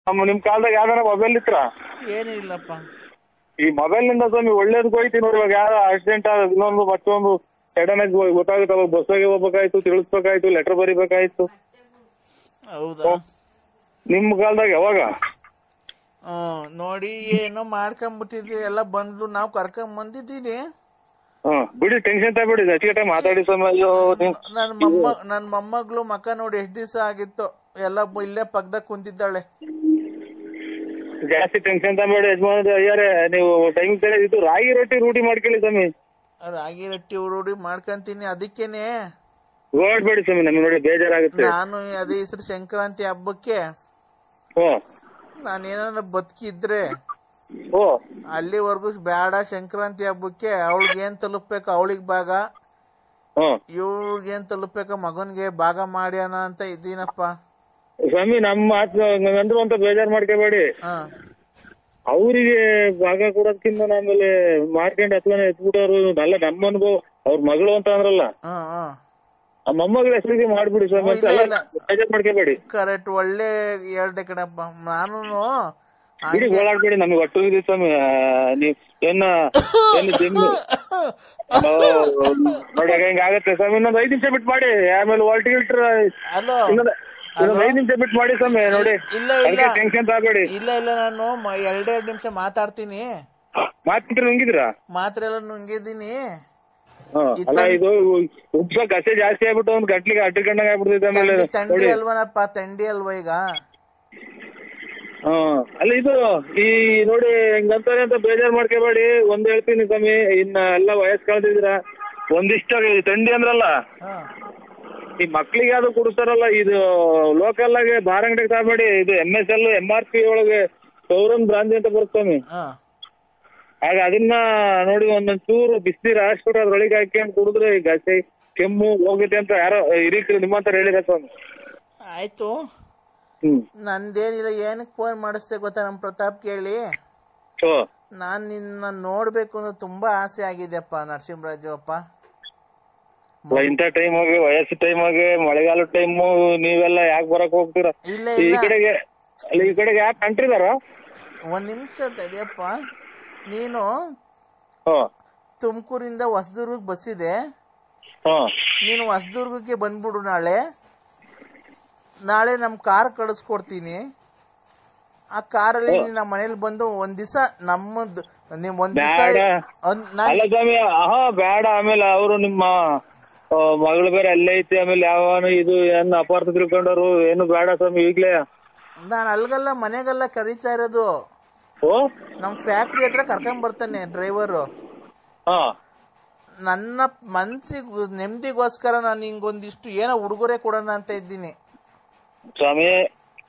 ನಿಮ್ ಕಾಲದಾಗ ಯಾವ್ದಾರ ಮೊಬೈಲ್ ಇತ್ರ? ಏನೂ ಇಲ್ಲಪ್ಪ. ಈ ಮೊಬೈಲ್ ನಿಂದ ಸ್ವಾಮಿ ಒಳ್ಳೇದಕ್ಕೆ ಹೋಯ್ತಿ ನೋಡಿ. ಇವಾಗ ಯಾರ ಆಕ್ಸಿಡೆಂಟ್ ಆದ ಇನ್ನೊಂದು ಮತ್ತೊಂದು ಸಡನ್ ಆಗಿ ಗೊತ್ತಾಗುತ್ತಲ್ಲ, ಬಸ್ಸಾಗಿ ಹೋಗ್ಬೇಕಾಯ್ತು, ತಿಳಿಸ್ಬೇಕಾಯ್ತು, ಲೆಟರ್ ಬರಿಬೇಕಾಯ್ತು. ಹೌದಾ? ನಿಮ್ ಕಾಲದಾಗ ಯಾವಾಗ ನೋಡಿ ಏನೋ ಮಾಡ್ಕೊಂಬಿಟ್ಟಿದ್ವಿ, ಎಲ್ಲ ಬಂದು ನಾವು ಕರ್ಕೊಂಡ್ ಬಂದಿದ್ದೀನಿ. ಬಿಡಿ, ಟೆನ್ಷನ್ ತಗೊಬೇಡಿ, ಹೆಚ್ಚಿಗೆ ಮಾತಾಡಿ ಸ್ವಾಮಿ. ಅಯ್ಯೋ, ನನ್ ಮೊಮ್ಮಗಳು ಮಕ್ಕ ನೋಡಿ ಎಷ್ಟ್ ದಿವಸ ಆಗಿತ್ತು, ಎಲ್ಲ ಇಲ್ಲೇ ಪಕ್ಕದಾಗ ಕುಂತಿದ್ದಾಳೆ. ಜಾಸ್ತಿ ಟೆನ್ಷನ್ ತಗೊಬೇಡಿ ಯಜಮಾನ ಅಯ್ಯಾರೆ. ನೀವು ಟೈಮ್ ಇದು ರಾಗಿ ರೊಟ್ಟಿ ರೂಢಿ ಮಾಡ್ಕೊಳ್ಳಿ ಸ್ವಾಮಿ. ರಾಗಿ ರೊಟ್ಟಿ ರೂಢಿ ಮಾಡ್ಕೊಂತೀನಿ, ಅದಕ್ಕೇನೆ ಓಡ್ಬೇಡಿ ಸ್ವಾಮಿ, ನಮ್ಗೆ ನೋಡಿ ಬೇಜಾರಾಗುತ್ತೆ. ನಾನು ಅದೇ ಹೆಸರು ಸಂಕ್ರಾಂತಿ ಹಬ್ಬಕ್ಕೆ ನಾನೇನ ಬದುಕಿದ್ರೆ ಅಲ್ಲಿವರೆಗೂ ಬೇಡ, ಸಂಕ್ರಾಂತಿ ಹಬ್ಬಕ್ಕೆ ಅವಳಿಗೆ ಏನ್ ತಲುಪ್ಬೇಕು ಅವಳಿಗೆ ಭಾಗ, ಇವ್ಳಿಗೇನ್ ತಲುಪ್ಬೇಕು ಮಗನ್ಗೆ ಭಾಗ ಮಾಡ್ಯಾನ ಅಂತ ಇದ್ದೀನಪ್ಪ ಸ್ವಾಮಿ. ನಮ್ಮ ಅಂದ್ರು ಅಂತ ಬೇಜಾರ್ ಮಾಡ್ಕೋಬೇಡಿ. ಅವ್ರಿಗೆ ಭಾಗ ಕೊಡೋದ್ಕಿಂತ ಆಮೇಲೆ ಮಾರ್ಕೆಂಡ್ ಹತ್ಲನೆ ಎತ್ಬಿಟ್ಟವ್ರು ಅಲ್ಲ, ನಮ್ಮ ಅನುಭವ. ಅವ್ರ ಮಗಳು ಅಂತ ಅಂದ್ರಲ್ಲ, ಆ ಮೊಮ್ಮಗಳ ಹೆಸರಿಗೆ ಮಾಡ್ಬಿಡಿ ಸ್ವಾಮಿ, ಬೇಜಾರ್ ಮಾಡ್ಕೋಬೇಡಿ. ಕರೆಕ್ಟ್, ಒಳ್ಳೆ ಹೇಳ್ದೆ ಕಣಪ್ಪ. ನಾನು ಬಿಡಿ, ಓಡಾಡ್ಬೇಡಿ, ನಮಗೆ ಒಟ್ಟು ಇದೆ ಸ್ವಾಮಿ. ನೀವ್ ನೋಡಿ ಹೆಂಗ ಆಗತ್ತೆ ಸ್ವಾಮಿ. ಇನ್ನೊಂದ್ 5 ನಿಮಿಷ ಬಿಟ್ಟು ಮಾಡಿ, ಆಮೇಲೆ ಹೊಲ್ಟಿಗಿಲ್ಟ್ರ ಇನ್ನೊಂದ್ 5 ನಿಮಿಷ ಬಿಟ್ಟು ಮಾಡಿ ಸ್ವಾಮಿ. ನೋಡಿ, ಟೆನ್ಷನ್ ತಗೋಬೇಡಿ. ಇಲ್ಲ ನಾನು 2 ನಿಮಿಷ ಮಾತಾಡ್ತೀನಿ. ಮಾತ್ರ ನುಂಗಿದ್ರಾ? ಮಾತ್ರ ಎಲ್ಲ ನುಂಗಿದ್ದೀನಿ. ಅಲ್ಲ, ಇದು ಉಪ್ಸ ಕಸೆ ಜಾಸ್ತಿ ಆಗ್ಬಿಟ್ಟು ಒಂದ್ ಗಂಟ್ಲಿಗೆ ಅಡ್ಡಕೊಂಡಂಗ ಆಗ್ಬಿಡ್ತೈತೆ. ಆಮೇಲೆ ಥಂಡಿ ಅಲ್ವನಪ್ಪ, ಥಂಡಿ ಅಲ್ವಾ ಈಗ? ಅಲ್ಲ, ಇದು ಈ ನೋಡಿ ಹೆಂಗಂತಾರೆ ಅಂತ ಬೇಜಾರ್ ಮಾಡ್ಕೋಬೇಡಿ. ಒಂದ್ ಹೇಳ್ತೀನಿ ಸ್ವಾಮಿ, ಇನ್ನ ಎಲ್ಲ ವಯಸ್ಸು ಕಳೆದಿದ್ರ ಒಂದಿಷ್ಟ ಥಂಡಿ ಅಂದ್ರಲ್ಲ, ಈ ಮಕ್ಳಿಗೆ ಯಾವ್ದು ಕುಡಿಸ್ತಾರಲ್ಲ, ಇದು ಲೋಕಲ್ ಆಗಿ ಬಾರ್ ಅಂಗಡಿಗೆ ತಗಬೇಡಿ. ಇದು MSL MRP ಒಳಗೆ ಸೌರನ್ ಬ್ರಾಂದಿ ಅಂತ ಬರುತ್ತಾಮಿ. ಆಗ ಅದನ್ನ ನೋಡಿ ಒಂದೊಂದ್ ಚೂರು ಬಿಸಿನೀರು ಹಾಕ್ಬಿಟ್ಟು ಅದ್ರೊಳಗೆ ಹಾಕಿ ಕುಡಿದ್ರೆ ಈಗ ಕೆಮ್ಮು ಹೋಗುತ್ತೆ ಅಂತ ಯಾರೋ ಹಿರೀಕರು ನಿಮ್ಮಂತರ ಹೇಳಿರ ಸ್ವಾಮಿ. ಆಯ್ತು, ನಂದೇನಿಲ್ಲ. ಏನಕ್ಕೆ ಫೋನ್ ಮಾಡಿಸ್ದೆ ಗೊತ್ತಾ? ನಮ್ ಪ್ರತಾಪ್ ಕೇಳಿ ನಾನ್ ನಿನ್ನ ನೋಡ್ಬೇಕು ಅಂದ್ರೆ ತುಂಬಾ ಆಸೆ ಆಗಿದೆಪ್ಪ ನರಸಿಂಹರಾಜು ಅಪ್ಪ. ಇಂಥ ಟೈಮ್ ಆಗಿ, ವಯಸ್ಸು ಟೈಮ್ ಆಗಿ, ಮಳೆಗಾಲ ಟೈಮು, ನೀವೆಲ್ಲ ಯಾಕೆ ಬರಕ್ ಹೋಗ್ತೀರಾ ಈ ಕಡೆಗೆ? ಈ ಕಡೆಗೆ ಯಾಕೆ ಅಂಟಿದಾರ? ಒಂದ್ ನಿಮಿಷ ತಡಿಯಪ್ಪ. ನೀನು ತುಮಕೂರಿಂದ ಹೊಸದುರ್ಗಕ್ಕೆ ಬಸ್ ಇದೆ, ನೀನು ಹೊಸದುರ್ಗಕ್ಕೆ ಬಂದ್ಬಿಡು. ನಾಳೆ ನಮ್ ಕಾರ್ ಕಳಿಸ್ಕೊಡ್ತೀನಿ. ಆ ಕಾರಲ್ಲಿ ನಮ್ಮ ಮನೇಲಿ ಬಂದು ಒಂದ್ ದಿವಸ ನಮ್ಮದ್ ಒಂದ್ ದಿವಸ ಬೇಡ. ಆಮೇಲೆ ಅವರು ನಿಮ್ಮ ಮಗಳು ಬೇರೆ ಅಲ್ಲೇ ಐತಿ, ಆಮೇಲೆ ಯಾವನು ಇದು ಏನ್ ಅಪಾರ್ಥ ತಿಳ್ಕೊಂಡವ್ರು, ಏನು ಬೇಡ ಸ್ವಾಮಿ ಈಗ್ಲೇ. ನಾನ್ ಅಲ್ಗಲ್ಲ, ಮನೆಗೆಲ್ಲ ಕರೀತಾ ಇರೋದು. ನಮ್ ಫ್ಯಾಕ್ಟ್ರಿ ಹತ್ರ ಕರ್ಕೊಂಡ್ ಬರ್ತಾನೆ ಡ್ರೈವರು. ನನ್ನ ಮನ್ಸಿಗೆ ನೆಮ್ಮದಿಗೋಸ್ಕರ ನಾನು ಹಿಂಗೊಂದಿಷ್ಟು ಏನೋ ಉಡುಗೊರೆ ಕೊಡೋಣ ಅಂತ ಇದ್ದೀನಿ ಸ್ವಾಮಿ.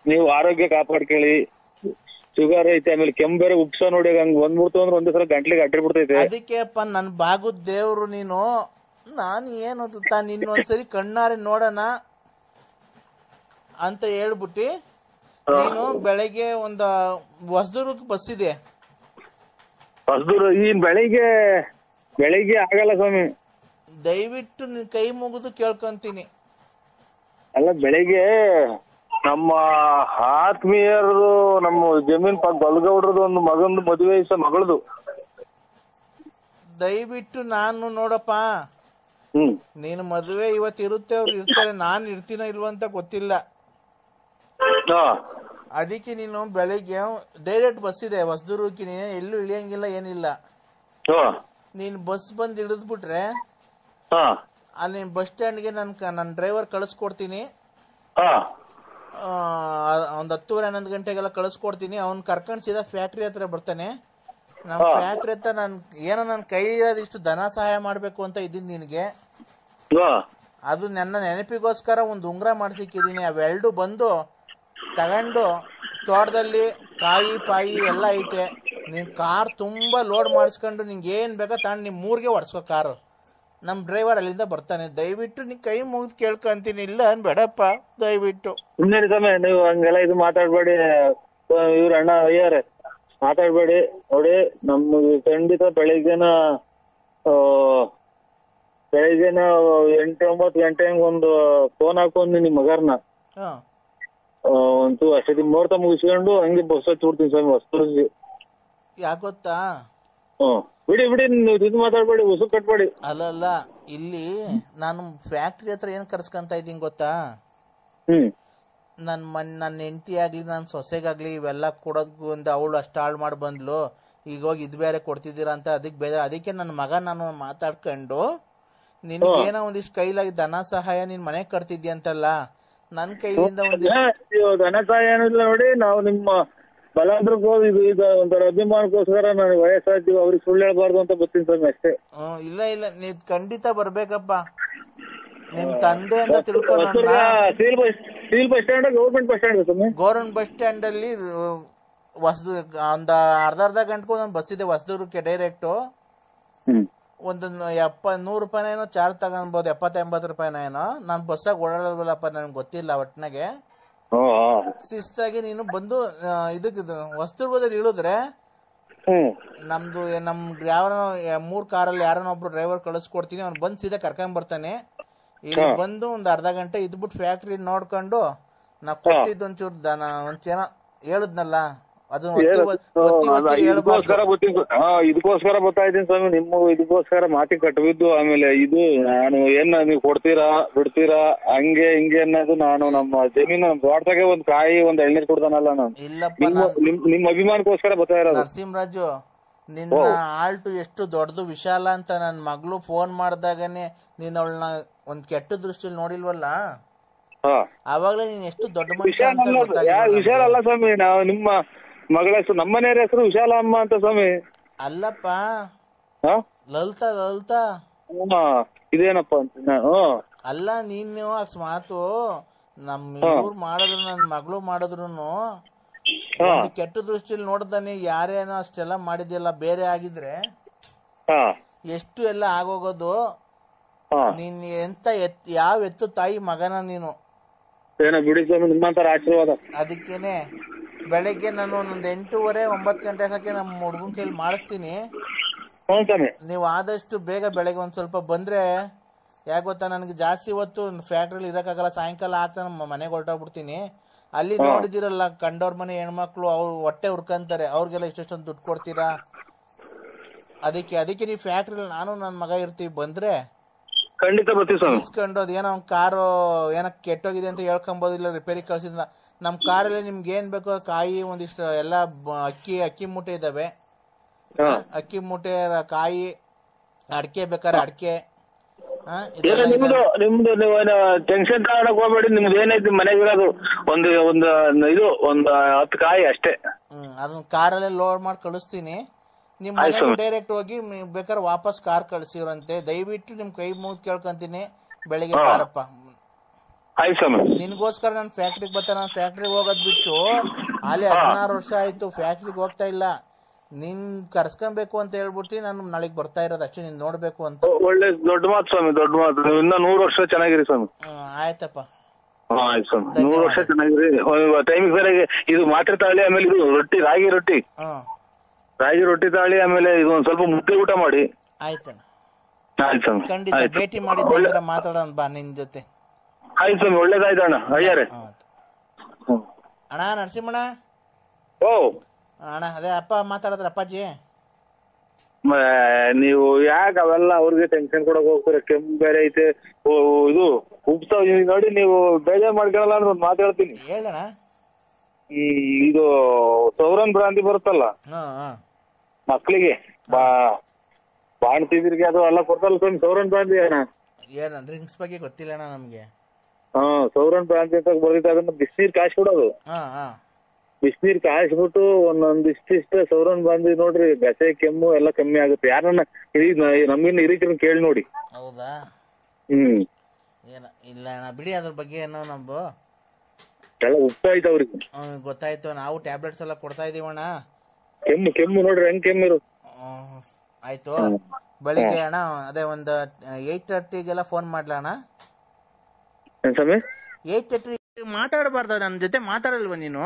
ನೀವು ಆರೋಗ್ಯ ಕಾಪಾಡ್ಕೊಳ್ಳಿ. ಶುಗರ್ ಐತೆ, ಆಮೇಲೆ ಕೆಮ್ಮು ಬೇರೆ ಉಪ್ಸ ನೋಡಿ ಹಂಗ್ ಬಂದ್ಬಿಡ್ತು ಅಂದ್ರೆ ಒಂದೇ ಸಲ ಗಂಟ್ಲಿಗೆ ಅಡ್ಡಿಬಿಡ್ತೈತೆ. ಅದಕ್ಕೆ ಅಪ್ಪ ನನ್ ಬಾಗುದ್ ದೇವ್ರು ನೀನು. ನಾನು ಏನು ನಿನ್ನೊಂದ್ಸರಿ ಕಣ್ಣಾರೆ ನೋಡೋಣ ಅಂತ ಹೇಳ್ಬಿಟ್ಟಿ ನೀನು ಬೆಳಗ್ಗೆ ಒಂದು ಹೊಸದುರ್ಗಕ್ಕೆ ಬಸ್ ಇದೆ. ಹೊಸದುರ್ಗ ಈ ಬೆಳಿಗ್ಗೆ ಆಗಲ್ಲ ಸ್ವಾಮಿ. ದಯವಿಟ್ಟು ನಿನ್ ಕೈ ಮುಗಿದು ಕೇಳ್ಕೊಂತೀನಿ. ಅಲ್ಲ, ಬೆಳಿಗ್ಗೆ ನಮ್ಮ ಆತ್ಮೀಯರದು, ನಮ್ಮ ಜಮೀನ್ ಬಲ್ಗೌಡ್ರದು ಒಂದು ಮಗಂದು ಮದುವೆ ಮಗಳದು. ದಯವಿಟ್ಟು ನಾನು ನೋಡಪ್ಪ, ನೀನು ಮದುವೆ ಇವತ್ತು ಇರುತ್ತೆ, ಅವ್ರು ಇರ್ತಾರೆ, ನಾನು ಇರ್ತೀನೋ ಇಲ್ವಂತ ಗೊತ್ತಿಲ್ಲ. ಅದಕ್ಕೆ ನೀನು ಬೆಳಿಗ್ಗೆ ಡೈರೆಕ್ಟ್ ಬಸ್ ಇದೆ ಹೊಸದುರ್ಗಕ್ಕೆ, ನೀನು ಎಲ್ಲೂ ಇಳಿಯಂಗಿಲ್ಲ, ಏನಿಲ್ಲ. ನೀನ್ ಬಸ್ ಬಂದು ಇಳಿದ್ಬಿಟ್ರೆ ಅಲ್ಲಿ ಬಸ್ ಸ್ಟ್ಯಾಂಡ್ಗೆ ನನ್ನ ಡ್ರೈವರ್ ಕಳಿಸ್ಕೊಡ್ತೀನಿ. ಒಂದು 10:30-11 ಗಂಟೆಗೆಲ್ಲ ಕಳಿಸ್ಕೊಡ್ತೀನಿ. ಅವ್ನು ಕರ್ಕೊಂಡು ಸೀದಾ ಫ್ಯಾಕ್ಟ್ರಿ ಹತ್ರ ಬರ್ತಾನೆ. ನಮ್ಮ ಫ್ಯಾಕ್ಟ್ರಿ ಹತ್ರ ನನ್ನ ಕೈ ಇರೋದಿಷ್ಟು ಧನ ಸಹಾಯ ಮಾಡಬೇಕು ಅಂತ ಇದ್ದೀನಿ ನಿನಗೆ. ಅದು ನನ್ನ ನೆನಪಿಗೋಸ್ಕರ ಒಂದು ಉಂಗುರ ಮಾಡಿಸಿಕ್ಕಿದ್ದೀನಿ. ಅವೆರಡು ಬಂದು ತಗೊಂಡು ತೋಟದಲ್ಲಿ ಕಾಯಿ ಪಾಯಿ ಎಲ್ಲ ಐತೆ, ನೀನ್ ಕಾರ್ ತುಂಬಾ ಲೋಡ್ ಮಾಡಿಸ್ಕೊಂಡು ನಿಂಗೆ ಏನ್ ಬೇಕಾ ತಗೊಂಡು ನಿಮ್ ಊರಿಗೆ ಹೊಡ್ಸ್ಕೊ ಕಾರು. ನಮ್ ಡ್ರೈವರ್ ಅಲ್ಲಿಂದ ಬರ್ತಾನೆ. ದಯವಿಟ್ಟು ನೀ ಕೈ ಮುಗಿದು ಕೇಳ್ಕೊಂತೀನಿ, ಇಲ್ಲ ಅನ್ಬೇಡಪ್ಪ ದಯವಿಟ್ಟು. ಇನ್ನೇನು ಸಮಯ ನೀವು ಹಂಗೆಲ್ಲ ಇದು ಮಾತಾಡ್ಬೇಡಿ. ಇವ್ರ ಅಣ್ಣ ಅಯ್ಯಾರೆ ಮಾತಾಡ್ಬೇಡಿ. ನೋಡಿ, ನಮ್ಗೆ ಖಂಡಿತ ಬೆಳಿಗ್ಗೆನ 8-9 ಗಂಟೆ ಒಂದು ಫೋನ್ ಹಾಕೊಂಡು ನಿಮ್ ಮಗರ್ನ ಅಂತೂ ಅಷ್ಟೊತ್ತಿ ಮುಹೂರ್ತ ಮುಗಿಸ್ಕೊಂಡು ಹಂಗೆ ಬಸ್ ಹಚ್ಚಿ ಬಿಡ್ತೀನಿ ಸ್ವಾಮಿ ಹೊಸದುರ್ಗಿ. ಯಾಕೊತ್ತಾ? ಬಿಡಿ ನೀವು ಇದು ಮಾತಾಡ್ಬೇಡಿ, ಉಸು ಕಟ್ಬೇಡಿ. ಅಲ್ಲ ಇಲ್ಲಿ ನಾನು ಫ್ಯಾಕ್ಟ್ರಿ ಹತ್ರ ಏನ್ ಕರ್ಸ್ಕೊಂತ ಇದ್ದೀನಿ ಗೊತ್ತಾ? ನನ್ನ ಹೆಂಡತಿ ಆಗ್ಲಿ ನನ್ನ ಸೊಸೆಗಾಗ್ಲಿ ಇವೆಲ್ಲ ಕೊಡೋದು ಒಂದು ಅವಳು ಅಷ್ಟು ಹಾಳು ಮಾಡಿ ಬಂದ್ಲು, ಈಗ ಹೋಗಿ ಇದು ಬೇರೆ ಕೊಡ್ತಿದ್ದೀರಾ ಅಂತ ಅದಕ್ಕೆ ಬೇಜಾರು. ಅದಕ್ಕೆ ನನ್ನ ಮಗ ನಾನು ಮಾತಾಡ್ಕೊಂಡು ನಿನ್ಗೇನೋ ಒಂದಿಷ್ಟು ಕೈಲಾಗಿ ಧನ ಸಹಾಯ ನಿನ್ ಮನೆಗೆ ಕಟ್ತಿದ್ಯಂತಲ್ಲ, ನನ್ನ ಕೈಲಿಂದ ಒಂದಿಷ್ಟು ಧನ ಸಹಾಯ ಏನಿಲ್ಲ ನೋಡಿ. ನಾವು ನಿಮ್ಮ ಬಲಾದ್ರಕ್ಕೆ ಹೋಗಿ ಇದು ಒಂಥರ ಅಭಿಮಾನಕ್ಕೋಸ್ಕರ ನಾನು ವಯಸ್ಸಾಗ್ತೀವಿ ಅವ್ರಿಗೆ ಸುಳ್ಳು ಹೇಳ್ಬಾರ್ದು ಅಂತ ಬರ್ತೀನಿ ಸ್ವಾಮಿ ಅಷ್ಟೇ. ಇಲ್ಲ ನೀವ್ ಖಂಡಿತ ಬರ್ಬೇಕಪ್ಪ. ನಿಮ್ ತಂದೆ ಅಂತ ತಿಳ್ಕೊಂಡು steel bus stand government bus stand ಸ್ವಾಮಿ. ಗೌರ್ಮೆಂಟ್ ಬಸ್ ಸ್ಟ್ಯಾಂಡ್ ಅಲ್ಲಿ ಹೊಸದು ಒಂದ್ ಅರ್ಧ ಗಂಟೆಗೂ ಒಂದೊಂದು ಬಸ್ ಇದೆ ಹೊಸದುರ್ಗಕ್ಕೆ ಡೈರೆಕ್ಟ್. ಒಂದು 100 ರೂಪಾಯಿನೇನೋ ಚಾರ್ಜ್ ತಗೊಬೋದು, 70-80 ರೂಪಾಯಿನೇನೋ. ನಾನು ಬಸ್ಸಾಗ ಓಡಾಡೋದಿಲ್ಲಪ್ಪ, ನನ್ಗೆ ಗೊತ್ತಿಲ್ಲ ಒಟ್ಟಿನಾಗೆ. ಶಿಸ್ತಾಗಿ ನೀನು ಬಂದು ಇದಕ್ಕೆ ಹೊಸದುರ್ಗದಲ್ಲಿ ಇಳಿದ್ರೆ ನಮ್ದು ಯಾವ 3 ಕಾರಲ್ಲಿ ಯಾರನ್ನ ಒಬ್ರು ಡ್ರೈವರ್ ಕಳಿಸ್ಕೊಡ್ತೀನಿ, ಅವ್ನು ಬಂದು ಸೀದಾ ಕರ್ಕೊಂಡ್ ಬರ್ತಾನೆ. ಇಲ್ಲಿ ಬಂದು ಒಂದು ಅರ್ಧ ಗಂಟೆ ಇದ್ಬಿಟ್ಟು ಫ್ಯಾಕ್ಟ್ರಿ ನೋಡ್ಕೊಂಡು ನಾ ಕೊಟ್ಟಿದ್ದು ಒಂಚೂರು ಒಂಚೇನ ಹೇಳುದ್ನಲ್ಲ ಅದನ್ನ ಇದಕ್ಕೋಸ್ಕರ ಗೊತ್ತಾಯ್ತೀನಿ ಸ್ವಾಮಿ. ನಿಮ್ಮ ಇದಕ್ಕೋಸ್ಕರ ಮಾತಿ ಕಟ್ಟಬಿದ್ದು ಆಮೇಲೆ ಇದು ನಾನು ನೀವು ಕೊಡ್ತೀರಾ ಬಿಡ್ತೀರಾ ಹಂಗೆ ಹಿಂಗೆ ಅನ್ನೋದು. ನಾನು ನಮ್ಮ ಜಮೀನು ನಮ್ ತೋಟದಾಗೆ ಒಂದ್ ಕಾಯಿ ಒಂದ್ ಎಳ್ನೀರ್ ಕೊಡ್ತಾನಲ್ಲ ನಾನು. ನಿಮ್ ಅಭಿಮಾನಕ್ಕೋಸ್ಕರ ಬರ್ತಾ ಇರೋದು. ನರಸಿಂಹರಾಜು, ನಿನ್ನ ಆಲ್ಟು ಎಷ್ಟು ದೊಡ್ಡದು ವಿಶಾಲ ಅಂತ ನನ್ ಮಗಳು ಫೋನ್ ಮಾಡ್ದಾಗನೆ ನೀನ್ ಅವಳನ್ನ ಒಂದ್ ಕೆಟ್ಟ ದೃಷ್ಟಿಯಲ್ಲಿ ನೋಡಿಲ್ವಲ್ಲ, ಅವಾಗ್ಲೇ ನೀನ್ ಎಷ್ಟು ದೊಡ್ಡ ಮನುಷ್ಯ ಅಂತ ಗೊತ್ತಾಗಿಲ್ಲ. ವಿಶಾಲ ಅಲ್ಲ ಸ್ವಾಮಿ, ನಾವು ನಿಮ್ಮ ಮಗಳ ಹೆಸರು ನಮ್ಮ ಮನೆಯವ್ರ ಹೆಸರು ವಿಶಾಲ ಅಮ್ಮ ಅಂತ ಸ್ವಾಮಿ. ಅಲ್ಲಪ್ಪ ಲಲಿತಾ ಇದೇನಪ್ಪ ಅಂತ ಅಲ್ಲ. ನೀನು ಅಕಸ್ಮಾತು ಇವ್ರು ಮಾಡಿದ್ರು ನನ್ ಮಗಳು ಮಾಡಿದ್ರು ಒಂದು ಕೆಟ್ಟ ದೃಷ್ಟಿಯಲ್ಲಿ ನೋಡ್ದಾನೆ ಯಾರೇನೋ ಅಷ್ಟೆಲ್ಲ ಮಾಡಿದ್ಯಲ್ಲ, ಬೇರೆ ಆಗಿದ್ರೆ ಎಷ್ಟು ಎಲ್ಲ ಆಗೋಗೋದು. ನೀನ್ ಎಂತ ಯಾವ ಎತ್ತು ತಾಯಿ ಮಗನ ನೀನು. ಬಿಡಿ ಸ್ವಾಮಿ, ನಿಮ್ಮಂತರ ಆಶೀರ್ವಾದ. ಅದಕ್ಕೇನೆ ಬೆಳಗ್ಗೆ ನಾನು ಒಂದೊಂದು 8:30-9 ಗಂಟೆ ಹಾಕಿ ನಮ್ಮ ಹುಡುಗನ ಕೈಲಿ ಮಾಡಿಸ್ತೀನಿ. ನೀವು ಆದಷ್ಟು ಬೇಗ ಬೆಳಗ್ಗೆ ಒಂದ್ ಸ್ವಲ್ಪ ಬಂದ್ರೆ, ಯಾಕೆ ಗೊತ್ತಾ, ನನಗೆ ಜಾಸ್ತಿ ಹೊತ್ತು ಫ್ಯಾಕ್ಟ್ರಿಲಿ ಇರಕ್ಕಾಗಲ್ಲ. ಸಾಯಂಕಾಲ ಆಗ್ತಾ ನಮ್ಮ ಮನೆಗೆ ಹೊರಟೋಗ್ಬಿಡ್ತೀನಿ. ಅಲ್ಲಿ ನೋಡಿದಿರಲ್ಲ ಕಂಡವ್ರ ಮನೆ ಹೆಣ್ಮಕ್ಳು, ಅವ್ರು ಹೊಟ್ಟೆ ಹುರ್ಕಂತಾರೆ, ಅವ್ರಿಗೆಲ್ಲ ಇಷ್ಟೊಂದು ದುಡ್ಡು ಕೊಡ್ತೀರಾ. ಅದಕ್ಕೆ ನೀವು ಫ್ಯಾಕ್ಟ್ರಿಲಿ ನಾನು ನನ್ನ ಮಗ ಇರ್ತೀವಿ, ಬಂದ್ರೆ ಖಂಡಿತ ಬರ್ತೀವಿ. ಇಸ್ಕೊಂಡು ಅದೇನೋ ಕಾರು ಏನೋ ಕೆಟ್ಟೋಗಿದೆ ಅಂತ ಹೇಳ್ಕೊಂಬೋದಿಲ್ಲ, ರಿಪೇರಿ ಕಳ್ಸಿದ. ನಮ್ ಕಾರಲ್ಲಿ ನಿಮ್ಗೆ ಏನ್ ಬೇಕೋ ಕಾಯಿ ಒಂದಿಷ್ಟು ಎಲ್ಲ ಅಕ್ಕಿ ಮೂಟೆ ಇದಾವೆ, ಅಕ್ಕಿ ಮೂಟೆ, ಕಾಯಿ, ಅಡಿಕೆ ಬೇಕಾದ್ರೆ ಅಡಿಕೆ. ನಿಮ್ದು ನೀವು ಟೆನ್ಷನ್ ತಗೊಳಕ್ ಹೋಗ್ಬೇಡಿ. ನಿಮ್ದು ಏನೈತಿ ಮನೆಗಿರೋದು ಒಂದು 10 ಕಾಯಿ ಅಷ್ಟೇ. ಅದನ್ನ ಕಾರಲ್ಲೇ ಲೋಡ್ ಮಾಡಿ ಕಳಿಸ್ತೀನಿ. ನಿಮ್ ಮನೆಗೆ ಡೈರೆಕ್ಟ್ ಹೋಗಿ ಬೇಕಾದ್ರೆ ವಾಪಸ್ ಕಾರ್ ಕಳ್ಸಿವ್ರಂತೆ. ದಯವಿಟ್ಟು ನಿಮ್ ಕೈ ಮುಗಿದು ಕೇಳ್ಕೊಂತೀನಿ, ಬೆಳಿಗ್ಗೆ ಬಾರಪ್ಪ. ನಿನ್ಗೋಸ್ಕರ ನಾನು ಫ್ಯಾಕ್ಟ್ರಿಗೆ ಬರ್ತಾನೆ. ನಾನು ಫ್ಯಾಕ್ಟ್ರಿಗೆ ಹೋಗೋದ್ ಬಿಟ್ಟು ಅಲ್ಲಿ 16 ವರ್ಷ ಆಯ್ತು ಫ್ಯಾಕ್ಟ್ರಿಗೆ ಹೋಗ್ತಾ ಇಲ್ಲ. ನಿನ್ ಕರ್ಸ್ಕೊಬೇಕು ಅಂತ ಹೇಳ್ಬಿಟ್ಟು ನಾನು ನಾಳೆಗ್ ಬರ್ತಾ ಇರೋದು ಅಷ್ಟೇ, ನೀನ್ ನೋಡ್ಬೇಕು ಅಂತ. ಒಳ್ಳೆ ದೊಡ್ಡ ಮಾತು ಸ್ವಾಮಿ, ದೊಡ್ಡ ಮಾತು. ಇನ್ನ 100 ವರ್ಷ ಚೆನ್ನಾಗಿರಿ ಸ್ವಾಮಿ. ಆಯ್ತಪ್ಪ, ಆಯ್ತು ಸ್ವಾಮಿ, 100 ವರ್ಷ ಚೆನ್ನಾಗಿರಿ. ಟೈಮಿಗೆ ಸರಿಯಾಗಿ ಇದು ಮಾತಿರ್ತಾಳಿ, ಆಮೇಲೆ ಇದು ರೊಟ್ಟಿ, ರಾಗಿ ರೊಟ್ಟಿ ತಾಳಿ, ಆಮೇಲೆ ಇದು ಒಂದ್ ಸ್ವಲ್ಪ ಮುದ್ದೆ ಊಟ ಮಾಡಿ. ಆಯ್ತಣ್ಣ, ಆಯ್ತು ಸ್ವಾಮಿ. ಖಂಡಿತ ಭೇಟಿ ಮಾಡಿದ್ರೆ ಮಾತಾಡೋಣ ಬಾ ನಿನ್ ಜೊತೆ. ಆಯ್ತು ಸ್ವಾಮಿ, ಒಳ್ಳೇದಾಯ್ತಣ್ಣ. ಅಯ್ಯಾರೆ ಅಣ್ಣ, ನರಸಿಂಹಣ್ಣ. ಅಣ್ಣ, ಅದೇ ಅಪ್ಪ ಮಾತಾಡಿದ್ರ ಅಪ್ಪಾಜಿ. ನೀವು ಯಾಕೆ ಅವೆಲ್ಲ ಅವ್ರಿಗೆ ಟೆನ್ಷನ್ ಕೊಡಕ್ ಹೋಗ್ತೀರ? ಕೆಮ್ಮು ಬೇರೆ ಐತೆ, ಇದು ಉಪ್ತಾವ್ ನೋಡಿ. ನೀವು ಬೇಜಾರ್ ಮಾಡ್ಕೊಳಲ್ಲ ಅಂದ್ರೆ ಒಂದ್ ಮಾತಾಡ್ತೀನಿ. ಹೇಳಣ್ಣ. ಇದು ಸೌರನ್ ಭ್ರಾಂತಿ ಬರುತ್ತಲ್ಲ ಮಕ್ಳಿಗೆ, ಬಾಣ್ತಿದ್ರಿಗೆ ಅದು ಎಲ್ಲ ಕೊಡ್ತಲ್ಲ ಸ್ವಾಮಿ, ಸೌರನ್ ಭ್ರಾಂತಿ. ಏನ ಡ್ರಿಂಕ್ಸ್ ಬಗ್ಗೆ ಗೊತ್ತಿಲ್ಲ ಅಣ್ಣ ನಮ್ಗೆ. ಸೌರನ್ ಭ್ರಾಂತಿ ಅಂತ ಬರ್ದಿತ್ತು. ಅದನ್ನ ಬಿಸಿನೀರ್ ಕಾಯಿಸ್ಬಿಡೋದು. ಬಿಸಿನೀರ್ ಕಾಯಿಸ್ಬಿಟ್ಟು ಒಂದೊಂದಿಷ್ಟ ಸೌರನ್ ಭ್ರಾಂತಿ ನೋಡ್ರಿ, ಬೆಸೆ ಕೆಮ್ಮು ಎಲ್ಲ ಕಮ್ಮಿ ಆಗುತ್ತೆ. ಯಾರನ್ನ ನಮ್ಗಿನ್ನ ಹಿರಿಕರನ್ನ ಕೇಳಿ ನೋಡಿ. ಹೌದಾ? ಇಲ್ಲ ಅಣ್ಣ ಬಿಡಿ, ಅದ್ರ ಬಗ್ಗೆ ಏನೋ ನಮ್ದು ಎಲ್ಲ ಉಪ್ಪಾಯ್ತು ಅವ್ರಿಗೆ. ಗೊತ್ತಾಯ್ತು, ನಾವು ಟ್ಯಾಬ್ಲೆಟ್ಸ್ ಎಲ್ಲ ಕೊಡ್ತಾ ಇದೀವಣ್ಣ. ಕೆಮ್ಮು ನೋಡ್ರಿ ಹೆಂಗ್ ಕೆಮ್ಮಿರು. ಆಯ್ತು, ಬೆಳಿಗ್ಗೆ ಅಣ್ಣ ಅದೇ ಒಂದು 8:30ಗೆಲ್ಲ ಫೋನ್ ಮಾಡ್ಲಣ್ಣ. 8:30 ಮಾತಾಡಬಾರ್ದ? ನನ್ನ ಜೊತೆ ಮಾತಾಡಲ್ವ ನೀನು?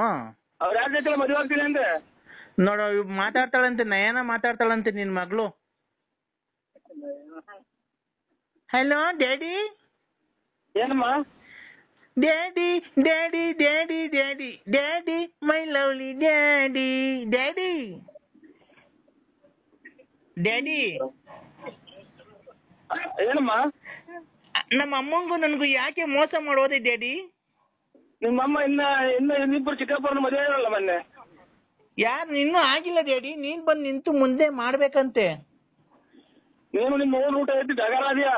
ಅವ್ರ ಯಾರ ಜೊತೆ ಮದುವೆ ಆಗ್ತೀನಿ ಅಂದ್ರೆ ನೋಡು, ಮಾತಾಡ್ತಾಳಂತೆ, ನಯನ ಮಾತಾಡ್ತಾಳಂತೆ ನಿನ್ ಮಗಳು. Hello daddy. ಏನಮ್ಮ? Daddy daddy daddy daddy daddy my lovely daddy daddy daddy. ಏನಮ್ಮ? ನಮ್ಮ ಅಮ್ಮಂಗೂ ನನಗೂ ಯಾಕೆ ಮೋಸ ಮಾಡೋದೆ ಡ್ಯಾಡಿ? ನಿಮ್ಮಮ್ಮ ಇನ್ನಿಬ್ಬರು ಚಿಕ್ಕಪ್ಪರನ್ನ ಮದುವೆ ಇರಲ್ಲ ಮೊನ್ನೆ. ಯಾರು ಇನ್ನೂ ಆಗಿಲ್ಲ ಡ್ಯಾಡಿ, ನೀನ್ ಬಂದು ನಿಂತು ಮುಂದೆ ಮಾಡ್ಬೇಕಂತೆ. ನೀನು ನಿಮ್ಮ ಓನ್ ಊಟ ಎತ್ತಿ ಡಗಾರಾದ್ಯಾ?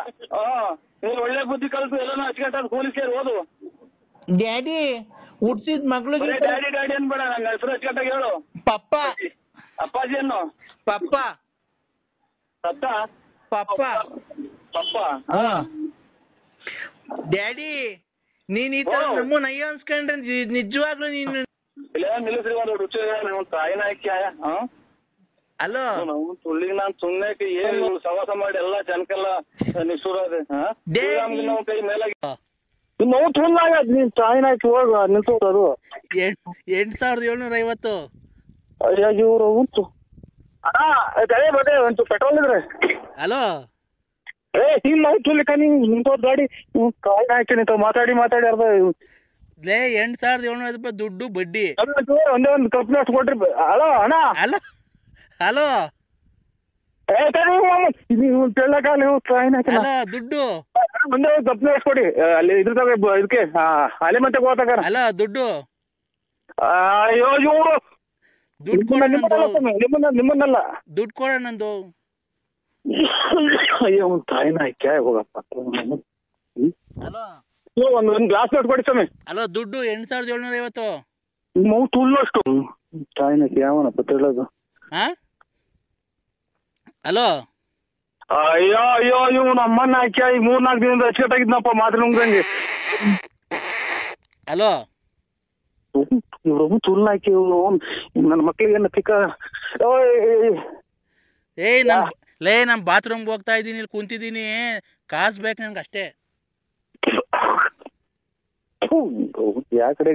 ನೀನು ಒಳ್ಳೆ ಬುದ್ಧಿ ಕಲಿತು ಎಲ್ಲಾನು ಅಚ್ಚುಕಟ್ಟಾದ ಕೂಲಿ ಸೇರಿ ಓದು. ಡ್ಯಾಡಿ ಹುಡ್ಸಿದ್ ಮಗಳಿಗೆ ಡ್ಯಾಡಿ ಡ್ಯಾಡಿ ಅನ್ಬೇಡ, ನನ್ನ ಹೆಸರು ಅಚ್ಚುಕಟ್ಟಾಗಿ ಹೇಳು. ಪಪ್ಪ. ಅಪ್ಪಾಜಿ ಅನ್ನು. ಪಪ್ಪ. ಸತ್ತ? ಪಪ್ಪ. ಪಪ್ಪ. ಡ್ಯಾಡಿ ನೀನ್ ಈ ತರ ನಮ್ಮನ್ನ ಅಯ್ಯೋ ಅನ್ಸ್ಕೊಂಡ್ರೆ ನಿಜವಾಗ್ಲೂ ನೀನು ಇಲ್ಲ ನಿಲ್ಲಿಸ್ರಿ ಒಂದು ರುಚಿ ತಾಯಿನ ಹಾಕಿ. ಅಲೋ ಸುಳ್ಳಿಗೆ ನಾನು ಸುಮ್ಮನೆ ಏನು ಸವಾಸ ಮಾಡಿ ಎಲ್ಲ ಜನಕ್ಕೆಲ್ಲ ನಿಷ್ಠುರ ಕೈ ಮೇಲಾಗಿ ನೋವು ತುಂದಾಗ ನೀನ್ ತಾಯಿನ ಹಾಕಿ ಹೋಗ ನಿಲ್ಸೋದು. 8750. ಅಯ್ಯೋ ಇವ್ರು ಉಂಟು ಅದೇ ಬದೇ ಒಂದು ಪೆಟ್ರೋಲ್ ಇದ್ರೆ. ಹಲೋ ನೀನ್ ನಾವು ತುಲಿಕ ನೀವು ನಿಂತೋದ್ ಗಾಡಿ ತಾಯಿನ ಹಾಕಿ ನಿಂತ ಮಾತಾಡಿ ಅರ್ಧ ಲೇ 8750 ರೂಪಾಯಿ ದುಡ್ಡು ಬಡ್ಡಿ. ಒಂದೇ ಒಂದು ಕಪ್ನ ಅಷ್ಟು ಕೊಟ್ರಿ. ಹಲೋ ಅಣ್ಣ. ಹಲೋ ಹಲೋ ದುಡ್ಡು ಮುಂದೆ ಕಪ್ನ ಅಷ್ಟು ಕೊಡಿ. ಅಲ್ಲಿ ಇದ್ರ ಇದಕ್ಕೆ ಅಲೆ ಮತ್ತೆ ಹೋಗ್ತಾರ. ಅಲ್ಲ ದುಡ್ಡು. ಅಯ್ಯೋ ಇವರು ದುಡ್ಡು ಕೊಡ ನಿಮ್ಮನ್ನಲ್ಲ ದುಡ್ಡು ಕೊಡ ನಂದು. ಅಯ್ಯೋ ತಾಯಿನ ಹಾಕ್ಯ ಹೋಗಪ್ಪ. ಹಲೋ ಒಂದ್ ಗ್ಲಾಸ್ ನೋಟ್ ಕೊಡಿ ಸ್ವಾಮಿ. ಅಲೋ ದುಡ್ಡು 8750. ಮಗು ತುಳ್ಳು ಅಷ್ಟು ತಾಯಿನ ಯಾವನಪ್ಪ ಹೇಳೋದು. ಹಲೋ ಅಯ್ಯೋ ಅಯ್ಯೋ ಇವ್ ನಮ್ಮನ್ನ ಹಾಕ್ಯ ಈಗ 3-4 ದಿನದಿಂದ ಅಚ್ಚುಕಟ್ಟಾಗಿದ್ನಪ್ಪ ಮಾತ್ರ ನುಂಗಂಗೆ. ಹಲೋ ಇವ್ರು ತುಳ್ಳು ಹಾಕಿ ನನ್ನ ಮಕ್ಳಿಗೆ ಏನ ತಿಕ್ಕ. ನಾನು ಬಾತ್ರೂಮ್ಗೆ ಹೋಗ್ತಾ ಇದ್ದೀನಿ, ಇಲ್ಲಿ ಕುಂತಿದ್ದೀನಿ, ಕಾಸು ಬೇಕು ನನ್ಗೆ ಅಷ್ಟೇ. ಯಾ ಕಡೆ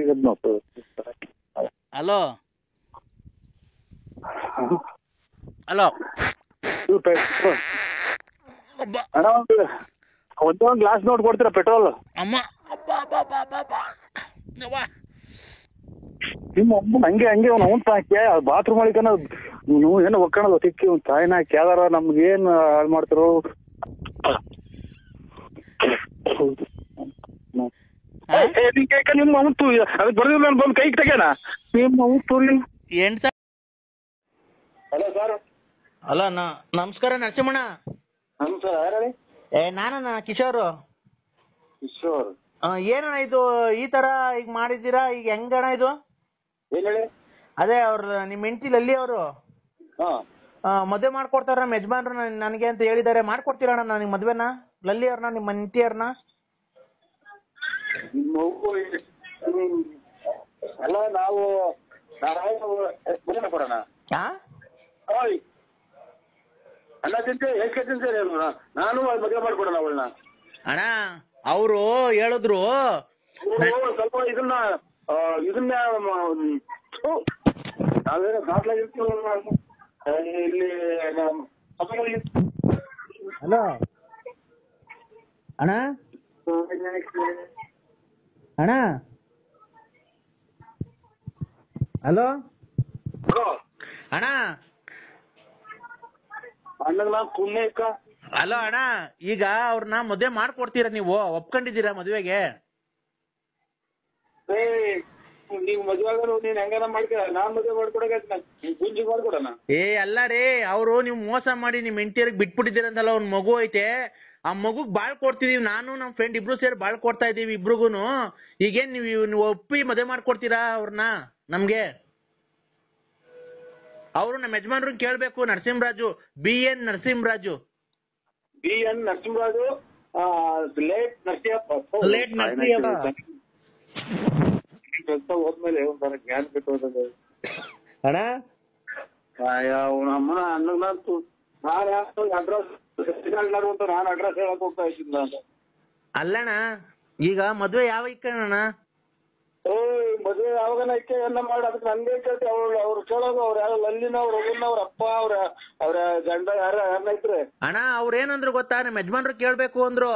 ಹಲೋ ಹಲೋ ಒಂದೇ ಒಂದು ಗ್ಲಾಸ್ ನೋಟ್ ಕೊಡ್ತೀರಾ ಪೆಟ್ರೋಲ್? ಅಮ್ಮ ನಿಮ್ಮ ಅಮ್ಮ ಹಂಗೆ ಅವ್ನು ಹಾಕ್ಯ ಬಾತ್ರೂಮ್ ಒಳಗನ ನೀವು ಏನೋ ಒಕ್ಕಣದ ತಿಕ್ಕಿ ಒಂದು ತಾಯಿನ ಹಾಕಿ ಯಾವ್ದಾರ ನಮ್ಗೇನು ಹಾಳು ಮಾಡ್ತಿರೋ. ನಿಮ್ಮ ಅವತ್ತು ಅದಕ್ಕೆ ಬರ್ದಿಲ್ಲ ನಾನು ಬಂದು ಕೈಗೆ ತೆಗ್ಯಾನ ನಿಮ್ಮ ಅವತ್ತು. Hello sir. ಹಲೋ ನಮಸ್ಕಾರ ನರಸಿಂಹಣ್ಣ. ನಮಸ್ಕಾರ ಯಾರು? ನಾನಣ್ಣ ಕಿಶೋರ್. ಕಿಶೋರ್ ಏನಣ್ಣ ಇದು ಈ ತರ ಈಗ ಮಾಡಿದ್ದೀರಾ? ಈಗ ಹೆಂಗಣ್ಣ ಇದು? ಏನ್ ಹೇಳಿ? ಅದೇ ಅವ್ರ ನಿಮ್ಮ ಹೆಂಡತಿ ಲಲ್ಲಿ ಅವರು ಮದುವೆ ಮಾಡ್ಕೊಡ್ತಾರ ನಮ್ಮ ಯಜಮಾನ್ರು ನನಗೆ ಅಂತ ಹೇಳಿದ್ದಾರೆ. ಮಾಡ್ಕೊಡ್ತೀರಣ್ಣ ನನಗೆ ಮದ್ವೆನ? ಲಲ್ಲಿ ಅವ್ರನ್ನ ನಿಮ್ಮ ಹೆಂಡತಿ ಅವ್ರನ್ನ? ಅಲ್ಲ ನಾವು ಕೊಡೋಣ. ಅಲ್ಲ ತಿಂತೆ ಎಷ್ಟು ತಿಂತಾರೆ ನಾನು ಮದುವೆ ಮಾಡ್ಕೊಡೋಣ ಅವಳನ್ನ. ಅಣ್ಣ ಅವರು ಹೇಳಿದ್ರು ಸ್ವಲ್ಪ ಇದನ್ನ ನಾವೇನೋ ದಾಖಲಾಗಿರ್ತೀವಿ ಇಲ್ಲಿ. ಹಲೋ ಅಣ್ಣ ಅಣ್ಣ ಹಲೋ ಅಣ್ಣ ಹಲೋ ಅಣ್ಣ ಈಗ ಅವ್ರನ್ನ ಮದುವೆ ಮಾಡ್ಕೊಡ್ತೀರಾ ನೀವು? ಒಪ್ಕೊಂಡಿದ್ದೀರಾ ಮದುವೆಗೆ? ನೀವು ಮದುವೆ ನೀನ್ ಹೆಂಗಾರ ಮಾಡ್ಕೊ, ನಾನ್ ಮದುವೆ ಮಾಡ್ಕೊಡೋಣ. ಅಲ್ಲ ರೀ, ಅವರು ನೀವು ಮೋಸ ಮಾಡಿ ನಿಮ್ ಹೆಂಡತಿಯರಿಗೆ ಬಿಟ್ಬಿಟ್ಟಿದ್ದೀರಂತಲ್ಲ, ಒಂದ್ ಮಗು ಐತೆ, ಆ ಮಗುಗ್ ಬಾಳ್ ಕೊಡ್ತಿದೀವಿ. ನಾನು ನಮ್ ಫ್ರೆಂಡ್ ಇಬ್ರು ಸೇರಿ ಬಾಳ್ ಕೊಡ್ತಾ ಇದೀವಿ ಇಬ್ರಿಗೂನು. ಈಗೇನ್ ನೀವು ಒಪ್ಪಿ ಮದುವೆ ಮಾಡ್ಕೊಡ್ತೀರಾ ಅವ್ರನ್ನ ನಮ್ಗೆ? ಅವರು ನಮ್ಮ ಯಜಮಾನ್ರು ಕೇಳ್ಬೇಕು. Narasimharaju, BN Narasimharaju. BN Narasimharaju late Narasimhappa. Late Narasimhappa ಹೋದ್ಮೇಲೆ ಒಂಥರ ಜ್ಞಾನ ಬಿಟ್ಟು ಅಣ್ಣ. ಅಮ್ಮನ ಅನ್ನಂತೂ ನಾನು ಅಡ್ರೆಸ್ ನಾನು ಅಡ್ರೆಸ್ ಹೇಳಕ್ ಹೋಗ್ತಾ ಇದ್ದೀನಿ ಅಂತ. ಅಲ್ಲಣ್ಣ ಈಗ ಮದ್ವೆ ಯಾವ ಇಕ್ಕಣ್ಣ? ಮದುವೆ ಯಾವಾಗನ ಇಕ್ಕೆ ಎಲ್ಲ ಮಾಡಿ ಅದಕ್ಕೆ ನನ್ಗೆ ಕೇಳ್ತಿ. ಅವ್ರು ಕೇಳೋದು ಅವ್ರು ಯಾರು ಲಲ್ಲಿನ ಅವ್ರ ಅವ್ರ ಅಪ್ಪ ಅವ್ರ ಗಂಡ ಯಾರನ್ನ ಇದ್ರೆ. ಅಣ್ಣ ಅವ್ರ ಏನಂದ್ರು ಗೊತ್ತಾ? ನಮ್ಮ ಯಜಮಾನ್ರು ಕೇಳ್ಬೇಕು ಅಂದ್ರು.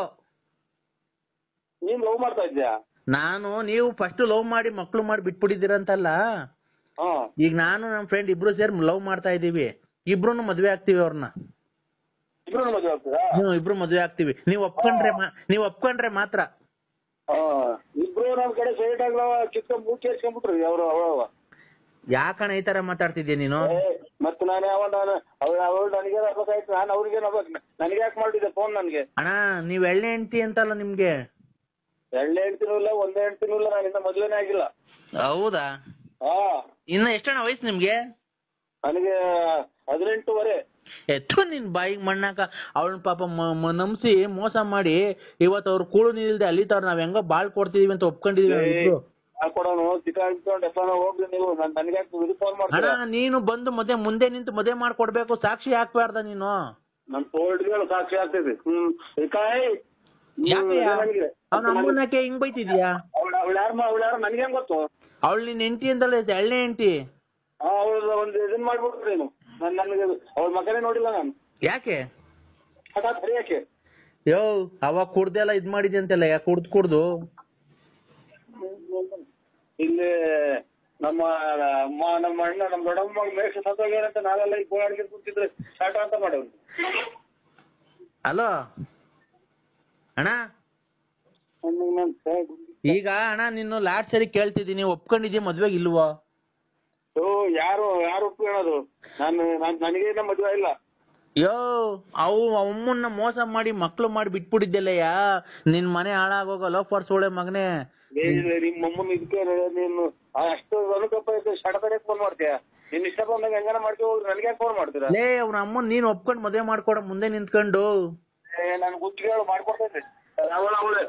ನೀನ್ ಲವ್ ಮಾಡ್ತಾ ಇದ್ಯಾ? ನೀವು ಫಸ್ಟ್ ಲವ್ ಮಾಡಿ ಮಕ್ಳು ಮಾಡಿ ಬಿಟ್ಬಿಟ್ಟಿದ್ದೀರಂತಲ್ಲ, ಈಗ ನಾನು ನಮ್ಮ ಫ್ರೆಂಡ್ ಇಬ್ರು ಸೇರಿ ಲವ್ ಮಾಡ್ತಾ ಇದೀವಿ, ಇಬ್ರು ಮದ್ವೆ ಆಗ್ತೀವಿ ಅವ್ರನ್ನ. ಇಬ್ರು ಮದ್ವೆ ಆಗ್ತೀವಿ, ನೀವು ಒಪ್ಕೊಂಡ್ರೆ ಮಾತ್ರ. ಇಬ್ರು ನಮ್ ಕಡೆ ಸೈಡ್ ಕಿತ್ಕೊಂಡ್ ಮೂರ್ತಿ ಹಚ್ಕೊಂಡ್ಬಿಟ್ರಿ ಅವ್ರು. ಯಾಕಣ್ಣ ಈ ತರ ಮಾತಾಡ್ತಿದ್ಯಾ ನೀನು? ಮತ್ತೆ ನಾನು ಅವಳು ನನಗೆ ಆಗ್ಬೇಕಾಯ್ತು, ನಾನು ಅವ್ರಿಗೆ ನನಗೆ ಯಾಕೆ ಮಾಡಿದ್ದೆ ಫೋನ್ ನನ್ಗೆ? ಅಣ್ಣ ನೀವ್ ಎಳ್ಳೆ ಹೆಂಡತಿ ಅಂತಲ್ಲ ನಿಮ್ಗೆ? ಎಳ್ಳೆ ಹೆಂಡ್ತಿನೂ ಇಲ್ಲ, ಒಂದೇ ಹೆಂಡ್ತಿನೂ ಇಲ್ಲ, ನಾನು ಇನ್ನ ಮದ್ವೆನೇ ಆಗಿಲ್ಲ. ಹೌದಾ? ಇನ್ನ ಎಷ್ಟಣ್ಣ ವಯಸ್ಸು ನಿಮ್ಗೆ? ನನಗೆ 18 ಎತ್ತು ನಿನ್ ಬಾಯಿಗೆ ಮಣ್ಣಾಕ. ಅವಳ ಪಾಪ ನಂಬಿಸಿ ಮೋಸ ಮಾಡಿ ಇವತ್ತು ಅವ್ರು ಕೂಳು ನಿಲ್ದೆ ಅಲ್ಲಿತವ್ರು, ನಾವ್ ಹೆಂಗೋ ಬಾಳ್ ಕೊಡ್ತಿದೀವಿ ಅಂತ ಒಪ್ಕೊಂಡಿದೀವಿ. ಹೋಗ್ಲಿ ನೀವು, ನನಗೆ ಫೋನ್ ಮಾಡಿ. ನೀನು ಬಂದು ಮುಂದೆ ನಿಂತು ಮದುವೆ ಮಾಡ್ಕೊಡ್ಬೇಕು, ಸಾಕ್ಷಿ ಹಾಕ್ಬಾರ್ದ ನೀನು? ನನ್ ತೋಳ್ಗಳು ಸಾಕ್ಷಿ ಆಗ್ತೈತಿ. ಅವ್ನ ಅಮ್ಮನಕ್ಕೆ ಹಿಂಗ್ ಬೈತಿದ್ಯಾ? ಅವಳು ಯಾರು ನನ್ಗೆ ಹೆಂಗ್ ಗೊತ್ತು? ಅವಳು ನಿನ್ ಹೆಂಡತಿ ಅಂತಲ್ಲ, ಎಳ್ಳೆ ಹೆಂಡತಿ. ಅವಳು ಒಂದು ಇದನ್ ಮಾಡ್ಬಿಟ್ರಿ ನೀನು. ನನಗೆ ಅವಳ ಮಗನೇ ನೋಡಿಲ್ಲ ನಾನು. ಯಾಕೆ? ಹಠಾತ್ ಯಾಕೆ? ಅವಾಗ ಕುಡ್ದೆಲ್ಲ ಇದ್ ಮಾಡಿದ್ದೆ ಅಂತೆಲ್ಲ, ಯಾಕೆ ಕುಡ್ದು ಇಲ್ಲಿ ನಮ್ಮ ಅಣ್ಣ ನಮ್ಮ ದೊಡ್ಡಮ್ಮ ಮೇಷ ಸತ್ತೋಗ್ಯಾರಂತ ನಾವೆಲ್ಲ ಈ ಗೋಳಾಡಿಗೆ ಕೂತಿದ್ರೆ ಶಾಟ ಅಂತ ಮಾಡೋರು. ಹಲೋ ಅಣ್ಣ, ಈಗ ಅಣ್ಣ ನಿನ್ನ ಲಾಸ್ಟ್ ಸರಿ ಕೇಳ್ತಿದ್ದೀನಿ, ಒಪ್ಕೊಂಡಿದ್ಯಾ ಮದ್ವೆಗೆ ಇಲ್ವೋ? ಯಾರು ಒಪ್ಕೊಳ್ಳೋದು? ನನಗೇನ ಮದ್ವೆ ಇಲ್ಲ. ಅಮ್ಮನ್ನ ಮೋಸ ಮಾಡಿ ಮಕ್ಳು ಮಾಡಿ ಬಿಟ್ಬಿಟ್ಟಿದ್ದೆಲ್ಲಯ್ಯ, ನಿನ್ ಮನೆ ಹಾಳಾಗೋಗ ಲೋಫರ್ಸ್ ಒಳ್ಳೆ ಮಗನೇ. ನಿಮ್ಮ ಅಮ್ಮನ ಇದಕ್ಕೆ ನೀನು ಅಷ್ಟು ಅನುಕಂಪ ಶಟತನೇ ಫೋನ್ ಮಾಡ್ತೀಯ? ನಿನ್ ಇಷ್ಟ ಬಂದಾಗ ಹೆಂಗಾನ ಮಾಡ್ತೀವಿ, ಹೋಗಿ ನನಗೆ ಫೋನ್ ಮಾಡ್ತೀರಾ? ಅವ್ನ ಅಮ್ಮನ್ ನೀನ್ ಒಪ್ಕೊಂಡ್ ಮದ್ವೆ ಮಾಡ್ಕೊಡ ಮುಂದೆ ನಿಂತ್ಕೊಂಡು. ನನ್ ಗುತ್ತಿಗೆ ಮಾಡ್ಕೊಡ್ತೈತೆ. ಅವಳೆ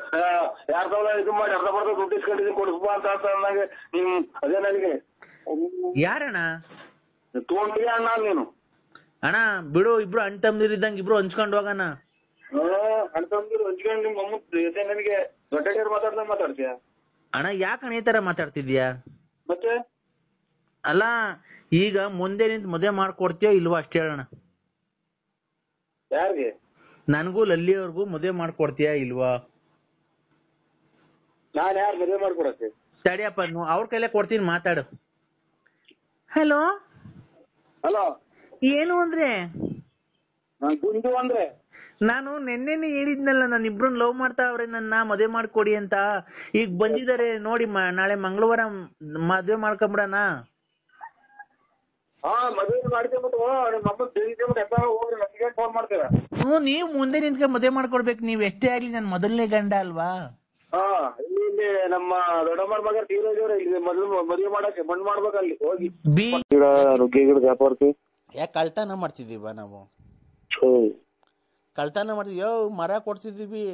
ಯಾರ್ದವಳ ಇದು ಮಾಡಿ ಅರ್ಧ ಬರ್ಧ ದುಡ್ಡು ಇಸ್ಕೊಂಡಿದ್ದೀನಿ ಕೊಡಿಸ್ಬಾ ಅಂತ ಅಂದಾಗ ಅದೇ ನನಗೆ ಯಾರಣ್ಣ ತಗೊಂಡಿಗೆ ಅಣ್ಣ ನೀನು? ಅಣ್ಣ ಬಿಡು, ಇಬ್ರು ಅಣ್ಣ ತಮ್ಮದಿರಿದ್ದಂಗೆ ಇಬ್ರು ಹಂಚ್ಕೊಂಡು ಹೋಗೋಣ. ಅಣ್ಣ ತಮ್ಮದಿರು ಹಂಚ್ಕೊಂಡು ನಿಮ್ಮ ಅಮ್ಮ ನನಗೆ ದೊಡ್ಡ ಮಾತಾಡ್ತೀಯ? ಅಣ್ಣ ಯಾಕಣ್ಣ ಈ ತರ ಮಾತಾಡ್ತಿದ್ಯಾ? ಮತ್ತೆ ಅಲ್ಲ ಈಗ ಮುಂದೆ ನಿಂತು ಮದುವೆ ಮಾಡ್ಕೊಡ್ತೀಯೋ ಇಲ್ವಾ ಅಷ್ಟೇ ಹೇಳೋಣ. ಯಾರಿಗೆ? ನನಗೂ ಲಲ್ಲಿಯವ್ರಿಗೂ ಮದುವೆ ಮಾಡ್ಕೊಡ್ತೀಯಾ ಇಲ್ವಾ? ನಾನು ಯಾರು ಮದುವೆ ಮಾಡ್ಕೊಡಕ್ಕೆ? ತಡಿಯಪ್ಪ, ಅವ್ರ ಕೈಲೇ ಕೊಡ್ತೀನಿ, ಮಾತಾಡು. ಹಲೋ ಏನು ಅಂದ್ರೆ? ಗುಂಡು ಅಂದ್ರೆ ನಾನು ನೆನ್ನೆನೆ ಹೇಳಿದ್ನಲ್ಲ, ನಾನು ಇಬ್ರನ್ನ ಲವ್ ಮಾಡ್ತಾವ್ರೆ, ನನ್ನ ಮದುವೆ ಮಾಡ್ಕೊಡಿ ಅಂತ. ಈಗ ಬಂದಿದ್ದಾರೆ ನೋಡಿ, ನಾಳೆ ಮಂಗಳವಾರ ಮದುವೆ ಮಾಡ್ಕೊಂಬಿಡಣ. ಮದುವೆ ಮಾಡ್ಕೊಂಬಿಟ್ಟು ಹೋಗ್ರಿ, ನನಗೆ ಫೋನ್ ಮಾಡ್ತೀರಾ? ನೀವು ಮುಂದೆ ನಿಂತ್ಕೊಂಡು ಮದುವೆ ಮಾಡ್ಕೊಡ್ಬೇಕು, ನೀವ್ ಎಷ್ಟೇ ಆಗ್ಲಿ ನನ್ನ ಮೊದಲನೇ ಗಂಡ ಅಲ್ವಾ? ಇಲ್ಲಿ ನಮ್ಮ ದೊಡ್ಡಮ್ಮರ ಮಗ ತೀರೋಜವ್ರೆ, ಇಲ್ಲಿ ಮದುವೆ ಮಾಡಕ್ಕೆ ಮಣ್ಣು ಮಾಡ್ಬೇಕಲ್ಲಿ ಹೋಗಿ. ಯಾಕೆ ಕಳ್ತನ ಮಾಡ್ತಿದೀವ ನಾವು? ಕಳ್ತನ ಮಾಡ್ತಿದ್ವಿ. ಮರ ಕೊಡ್ತಿದೀವಿ,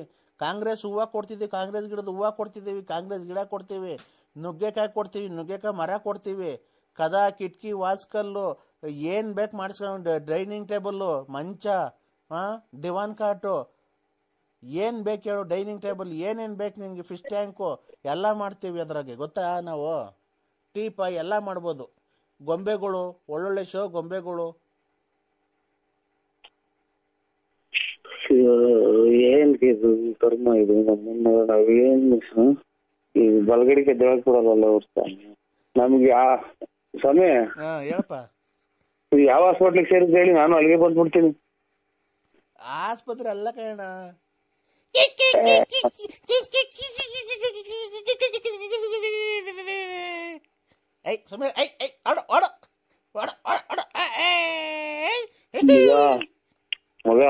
ಕಾಂಗ್ರೆಸ್ ಹೂವು ಕೊಡ್ತಿದ್ದೀವಿ, ಕಾಂಗ್ರೆಸ್ ಗಿಡದ ಹೂವು ಕೊಡ್ತಿದ್ದೀವಿ, ಕಾಂಗ್ರೆಸ್ ಗಿಡ ಕೊಡ್ತೀವಿ, ನುಗ್ಗೆಕಾಯಿ ಕೊಡ್ತೀವಿ, ನುಗ್ಗೆಕಾಯಿ ಮರ ಕೊಡ್ತೀವಿ, ಕದ ಕಿಟಕಿ ವಾಸ್ಕಲ್ಲು ಏನ್ ಬೇಕು ಮಾಡಿಸ್ಕೊಂಡು, ಡೈನಿಂಗ್ ಟೇಬಲ್ಲು, ಮಂಚ, ದಿವಾನ್ ಕಾಟು, ಏನ್ ಬೇಕು ಹೇಳು, ಡೈನಿಂಗ್ ಟೇಬಲ್ ಏನೇನ್ ಬೇಕು ನಿನ್ಗೆ, ಫಿಶ್ ಟ್ಯಾಂಕು ಎಲ್ಲ ಮಾಡ್ತೀವಿ ಅದ್ರಾಗೆ, ಗೊತ್ತಾ? ನಾವು ಟೀಪ ಎಲ್ಲ ಮಾಡ್ಬೋದು. ಗೊಂಬೆಗಳು, ಒಳ್ಳೊಳ್ಳೆ ಶೋ ಗೊಂಬೆಗಳು. ಏನ್ ಇದು ಕರ್ಮ ಇದು? ನಮ್ಮನ್ನ ನಾವೇನ್ ಈ ಬಲಗಡಿಗೆ ದೇವಕ್ಕೆ ಕೊಡಲ್ಲ ಅವ್ರ ನಮ್ಗೆ. ಸಮಯ ಹೇಳಪ್ಪ, ಯಾವ ಹಾಸ್ಪಿಟ್ಲಿಗೆ ಸೇರಿದ್ ಹೇಳಿ, ನಾನು ಅಲ್ಲಿಗೆ ಬಂದ್ಬಿಡ್ತೀನಿ. ಆಸ್ಪತ್ರೆ ಅಲ್ಲ ಕಣ, ಮಗ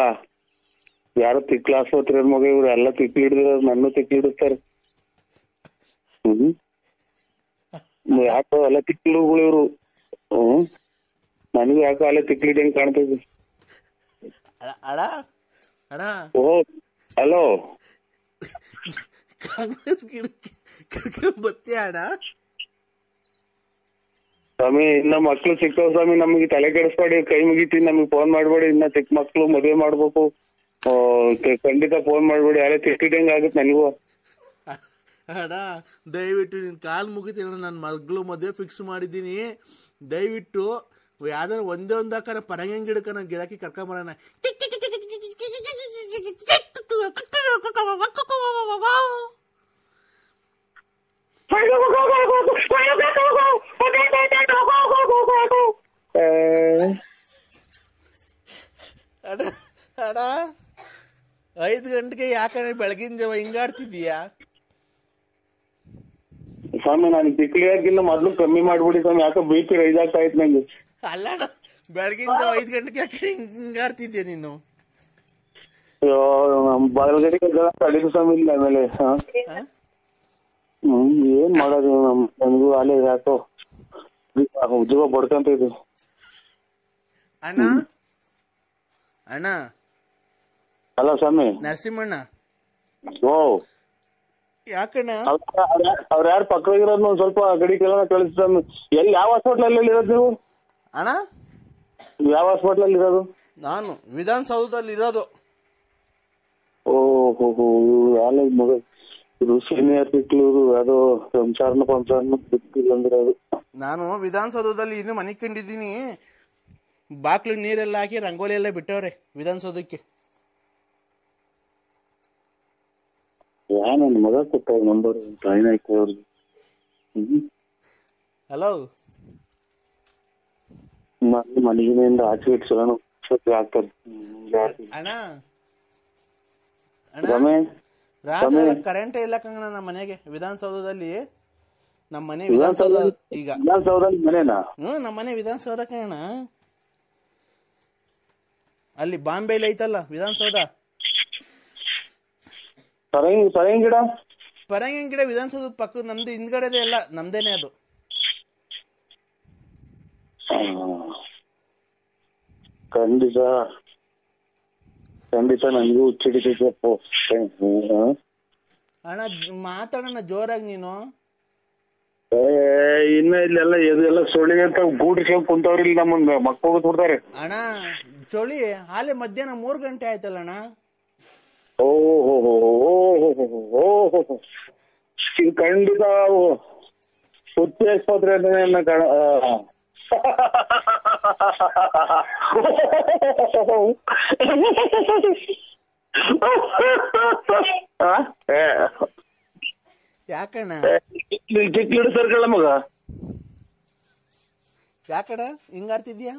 ಯಾರು ತಿಕ್ಲ ಆಸ್ಪತ್ರೆ ಮಗ, ಇವ್ರು ಎಲ್ಲ ತಿಕ್ಲಿ ಹಿಡಿದಿರ, ನನ್ನ ತಿಕ್ಲಿ ಹಿಡಿಸ್ತಾರೆ. ಯಾಕೋ ಎಲ್ಲ ತಿಕ್ಲಿಗಳು ಇವ್ರು. ನನಗೂ ಯಾಕೋ ಅಲ್ಲೇ ತಿಕ್ಲಿ ಹೆಂಗ್ ಕಾಣ್ತೈತಿ. ಓ ಹಲೋ, ಕಾಂಗ್ರೆಸ್ ಬತ್ತೀಯ ಅಣ್ಣ? ಸ್ವಾಮಿ ಇನ್ನ ಮಕ್ಳು ಸಿಕ್ಕವ್ ಸ್ವಾಮಿ, ನಮ್ಗೆ ತಲೆ ಕೆಡಿಸ್ಬೇಡಿ, ಕೈ ಮುಗಿತೀನಿ, ನಮ್ಗೆ ಫೋನ್ ಮಾಡ್ಬೇಡಿ. ಇನ್ನ ಚಿಕ್ಕ ಮಕ್ಳು ಮದುವೆ ಮಾಡ್ಬೇಕು, ಖಂಡಿತ ಫೋನ್ ಮಾಡ್ಬೇಡಿ. ಯಾರೇ ತಿಕ್ಕಿದಂಗ ಆಗುತ್ತೆ ನನಗೂ. ಅಣ್ಣ ದಯವಿಟ್ಟು ನಿನ್ ಕಾಲ್ ಮುಗಿತೀನಿ, ನನ್ನ ಮಗಳು ಮದುವೆ ಫಿಕ್ಸ್ ಮಾಡಿದ್ದೀನಿ. ದಯವಿಟ್ಟು ಯಾವ್ದಾರ ಒಂದೇ ಒಂದು ಹಾಕಾರ ಪರಂಗಿ ಗಿಡಕ್ಕ ನಾನು ಗಿರಾಕಿ ಕರ್ಕೊಂಬರೋಣ. ಅಡ ಅಡ 5 ಗಂಟೆಗೆ ಯಾಕಂದ್ರೆ ಬೆಳಗಿನ ಜಾವ ಹಿಂಗಾಡ್ತಿದೀಯಾ ಸ್ವಾಮಿ? ನಾನು ತಿಕ್ಲಿಯಾಗಿಲ್ಲ, ಮೊದ್ಲು ಕಮ್ಮಿ ಮಾಡ್ಬಿಡಿ ಸ್ವಾಮಿ. ಯಾಕೆ BP ರೈಸ್ ಆಗ್ತಾ ಇತ್ತು ನಂಗೆ. ಅಲ್ಲ ಬೆಳಗಿನ ಜಾವ 5 ಗಂಟೆಗೆ ಯಾಕೆ ಹಿಂಗಾಡ್ತಿದ್ಯಾ ನೀನು? ಬಲಗಡೆಗೆ ಅಡಿಗೆ ಸ್ವಾಮಿ ಇಲ್ಲ ಆಮೇಲೆ. ಏನ್ ಮಾಡೋದು ನನ್ಗೂ ಅಲ್ಲೇ ಯಾಕೋ ಉದ್ಯೋಗ ಬಡ್ಕಂತ ಇದು. ಅಣ್ಣ ಅಣ್ಣ ಅಲ್ಲ ಸ್ವಾಮಿ, ನರಸಿಂಹಣ್ಣ. ಓ ಯಾಕಣ್ಣ? ಅವ್ರ ಯಾರು ಪಕ್ಕದಾಗಿರೋದ್ ಒಂದ್ ಸ್ವಲ್ಪ ಗಡಿ ಕೆಲ ಕಳಿಸ್ ಸ್ವಾಮಿ. ಎಲ್ಲಿ ಯಾವ ಹಾಸ್ಪಿಟ್ಲಲ್ಲಿ ಇರೋದು ನೀವು? ಅಣ್ಣ ಯಾವ ಹಾಸ್ಪಿಟ್ಲಲ್ಲಿ ಇರೋದು? ನಾನು ವಿಧಾನಸೌಧದಲ್ಲಿ ಇರೋದು. ಓಹೋ, ಅಲ್ಲ ಮಗ, ಇದು ಸೀನಿಯರ್ ಸಿಕ್ಲೂರು, ಅದು ಸಂಸಾರನ ಬಿಟ್ಟಿಲ್ಲ. ನಾನು ವಿಧಾನಸೌಧದಲ್ಲಿ ಇನ್ನು ಮನೆ ಕಂಡಿದ್ದೀನಿ. ಬಾಕ್ಲಿಗೆ ನೀರೆಲ್ಲ ಹಾಕಿ ರಂಗೋಲಿ ಎಲ್ಲ ಬಿಟ್ಟವ್ರೆ ವಿಧಾನಸೌಧಕ್ಕೆ. ನನ್ನ ಮಗ ಕೊಟ್ಟ ನಂಬರ್ ಅವ್ರಿಗೆ. ಹಲೋ, ಮನೆಗಿನಿಂದ ಆಚೆ ಇಟ್ಸೋಣ ಆಗ್ತಾರೆ. ಅಣ್ಣ ರಾತ್ರಿ ಕರೆಂಟೇ ಇಲ್ಲ ಕಂಗಣ ನಮ್ಮ ಮನೆಗೆ. ವಿಧಾನಸೌಧದಲ್ಲಿ ನಮ್ಮ ಮನೆ ವಿಧಾನಸೌಧ ಈಗ. ವಿಧಾನಸೌಧದಲ್ಲಿ ಮನೆನಾ? ನಮ್ಮ ಮನೆ ವಿಧಾನಸೌಧ ಕಣ. ಅಲ್ಲಿ ಬಾಂಬೆಲಿ ಐತಲ್ಲ ವಿಧಾನಸೌಧ. ಪರಂಗಿ ಗಿಡ ವಿಧಾನಸೌಧ ಪಕ್ಕ ನಮ್ದು ಹಿಂದ್ಗಡೆದೆ ಎಲ್ಲ ನಮ್ದೇನೆ ಅದು. ಖಂಡಿತ ನನಗೂ ಹುಚ್ಚಿಡಿತೈತಪ್ಪ. ಅಣ್ಣ ಮಾತಾಡೋಣ ಜೋರಾಗಿ ನೀನು. ಇನ್ನ ಇಲ್ಲೆಲ್ಲ ಇದೆಲ್ಲ ಸೊಳ್ಳಿಗೆ ಅಂತ ಗೂಡಿಸ್ಕೊಂಡ್ ಕುಂತವ್ರಿ ನಮ್ಮಂಗ ಮಕ್ಕಳು ಕೊಡ್ತಾರೆ. ಅಣ್ಣ ಚಳಿ ಹಾಲೆ ಮಧ್ಯಾಹ್ನ 3 ಗಂಟೆ ಆಯ್ತಲ್ಲ ಅಣ್ಣ. ಓಹೋ, ಇದು ಖಂಡಿತ ಹುಚ್ಚಿ ಆಸ್ಪತ್ರೆ ಯಾಕಣ್ಣ? ಚಿಕ್ಕ ಸರ್ಕಳ ಮಗ, ಯಾಕಣ್ಣ ಹಿಂಗಾಡ್ತಿದ್ಯಾ?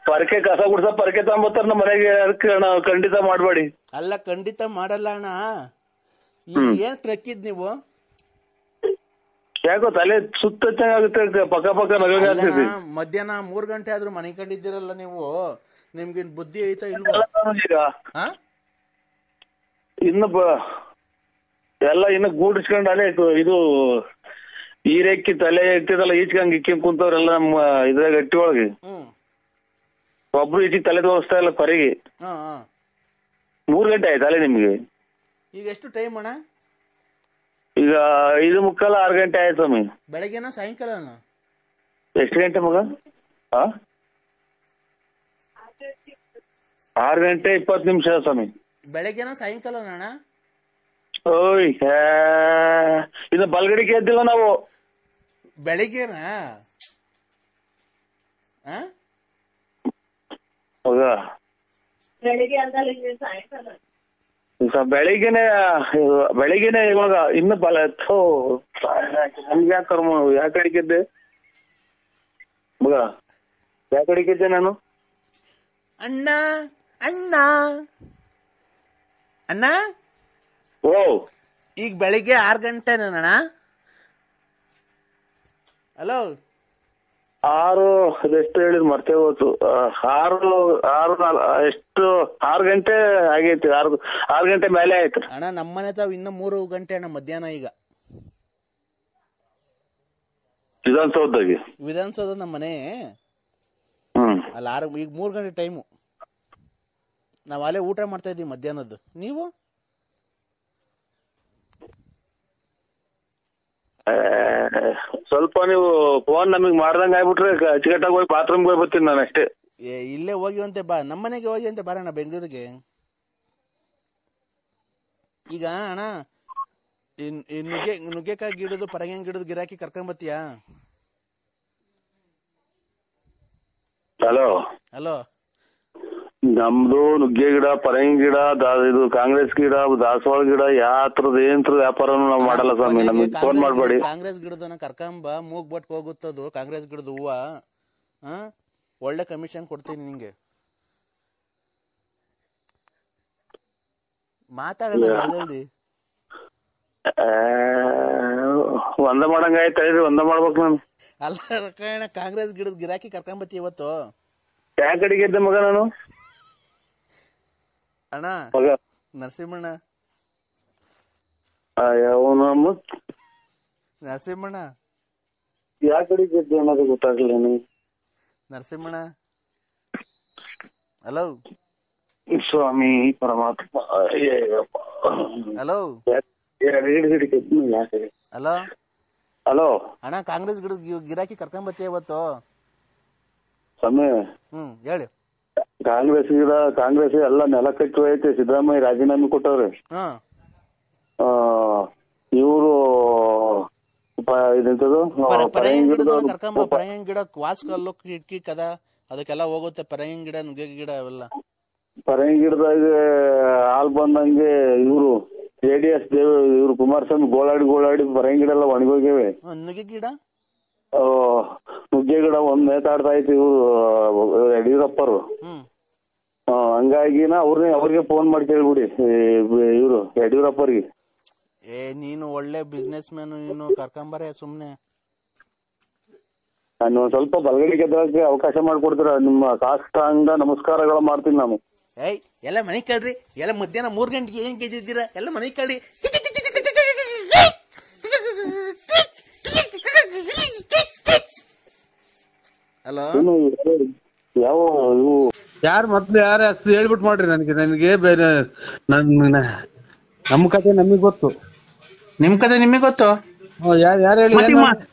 ಪರಕೆ ಕಸ ಗುಡ್ಸ ಪರಕೆ ತಗೊಂಬತ್ತಾರ ನಮ್ಮ ಮನೆಗೆ. ಅದಕ್ಕೆ ಖಂಡಿತ ಮಾಡ್ಬೇಡಿ. ಅಲ್ಲ ಖಂಡಿತ ಮಾಡಲ್ಲ ಅಣ್ಣ. ಈಗ ಏನ್ ಟ್ರಕ್ಕಿದ್ ನೀವು? ಯಾಕೋ ತಲೆ ಸುತ್ತಾಗುತ್ತೆ, ಪಕ್ಕ ನಗಲ್ತಿ. ಮಧ್ಯಾಹ್ನ 3 ಗಂಟೆ ಆದ್ರೂ ಮನೆ ಕಂಡಿದ್ದೀರಲ್ಲ ನೀವು. ನಿಮ್ಗೇನ್ ಬುದ್ಧಿ ಐತಾ ಇಲ್ವಾ? ಈಗ ಇನ್ನು ಎಲ್ಲ ಇನ್ನು ಗೂಡಿಸ್ಕೊಂಡ್ ಅಲ್ಲೇ ಇದು ಈರೆಕ್ಕಿ ತಲೆ ಇರ್ತಿದಲ್ಲ ಈಚ್ಕಂಗ್ ಇಕ್ಕಿ ಕುಂತವ್ರೆಲ್ಲ ನಮ್ಮ ಇದ್ರಾಗ ಗಟ್ಟಿ ಒಳಗೆ. ಒಬ್ರು ಈಚಿಗೆ ತಲೆ ತೋರಿಸ್ತಾ ಇಲ್ಲ ಪರಿಗೆ. 3 ಗಂಟೆ ಆಯ್ತಲ್ಲ ನಿಮ್ಗೆ? ಈಗ ಎಷ್ಟು ಟೈಮ್ ಅಣ್ಣ? ಈಗ 5:45 6 ಗಂಟೆ ಆಯ್ತು ಸ್ವಾಮಿ. ಬೆಳಗ್ಗೆನ ಸಾಯಂಕಾಲನ? ಎಷ್ಟು ಗಂಟೆ ಮಗ? 6 ಗಂಟೆ 20 ನಿಮಿಷ ಸ್ವಾಮಿ. ಬೆಳಗ್ಗೆನ ಸಾಯಂಕಾಲನ ಅಣ್ಣ? ಓಯ್ ಇನ್ನು ಬಲ್ಗಡಿಗೆ ಎದ್ದಿಲ್ಲ ನಾವು. ಬೆಳಿಗ್ಗೆನಾ? ಬೆಳಿಗ್ಗೆನೆ ಇವಾಗ ಇನ್ನು ಬಲ ನಮ್ಗೆ ಯಾಕೆ ಕರ್ಮ ಯಾಕೆ ಅಡಿಕಿದ್ದೆ ಮಗ? ಯಾಕೆ ಅಡಿಕಿದ್ದೆ ನಾನು? ಅಣ್ಣ ಅಣ್ಣ ಅಣ್ಣ, ಓ ಈಗ ಬೆಳಿಗ್ಗೆ 6 ಗಂಟೆನಣ್ಣ? ಹಲೋ, 6 ಅದೆಷ್ಟು ಹೇಳಿದ್ ಮರ್ತೇ ಹೋಯ್ತು. 6 ಗಂಟೆ ಆಗೈತಿ. 6 ಗಂಟೆ ಮೇಲೆ ಆಯ್ತು ಅಣ್ಣ. ನಮ್ಮನೆ ತಾವ್ ಇನ್ನು 3 ಗಂಟೆ ಅಣ್ಣ ಮಧ್ಯಾಹ್ನ. ಈಗ ವಿಧಾನಸೌಧ ನಮ್ಮ ಮನೆ ಅಲ್ಲಿ ಈಗ 3 ಗಂಟೆ ಟೈಮು. ನಾವ್ ಅಲ್ಲೇ ಊಟ ಮಾಡ್ತಾ ಇದೀವಿ ಮಧ್ಯಾಹ್ನದ್ದು. ನೀವು ಸ್ವಲ್ಪ ನೀವು ಫೋನ್ ನಮಗ್ ಮಾಡ್ದಂಗ ಆಗ್ಬಿಟ್ರೆ ಅಚ್ಚುಕಟ್ಟಾಗಿ ಹೋಗಿ ಬಾತ್ರೂಮ್ಗೆ ಹೋಗಿ ಬರ್ತೀನಿ ನಾನು ಅಷ್ಟೇ. ಇಲ್ಲೇ ಹೋಗಿವಂತೆ ಬಾ, ನಮ್ಮನೆಗೆ ಹೋಗಿವಂತೆ ಬರೋಣ ಬೆಂಗಳೂರಿಗೆ. ಈಗ ಅಣ್ಣ ನುಗ್ಗೆಕಾಯಿ ಗಿಡದು ಪರಂಗಿ ಗಿಡದು ಗಿರಾಕಿ ಕರ್ಕೊಂಡ್ ಬತ್ತೀಯಾ? ಹಲೋ ಹಲೋ, ನಮ್ದು ನುಗ್ಗೆ ಗಿಡ, ಪರಂಗಿ ಗಿಡ, ಇದು ಕಾಂಗ್ರೆಸ್ ಗಿಡ, ದಾಸವಾಳ ಗಿಡ, ಯಾತ್ರದ ಏನ್ರ ವ್ಯಾಪಾರನು ನಾವ್ ಮಾಡಲ್ಲ ಸ್ವಾಮಿ. ನಮಗೆ ಫೋನ್ ಮಾಡ್ಬೇಡಿ. ಕಾಂಗ್ರೆಸ್ ಗಿಡದನ್ನ ಕರ್ಕೊಂಬ, ಮೂಗ್ ಬಟ್ ಹೋಗುತ್ತದು ಕಾಂಗ್ರೆಸ್ ಗಿಡದ ಹೂವ. ಒಳ್ಳೆ ಕಮಿಷನ್ ಕೊಡ್ತೀನಿ ನಿಂಗೆ. ಮಾತಾಡೋಣ ಜಲ್ದಿ. ಒಂದ ಮಾಡಂಗ ಆಯ್ತಾ? ಒಂದ ಮಾಡ್ಬೇಕು ನಾನು. ಅಲ್ಲ ರಕಣ ಕಾಂಗ್ರೆಸ್ ಗಿಡದ ಗಿರಾಕಿ ಕರ್ಕೊಂಬತ್ತಿ ಇವತ್ತು. ಯಾ ಕಡೆಗೆ ಇದ್ದೆ ಮಗ ನಾನು? ಅಣ್ಣ ನರಸಿಂಹಣ್ಣ, ನರಸಿಂಹಣ್ಣ ಯಾ ಕಡೆಗೆ ಇದ್ದೆ ಅನ್ನೋದು ಗೊತ್ತಾಗ್ಲಿಲ್ಲ ನನಗೆ. ನರಸಿಂಹಣ್ಣ ಹಲೋ. ಸ್ವಾಮಿ ಪರಮಾತ್ಮ. ಹಲೋ ಹಲೋ ಹಲೋ ಅಣ್ಣ, ಕಾಂಗ್ರೆಸ್ ಗಿಡದ ಗಿರಾಕಿ ಕರ್ಕೊಂಬತ್ತಿ ಇವತ್ತು. ಸ್ವಾಮಿ ಹೇಳಿ. ಕಾಂಗ್ರೆಸ್ ಎಲ್ಲ ನೆಲ ಕಟ್ಟಿ ಐತೆ. ಸಿದ್ದರಾಮಯ್ಯ ರಾಜೀನಾಮೆ ಕೊಟ್ಟವ್ರೆ. ಇವರು ಇದೆಂತದು ಪರಂಗಿ ಗಿಡ ವಾಸ್ಕಲ್ಲು ಕಿಟಕಿ ಕದ ಅದಕ್ಕೆಲ್ಲ ಹೋಗುತ್ತೆ. ಪರಂಗಿ ಗಿಡ, ನುಗ್ಗೆ ಗಿಡ ಅವೆಲ್ಲ. ಪರಂಗಿ ಗಿಡದಾಗ ಹಾಲ್ ಬಂದಂಗೆ ಇವರು JDS ಇವ್ರು ಕುಮಾರಸ್ವಾಮಿ ಗೋಳಾಡಿ ಪರಂಗಿ ಗಿಡ ಎಲ್ಲ ಒಣಗೋಗ್ಯವೆ. ನುಗ್ಗೆ ಗಿಡ ಒಂದ್ ನೇತಾಡ್ತಾ ಐತಿ ಇವ್ರು ಯಡಿಯೂರಪ್ಪರು. ಹಂಗಾಗಿನ ಅವ್ರಿಗೆ ಫೋನ್ ಮಾಡಿ ಕೇಳ್ಬಿಡಿ ಇವ್ರು ಯಡಿಯೂರಪ್ಪರಿಗೆ. ನೀನು ಒಳ್ಳೆ ಬಿಸ್ನೆಸ್ ಮ್ಯಾನ್, ನೀನು ಕರ್ಕೊಂಬರೇ ಸುಮ್ನೆ. ನಾನು ಒಂದ್ ಸ್ವಲ್ಪ ಬಲಗಡೆ ಗೆದ್ದಕ್ಕೆ ಅವಕಾಶ ಮಾಡ್ಕೊಡ್ತೀರ? ನಿಮ್ಮ ಕಾಷ್ಟಾಂಗ ನಮಸ್ಕಾರಗಳು ಮಾಡ್ತೀನಿ ನಾನು. ಎಲ್ಲ ಮನೆ ಕಳ್ರಿ, ಎಲ್ಲ ಮಧ್ಯಾಹ್ನ 3 ಗಂಟೆಗೆ ಏನ್ ಗೆದ್ದಿದ್ದೀರಾ? ಎಲ್ಲ ಮನೆ ಕಳ್ರಿ. ಹಲೋ ಯಾವ ಇವು ಯಾರು ಮೊದ್ಲು ಯಾರ ಹೇಳ್ಬಿಟ್ಟು ಮಾಡ್ರಿ ನನಗೆ ಬೇರೆ. ನಮ್ಮ ಕತೆ ನಮಗ್ ಗೊತ್ತು. ನಿಮ್ ಕತೆ ನಿಮಗ್ ಗೊತ್ತು? ಯಾರು ಹೇಳಿ?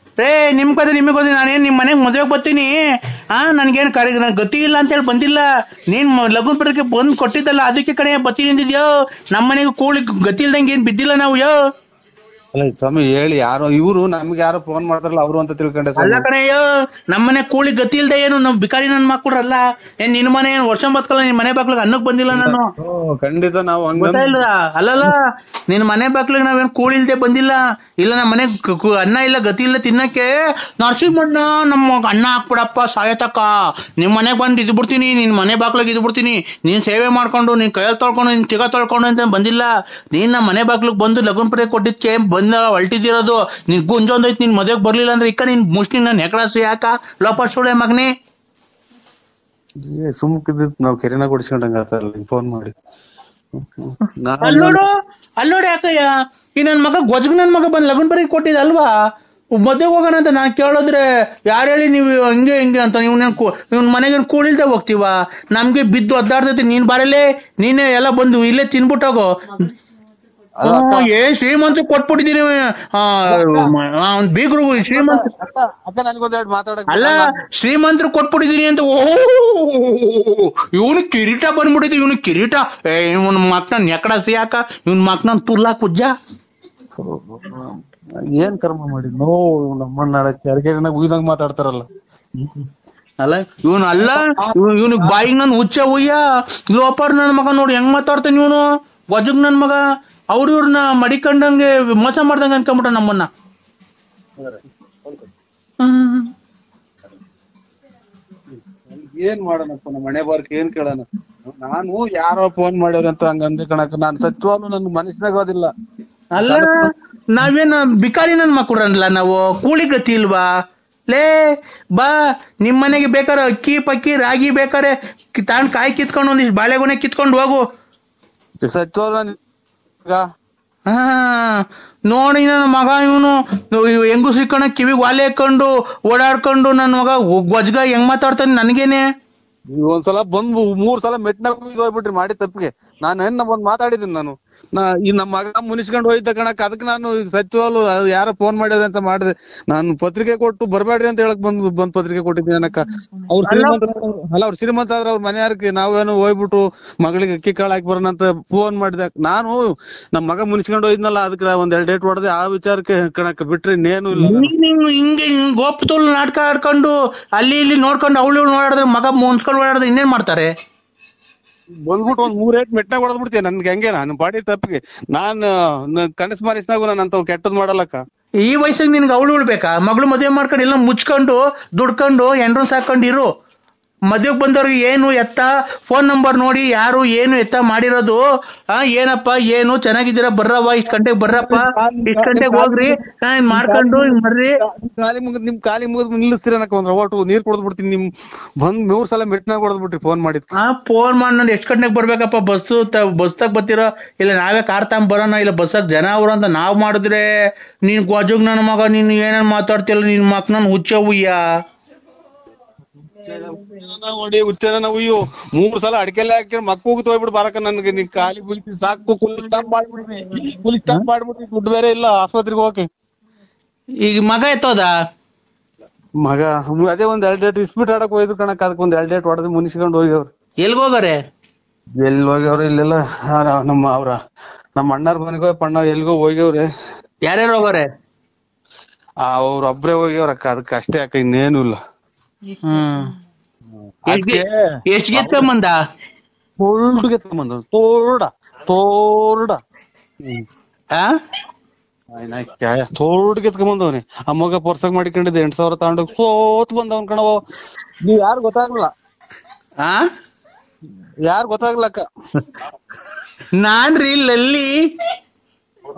ನಿಮ್ ಕತೆ ನಿಮಗ್ ಗೊತ್ತಿ. ನಾನೇನ್ ನಿಮ್ ಮನೆಗ್ ಮದ್ವೆಗ್ ಬರ್ತೀನಿ, ನನ್ಗೇನ್ ನನ್ ಗತಿ ಇಲ್ಲ ಅಂತ ಹೇಳಿ ಬಂದಿಲ್ಲ. ನೀನ್ ಲಗ್ನ ಬರಕ್ಕೆ ಬಂದ್ ಕೊಟ್ಟಿದ್ದಲ್ಲ, ಅದಕ್ಕೆ ಕಡೆ ಬತ್ತಿ ನಿಂತಿದ್ಯೋ. ನಮ್ಮ ಮನೆಗೆ ಕೂಳಿ ಗತಿ ಇಲ್ದಂಗೆ ಏನ್ ಬಿದ್ದಿಲ್ಲ ನಾವು. ಅಲ್ಲ ಸ್ವಾಮಿ ಹೇಳಿ, ಯಾರೋ ಇವ್ರು ನಮ್ಗೆ ಯಾರೋ ಫೋನ್ ಮಾಡ್ತಾರಲ್ಲ ಅವರು ಅಂತ ತಿಳ್ಕೊಂಡೆ. ಅಲ್ಲ ಕಣಯ್ಯೋ, ನಮ್ಮನೆ ಕೂಳಿ ಗತಿ ಇಲ್ದೆ ಏನು ನಾವ್ ಬಿಕಾರಿ ನನ್ ಮಕ್ಕಳಲ್ಲ. ಏನ್ ನಿನ್ ಮನೆ ಏನ್ ವರ್ಷ ಬತ್ಕಲ್ಲ, ನಿನ್ ಮನೆ ಬಾಗ್ಲಿಗೆ ಅನ್ನಕ್ ಬಂದಿಲ್ಲ ನಾನು. ಖಂಡಿತ ನಾವು ಅಲ್ಲಲ್ಲ, ನಿನ್ ಮನೆ ಬಾಗ್ಲಿಗೆ ನಾವೇನ್ ಕೂಳಿ ಇಲ್ದೆ ಬಂದಿಲ್ಲ. ಇಲ್ಲ ನಮ್ಮ ಮನೆ ಅನ್ನ ಇಲ್ಲ, ಗತಿ ಇಲ್ಲ ತಿನ್ನಕ್ಕೆ. ನರಸಿಂಹಣ್ಣ ನಮ್ಮ ಅನ್ನ ಹಾಕ್ಬಿಡಪ್ಪ ಸಾಯತಕ್ಕ, ನಿಮ್ ಮನೆಗ್ ಬಂದು ಇದ್ ಬಿಡ್ತೀನಿ, ನಿನ್ ಮನೆ ಬಾಗ್ಲಿಗೆ ಇದ್ ಬಿಡ್ತೀನಿ, ನೀನ್ ಸೇವೆ ಮಾಡ್ಕೊಂಡು, ನೀನ್ ಕೈಯಲ್ಲಿ ತೊಳ್ಕೊಂಡು, ನೀನ್ ತಿಗ ತೊಳ್ಕೊಂಡು ಅಂತ ಬಂದಿಲ್ಲ. ನೀನ್ ನಮ್ಮ ಮನೆ ಬಾಗ್ಲಿಗೆ ಬಂದು ಲಗ್ನ ಪರ್ಯ ಕೊಟ್ಟಿದ್ಕೆ ಹೊಲ್ಟಿದಿರೋದು. ನಿನ್ ಗುಂಜೊಂದೈತಿ, ನಿನ್ ಮದ್ವೆಗ್ ಬರ್ಲಿಲ್ಲ ಅಂದ್ರೆ ಇಕ್ಕ ನಿನ್ ಮುಷ್ಟಿ ನನ್ ಹೆಕಳಾಸು ಯಾಕ ಲೋಪ ಸುಳೆ ಮಗನೇ. ಸುಮ್ಕಿದ್ ನಾವ್ ಕೆರೆನ ಕೊಡಿಸ್ಕೊಂಡಂಗ ಫೋನ್ ಮಾಡಿ. ಅಲ್ಲೋಡು ಯಾಕಯ್ಯ, ಈ ನನ್ ಮಗ ಗೊಜ್ಗ ನನ್ ಮಗ ಬಂದ್ ಲಗ್ನ ಬರೀ ಕೊಟ್ಟಿದ ಅಲ್ವಾ, ಮದ್ವೆಗ್ ಹೋಗೋಣ ಅಂತ ನಾನ್ ಕೇಳಿದ್ರೆ ಯಾರು ಹೇಳಿ ನೀವು ಹಂಗೆ ಅಂತ. ಇವ್ನ ಮನೆಗೆ ಕೂಳಿಲ್ದೆ ಹೋಗ್ತೀವ, ನಮ್ಗೆ ಬಿದ್ದು ಒದ್ದಾಡ್ತೈತಿ. ನೀನ್ ಬಾರಲ್ಲೇ, ನೀನೇ ಎಲ್ಲ ಬಂದು ಇಲ್ಲೇ ತಿನ್ಬಿಟ್ಟೋಗೋ. ಶ್ರೀಮಂತ ಕೊಟ್ಬಿಟ್ಟಿದೀನಿ ಬೀಗ್ರು. ಶ್ರೀಮಂತ ಅಲ್ಲ, ಶ್ರೀಮಂತರು ಕೊಟ್ಬಿಟ್ಟಿದೀನಿ ಅಂತ. ಇವನು ಕಿರೀಟ ಬಂದ್ಬಿಟ್ಟಿದ್, ಇವನು ಕಿರೀಟ. ಇವನ್ ಮಕ್ನ ನೆಕಡಸಿ ಯಾಕ, ಇವನ್ ಮಕ್ನ ತುರ್ಲಾ ಕುಜ್ಜ. ಏನ್ ಕರ್ಮ ಮಾಡಿ ನಮ್ಮನ್ನ ಉಯ್ದಂಗ್ ಮಾತಾಡ್ತಾರಲ್ಲ. ಅಲ್ಲ ಇವನು ಅಲ್ಲ, ಇವನಿಗೆ ಬಾಯಿಗೆ ನನ್ ಹುಚ್ಚ ಹುಯ್ಯ ಲೋಪರ್ ನನ್ ಮಗ. ನೋಡಿ ಹೆಂಗ್ ಮಾತಾಡ್ತಾನೆ ಇವನು, ಗೊಜಗ್ ನನ್ ಮಗ. ಇವ್ರನ್ನ ಮಡಿಕೊಂಡಂಗೆ ಮೋಸ ಮಾಡ್ದಂಗ ಅನ್ಕೊಂಬಿಟ್ಟ ನಮ್ಮನ್ನ. ಏನ್ ಮಾಡೋಣಪ್ಪ, ನಮ್ಮ ಮನೆ ಬಾರ್ಕ್ ಏನ್ ಕೇಳೋಣ. ನಾನು ಯಾರೋ ಫೋನ್ ಮಾಡ್ಯಾರ ಅಂತ ಹಂಗ ಅಂದೆ ಕಣಕ. ನಾನ್ ಸತ್ಯವಾಗ್ಲೂ ನನ್ ಮನಸ್ಸಿನಾಗ ಅದಿಲ್ಲ. ಅಲ್ಲ ನಾವೇನ ಬಿಕಾರಿ ನನ್ ಮಕ್ಕಳಲ್ಲ, ನಾವು ಕೂಲಿ ಗತಿ ಇಲ್ವಾ? ಲೇ ಬಾ, ನಿಮ್ ಮನೆಗೆ ಬೇಕಾರೆ ಅಕ್ಕಿ ಪಕ್ಕಿ ರಾಗಿ ಬೇಕಾರೆ ತಾಂಡ್ ಕಾಯಿ ಕಿತ್ಕೊಂಡು ಒಂದಿಷ್ಟು ಬಾಳೆಗೊನೆ ಕಿತ್ಕೊಂಡು ಹೋಗು. ಸತ್ಯವಾಗ್ಲೂ ನೋಡಿ ನನ್ನ ಮಗ ಇವನು ಹೆಂಗು ಸಿಕ್ಕಣ ಕಿವಿಗೆ ವಾಲೆ ಹಾಕೊಂಡು ಓಡಾಡ್ಕೊಂಡು ನನ್ನ ಮಗ ಗೊಜ್ಗ ಹೆಂಗ್ ಮಾತಾಡ್ತಾನೆ ನನಗೇನೆ. ಒಂದ್ಸಲ ಬಂದ್ 3 ಸಲ ಮೆಟ್ನಾಗ ಹೋಗ್ಬಿಟ್ರಿ ಮಾಡಿ ತಪ್ಪಿಗೆ. ನಾನು ಬಂದ್ ಮಾತಾಡಿದ್ದೀನಿ. ನಾನು ಈ ನಮ್ಮ ಮಗ ಮುನಿಸ್ಕೊಂಡು ಹೋಯ್ತ ಕಣಕ್, ಅದಕ್ಕೆ ನಾನು ಸತ್ಯವಾಗ್ಲು ಯಾರೋ ಫೋನ್ ಮಾಡ್ಯಾರ ಅಂತ ಮಾಡಿದೆ. ನಾನು ಪತ್ರಿಕೆ ಕೊಟ್ಟು ಬರ್ಬೇಡ್ರಿ ಅಂತ ಹೇಳಕ್ ಬಂದ್ ಪತ್ರಿಕೆ ಕೊಟ್ಟಿದ್ದೀನಿ ಅನಕ್ಕ. ಅವ್ರ ಶ್ರೀಮಂತ ಆದ್ರೆ ಅವ್ರ ಮನೆಯಾರಕ್ಕೆ ನಾವೇನು ಹೋಗ್ಬಿಟ್ಟು ಮಗಳಿಗೆ ಅಕ್ಕಿ ಕಾಳು ಹಾಕಿ ಬರೋಣ ಅಂತ ಫೋನ್ ಮಾಡಿದೆ. ನಾನು ನಮ್ ಮಗ ಮುನಿಸ್ಕೊಂಡು ಹೋಯ್ದ್ನಲ್ಲ, ಅದಕ್ಕೆ ಒಂದ್ 2 ಡೇಟ್ ಹೊಡೆದೆ. ಆ ವಿಚಾರಕ್ಕೆ ಕಣಕ್ ಬಿಟ್ರಿ ಇನ್ನೇನು ಇಲ್ಲ. ಹಿಂಗೆ ಗೋಪ್ತುಲ್ ನಾಟಕ ಆಡ್ಕೊಂಡು ಅಲ್ಲಿ ಇಲ್ಲಿ ನೋಡ್ಕೊಂಡು ಅವಳು ನೋಡಿದ್ರೆ ಮಗ ಮುನ್ಸ್ಕೊಂಡು ಓಡಾಡಿದ್ರೆ ಇನ್ನೇನ್ ಮಾಡ್ತಾರೆ? ಬಂದ್ಬಿಟ್ಟು ಒಂದ್ 3 ಏಟ್ ಮೆಟ್ನಾಗ ಹೊಡೆದ್ಬಿಡ್ತೀನಿ ನನ್ಗೆ ಹಂಗೆ ನಾನು ಬಾಡಿ ತಪ್ಪಿಗೆ ನಾನು ಕನಸು ಮಾರಿಸ್ನಾಗು ನಾನು ಅಂತ ಕೆಟ್ಟದ್ ಮಾಡಲ್ಲಕ್ಕ. ಈ ವಯಸ್ಸಿಗೆ ನಿನ್ಗೆ ಅವಳು ಉಳ್ಬೇಕಾ? ಮಗಳು ಮದುವೆ ಮಾಡ್ಕೊಂಡು ಎಲ್ಲ ಮುಚ್ಕೊಂಡು ದುಡ್ಕೊಂಡು ಹೆಂಡ್ರನ್ ಸಾಕೊಂಡು ಇರು. ಮದುವೆಗೆ ಬಂದವ್ರಿಗೆ ಏನು ಎತ್ತ ಫೋನ್ ನಂಬರ್ ನೋಡಿ ಯಾರು ಏನು ಎತ್ತ ಮಾಡಿರೋದು. ಏನಪ್ಪ ಏನು ಚೆನ್ನಾಗಿದ್ದೀರಾ ಬರ್ರವ್ವ, ಇಷ್ಟ್ ಗಂಟೆಗೆ ಬರ್ರಪ್ಪ, ಇಷ್ಟ್ ಗಂಟೆಗೆ ಹೋಗ್ರಿ ಮಾಡ್ಕೊಂಡು ಬರ್ರಿ. ನಿಮ್ ಕಾಲಿ ಮುಗಿದ್ ನಿಲ್ಲಿಸ್ತೀರ ಒಂದ್ ಓಟು ನೀರ್ ಕೊಡ್ಬಿಡ್ತೀನಿ. ನಿಮ್ ಬಂದ್ 3 ಸಲ ಮೆಟ್ನಾಗ ಹೊಡೆದ್ಬಿಟ್ರಿ ಫೋನ್ ಮಾಡಿದ್. ಫೋನ್ ಮಾಡಿ ನಾನು ಎಷ್ಟ್ ಗಂಟೆಗೆ ಬರ್ಬೇಕಪ್ಪ, ಬಸ್ತಾಗ ಬರ್ತಿರೋ ಇಲ್ಲ ನಾವೇ ಕಾರ್ ತಗೊಂಡ್ ಬರೋಣ, ಇಲ್ಲ ಬಸ್ಸಾಗ ಜನ ಅವ್ರು ಅಂತ ನಾವ್ ಮಾಡಿದ್ರೆ ನೀನ್ ಗೋಜುಗ್ ನನ್ನ ಮಗ ನೀನ್ ಏನೇನ್ ಮಾತಾಡ್ತಿಲ್ಲ, ನಿನ್ ಮಕ್ ನನ್ ಹುಚ್ಚವ್ಯ್ಯ ಹೊಡಿ ಹುಚ್ಚನ ನಾವು. ಅಯ್ಯೋ 3 ಸಲ ಅಡ್ಕೆಲ್ಲ ಹಾಕಿ ಮಕ್ಕ ಹೋಗಿ ಹೋಗ್ಬಿಟ್ಟು ಬಾರಕ ನನ್ಗೆ. ನೀನ್ ಖಾಲಿ ಬೀಳ್ತಿ ಸಾಕು. ಫುಲ್ ಸ್ಟಾಪ್ ಮಾಡ್ಬಿಟ್ರಿ ದುಡ್ಡು ಬೇರೆ ಇಲ್ಲ ಆಸ್ಪತ್ರೆಗೆ ಹೋಗಕ್ಕೆ. ಈಗ ಮಗ ಎತ್ತೋದ ಮಗ ಅದೇ ಒಂದ್ 2 ಡೇಟ್ ಇಸ್ಬಿಟ್ ಆಡಕ್ ಹೋಯ್ತು ಕಣಕ್. ಅದಕ್ಕೆ ಒಂದ್ 2 ಡೇಟ್ ಹೊಡೆದು ಮುನಿಸ್ಕೊಂಡ್ ಹೋಗ್ಯವ್ರು. ಎಲ್ಗ ಹೋಗಾರೆ? ಎಲ್ಲಿ ಹೋಗ್ಯವ್ರು ಇಲ್ಲೆಲ್ಲ ನಮ್ಮ ಅಣ್ಣಾರ್ ಮನೆಗೋ ಪಣ್ಣ ಎಲ್ಗೋ ಹೋಗ್ಯವ್ರೆ. ಯಾರ್ಯಾರು ಹೋಗಾರೆ? ಅವ್ರ ಒಬ್ರೇ ಹೋಗ್ಯವ್ರಕ್ಕ. ಅದಕ್ಕೆ ಅಷ್ಟೇ ಅಕ್ಕ, ಇನ್ನೇನು ಇಲ್ಲ. ಎಷ್ಟ್ ಗೆತ್ಕೊಂಬಂದ? ತೋರ್ಡ್ ಗೆತ್ಕೊಂಬಂದ. ತೋರ್ಡ ತೋರ್ಡ್ ಗೆತ್ಕೊಂಬಂದವ್ನಿ. ಆ ಮಗ ಪರ್ಸಾಗ ಮಾಡಿಕೊಂಡಿದ್ದ 8,000 ತಗೊಂಡು ಸೋತ್ ಬಂದವನ್ ಕಣವ. ನೀವ್ ಯಾರು ಗೊತ್ತಾಗ್ಲಿಲ್ಲ. ಯಾರು ಗೊತ್ತಾಗ್ಲಕ್ಕ. ನಾನ್ರಿ ಲಲ್ಲಿ.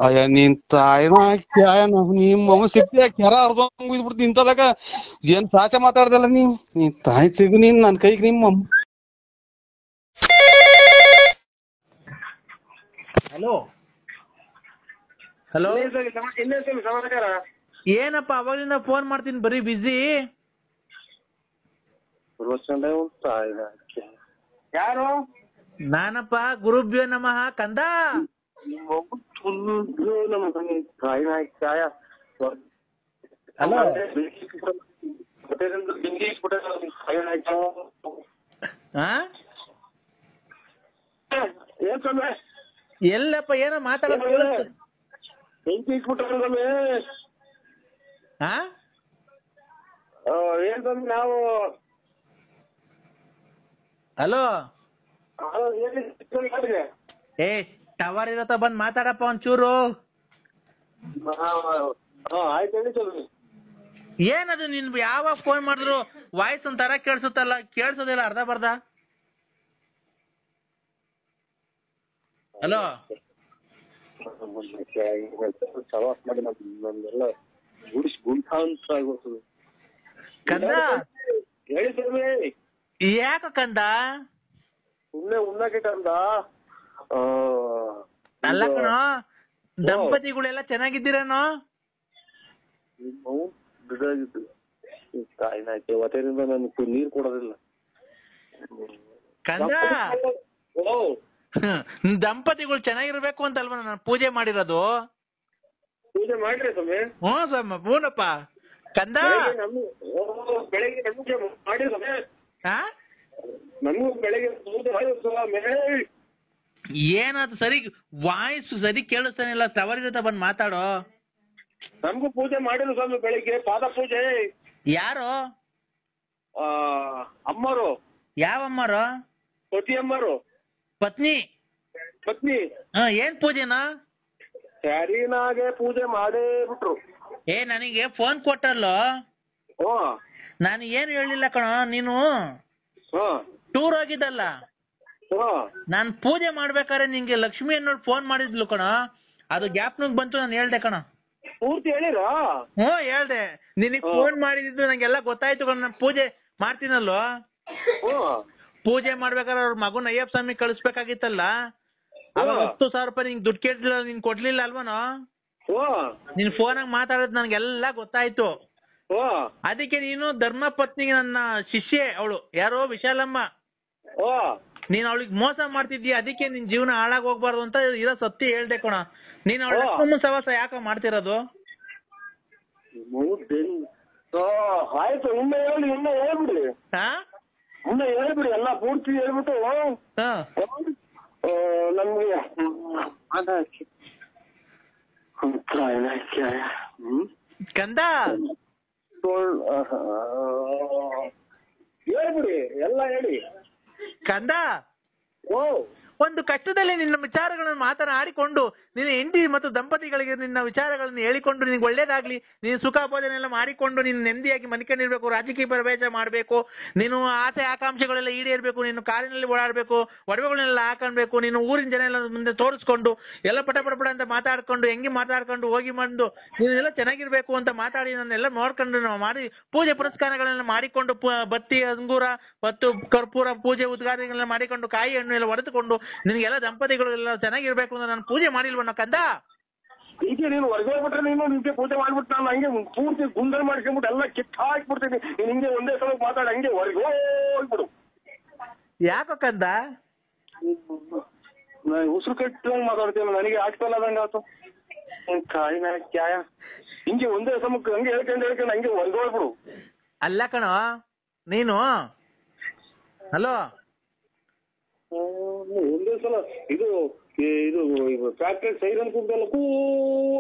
ಅಯ್ಯ ನೀನ್ ತಾಯಿನ ನಿಮ್ಮ ಸಿಪ್ಪಿ ಕೆರ ಅರ್ಧಂಗ್ ಬಿಡ್ತೀನಿ ಇಂತದಾಗ. ಏನ್ ಸಾಚ ಮಾತಾಡ್ದಲ್ಲ ನೀನ್ ತಾಯಿ ಸಿಗು ನೀನ್ ನನ್ ಕೈಗೆ ನಿಮ್ಮ. ಹಲೋ ಹಲೋ, ಸಮಾಚಾರ ಏನಪ್ಪ ಅವಾಗಲಿಂದ ಫೋನ್ ಮಾಡ್ತೀನಿ ಬರೀ ಬಿಸಿ. ಯಾರು? ನಾನಪ್ಪ ಗುರುಭ್ಯೋ ನಮಃ ಕಂದ. ಎಲ್ಲಪ್ಪ ಏನೋ ಮಾತಾಡೋದು? ನಾವು ಹಲೋ ಏ ಟವರ್ ಇರತ್ತ ಬಂದ್ ಮಾತಾಡಪ್ಪ ಒಂಚೂರು. ಏನದು ನಿನ್ ಯಾವಾಗ ಫೋನ್ ಮಾಡಿದ್ರು ವಾಯ್ಸ್ ಒಂಥರ ಕೇಳಿಸುತ್ತಲ್ಲ, ಕೇಳಿಸೋದಿಲ್ಲ ಅರ್ಧ ಬರ್ಧ. ಹಲೋ ಕಂದ, ಯಾಕ ಕಂದ? ಅಲ್ಲ ಕಣೋ, ದಂಪತಿಗಳೆಲ್ಲ ಚೆನ್ನಾಗಿದ್ದೀರೇನೋ? ನೀರ್ ಕೊಡೋದಿಲ್ಲ ಕಂದ. ದಂಪತಿಗಳು ಚೆನ್ನಾಗಿರ್ಬೇಕು ಅಂತ ಅಲ್ವ ನಾನು ಪೂಜೆ ಮಾಡಿರೋದು? ಪೂಜೆ ಮಾಡ್ರಿ ಸ್ವಾಮಿ. ಹೂನಪ್ಪ ಕಂದ. ಬೆಳಿಗ್ಗೆ ನಮ್ಗೆ ಮಾಡಿ ಸ್ವಾಮಿ. ನಮಗೂ ಬೆಳಿಗ್ಗೆ ಏನದು ಸರಿ ವಾಯ್ಸ್ ಸರಿ ಕೇಳಿಸ್ತಾನಿಲ್ಲ, ಟವರ್ ಜೊತೆ ಬಂದ್ ಮಾತಾಡೋ. ನಮಗೂ ಪೂಜೆ ಮಾಡಿಲ್ಲ ಸ್ವಾಮಿ ಬೆಳಿಗ್ಗೆ, ಪಾದ ಪೂಜೆ. ಯಾರು? ಅಮ್ಮರು. ಯಾವ ಅಮ್ಮರು? ಪತಿ ಅಮ್ಮರು. ಪತ್ನಿ. ಏನ್ ಪೂಜೆನಾ? ಸ್ಯಾರಿನಾಗೆ ಪೂಜೆ ಮಾಡೇ ಬಿಟ್ರು. ನನಗೆ ಫೋನ್ ಕೊಟ್ಟಲ್ಲೋ, ನಾನು ಏನು ಹೇಳಿಲ್ಲ ಕಣೋ. ನೀನು ಟೂರ್ ಹೋಗಿದ್ದಲ್ಲ, ನಾನ್ ಪೂಜೆ ಮಾಡ್ಬೇಕಾದ್ರೆ ನಿಂಗೆ ಲಕ್ಷ್ಮಿ ಅನ್ನೋಳು ಫೋನ್ ಮಾಡಿದ್ಲು ಕಣೋ. ಅದು ಗ್ಯಾಪ್ನಾಗ ಬಂತು, ನಾನು ಹೇಳ್ದೆ ಕಣೋ. ಪೂರ್ತಿ ಹೇಳಿರಾ? ಹೇಳ್ದೆ. ನಿನಗ್ ಫೋನ್ ಮಾಡಿದ್ದು ನಂಗೆಲ್ಲ ಗೊತ್ತಾಯ್ತು ಕಣ. ನಾನು ಪೂಜೆ ಮಾಡ್ತೀನಲ್ಲೋ, ಪೂಜೆ ಮಾಡ್ಬೇಕಾದ್ರೆ ಅವ್ರ ಮಗನ ಅಯ್ಯಪ್ಪ ಸ್ವಾಮಿ ಕಳಿಸ್ಬೇಕಾಗಿತ್ತಲ್ಲ, ಅವಾಗ 10,000 ರೂಪಾಯಿ ನಿಂಗೆ ದುಡ್ಡು ಕೇಳಿಲ್ಲ, ನೀನ್ ಕೊಡ್ಲಿಲ್ಲ ಅಲ್ವನೋ? ನಿನ್ ಫೋನಾಗ ಮಾತಾಡೋದು ನನ್ಗೆಲ್ಲ ಗೊತ್ತಾಯ್ತು. ಅದಕ್ಕೆ ನೀನು ಧರ್ಮ ಪತ್ನಿಗೆ ನನ್ನ ಶಿಷ್ಯೆ ಅವಳು ಯಾರೋ ವಿಶಾಲಮ್ಮ, ನೀನ್ ಅವಳಿಗೆ ಮೋಸ ಮಾಡ್ತಿದ್ದೀಯ, ಅದಕ್ಕೆ ನಿನ್ ಜೀವನ ಹಾಳಾಗ್ ಹೋಗ್ಬಾರ್ದು ಅಂತ ಇರೋ ಸತ್ಯ ಹೇಳ್ದೆ ಕಣ. ನೀನ್ ಅವಳ ಅಕ್ಕಮ್ಮ ಸವಾಸ ಯಾಕ ಮಾಡ್ತಿರೋದು? ಆಯ್ತು, ಇನ್ನ ಹೇಳ್ಬಿಡಿ. ಇನ್ನ ಹೇಳ್ಬಿಡಿ, ಎಲ್ಲ ಪೂರ್ತಿ ಹೇಳ್ಬಿಟ್ಟು ನಮ್ಗೆ ಕಂದ ಹೇಳ್ಬಿಡಿ, ಎಲ್ಲ ಹೇಳಿ ಕಂದ. ಒಂದು ಕಷ್ಟದಲ್ಲಿ ನಿನ್ನ ವಿಚಾರಗಳನ್ನು ಮಾತನಾಡಿಕೊಂಡು ನಿನ್ನ ಹೆಂಡತಿ ಮತ್ತು ದಂಪತಿಗಳಿಗೆ ನಿನ್ನ ವಿಚಾರಗಳನ್ನು ಹೇಳಿಕೊಂಡು ನಿನಗೆ ಒಳ್ಳೇದಾಗ್ಲಿ, ನೀನು ಸುಖ ಭೋಜನ ಎಲ್ಲ ಮಾಡಿಕೊಂಡು ನೀನು ನೆಮ್ಮದಿಯಾಗಿ ಮನಿಕೊಂಡಿರ್ಬೇಕು, ರಾಜಕೀಯ ಪ್ರವೇಶ ಮಾಡಬೇಕು, ನೀನು ಆಸೆ ಆಕಾಂಕ್ಷೆಗಳೆಲ್ಲ ಈಡೇರಬೇಕು, ನೀನು ಕಾರಿನಲ್ಲಿ ಓಡಾಡಬೇಕು, ಒಡವೆಗಳನ್ನೆಲ್ಲ ಹಾಕೊಳ್ಬೇಕು, ನೀನು ಊರಿನ ಜನ ಎಲ್ಲ ಮುಂದೆ ತೋರಿಸ್ಕೊಂಡು ಎಲ್ಲ ಪಟ ಅಂತ ಮಾತಾಡ್ಕೊಂಡು ಹೆಂಗೆ ಮಾತಾಡ್ಕೊಂಡು ಹೋಗಿ ಬಂದು ನೀನೆಲ್ಲ ಚೆನ್ನಾಗಿರ್ಬೇಕು ಅಂತ ಮಾತಾಡಿ ನನ್ನೆಲ್ಲ ನೋಡ್ಕೊಂಡು ನಾವು ಮಾಡಿ ಪೂಜೆ ಪುರಸ್ಕಾರಗಳನ್ನ ಮಾಡಿಕೊಂಡು ಬತ್ತಿ ಅಂಗೂರ ಮತ್ತು ಕರ್ಪೂರ ಪೂಜೆ ಉದ್ಘಾಟನೆಗಳನ್ನ ಮಾಡಿಕೊಂಡು ಕಾಯಿ ಹಣ್ಣು ಎಲ್ಲ ಹೊಡೆದುಕೊಂಡು ನಿನಗೆಲ್ಲ ದಂಪತಿಗಳು ಎಲ್ಲ ಚೆನ್ನಾಗಿರ್ಬೇಕು ಅಂತ ನಾನು ಪೂಜೆ ಮಾಡಿಲ್ವಣ್ಣ ಕಂದ. ಈಗ ನೀನು ಹೊರಗೆ ಹೋಗ್ಬಿಟ್ರೆ ನೀನು ನಿಮ್ಗೆ ಪೂಜೆ ಮಾಡ್ಬಿಟ್ಟು ನಾನು ಹಂಗೆ ಪೂರ್ತಿ ಗುಂಡಲ್ ಮಾಡ್ಕೊಂಡ್ಬಿಟ್ಟು ಎಲ್ಲ ಕಿತ್ತ ಹಾಕ್ಬಿಡ್ತೀನಿ. ನೀನು ಹಿಂಗೆ ಒಂದೇ ಸಲ ಮಾತಾಡಿ ಹಂಗೆ ಹೊರಗೆ ಹೋಗ್ಬಿಡು. ಯಾಕೋ ಕಂದ ಉಸಿರು ಕಟ್ಟಂಗ್ ಮಾತಾಡ್ತೀವಿ, ನನಗೆ ಆಗ್ತಲ್ಲ ಅದಂಗ ಆತು ಕಾಯಿನ ಕ್ಯಾಯ ಹಿಂಗೆ ಒಂದೇ ಸಮಕ್ಕೆ ಹಂಗೆ ಹೇಳ್ಕೊಂಡು ಹಂಗೆ ಹೊರಗೆ ಹೋಗ್ಬಿಡು. ಅಲ್ಲ ಕಣೋ ನೀನು ಹಲೋ ಒಂದೇ ಸಲ ಇದು ಫ್ಯಾಕ್ಟ್ರಿ ಸೈರನ್ ಕೂಗ್ದಲ್ಲ ಕೂ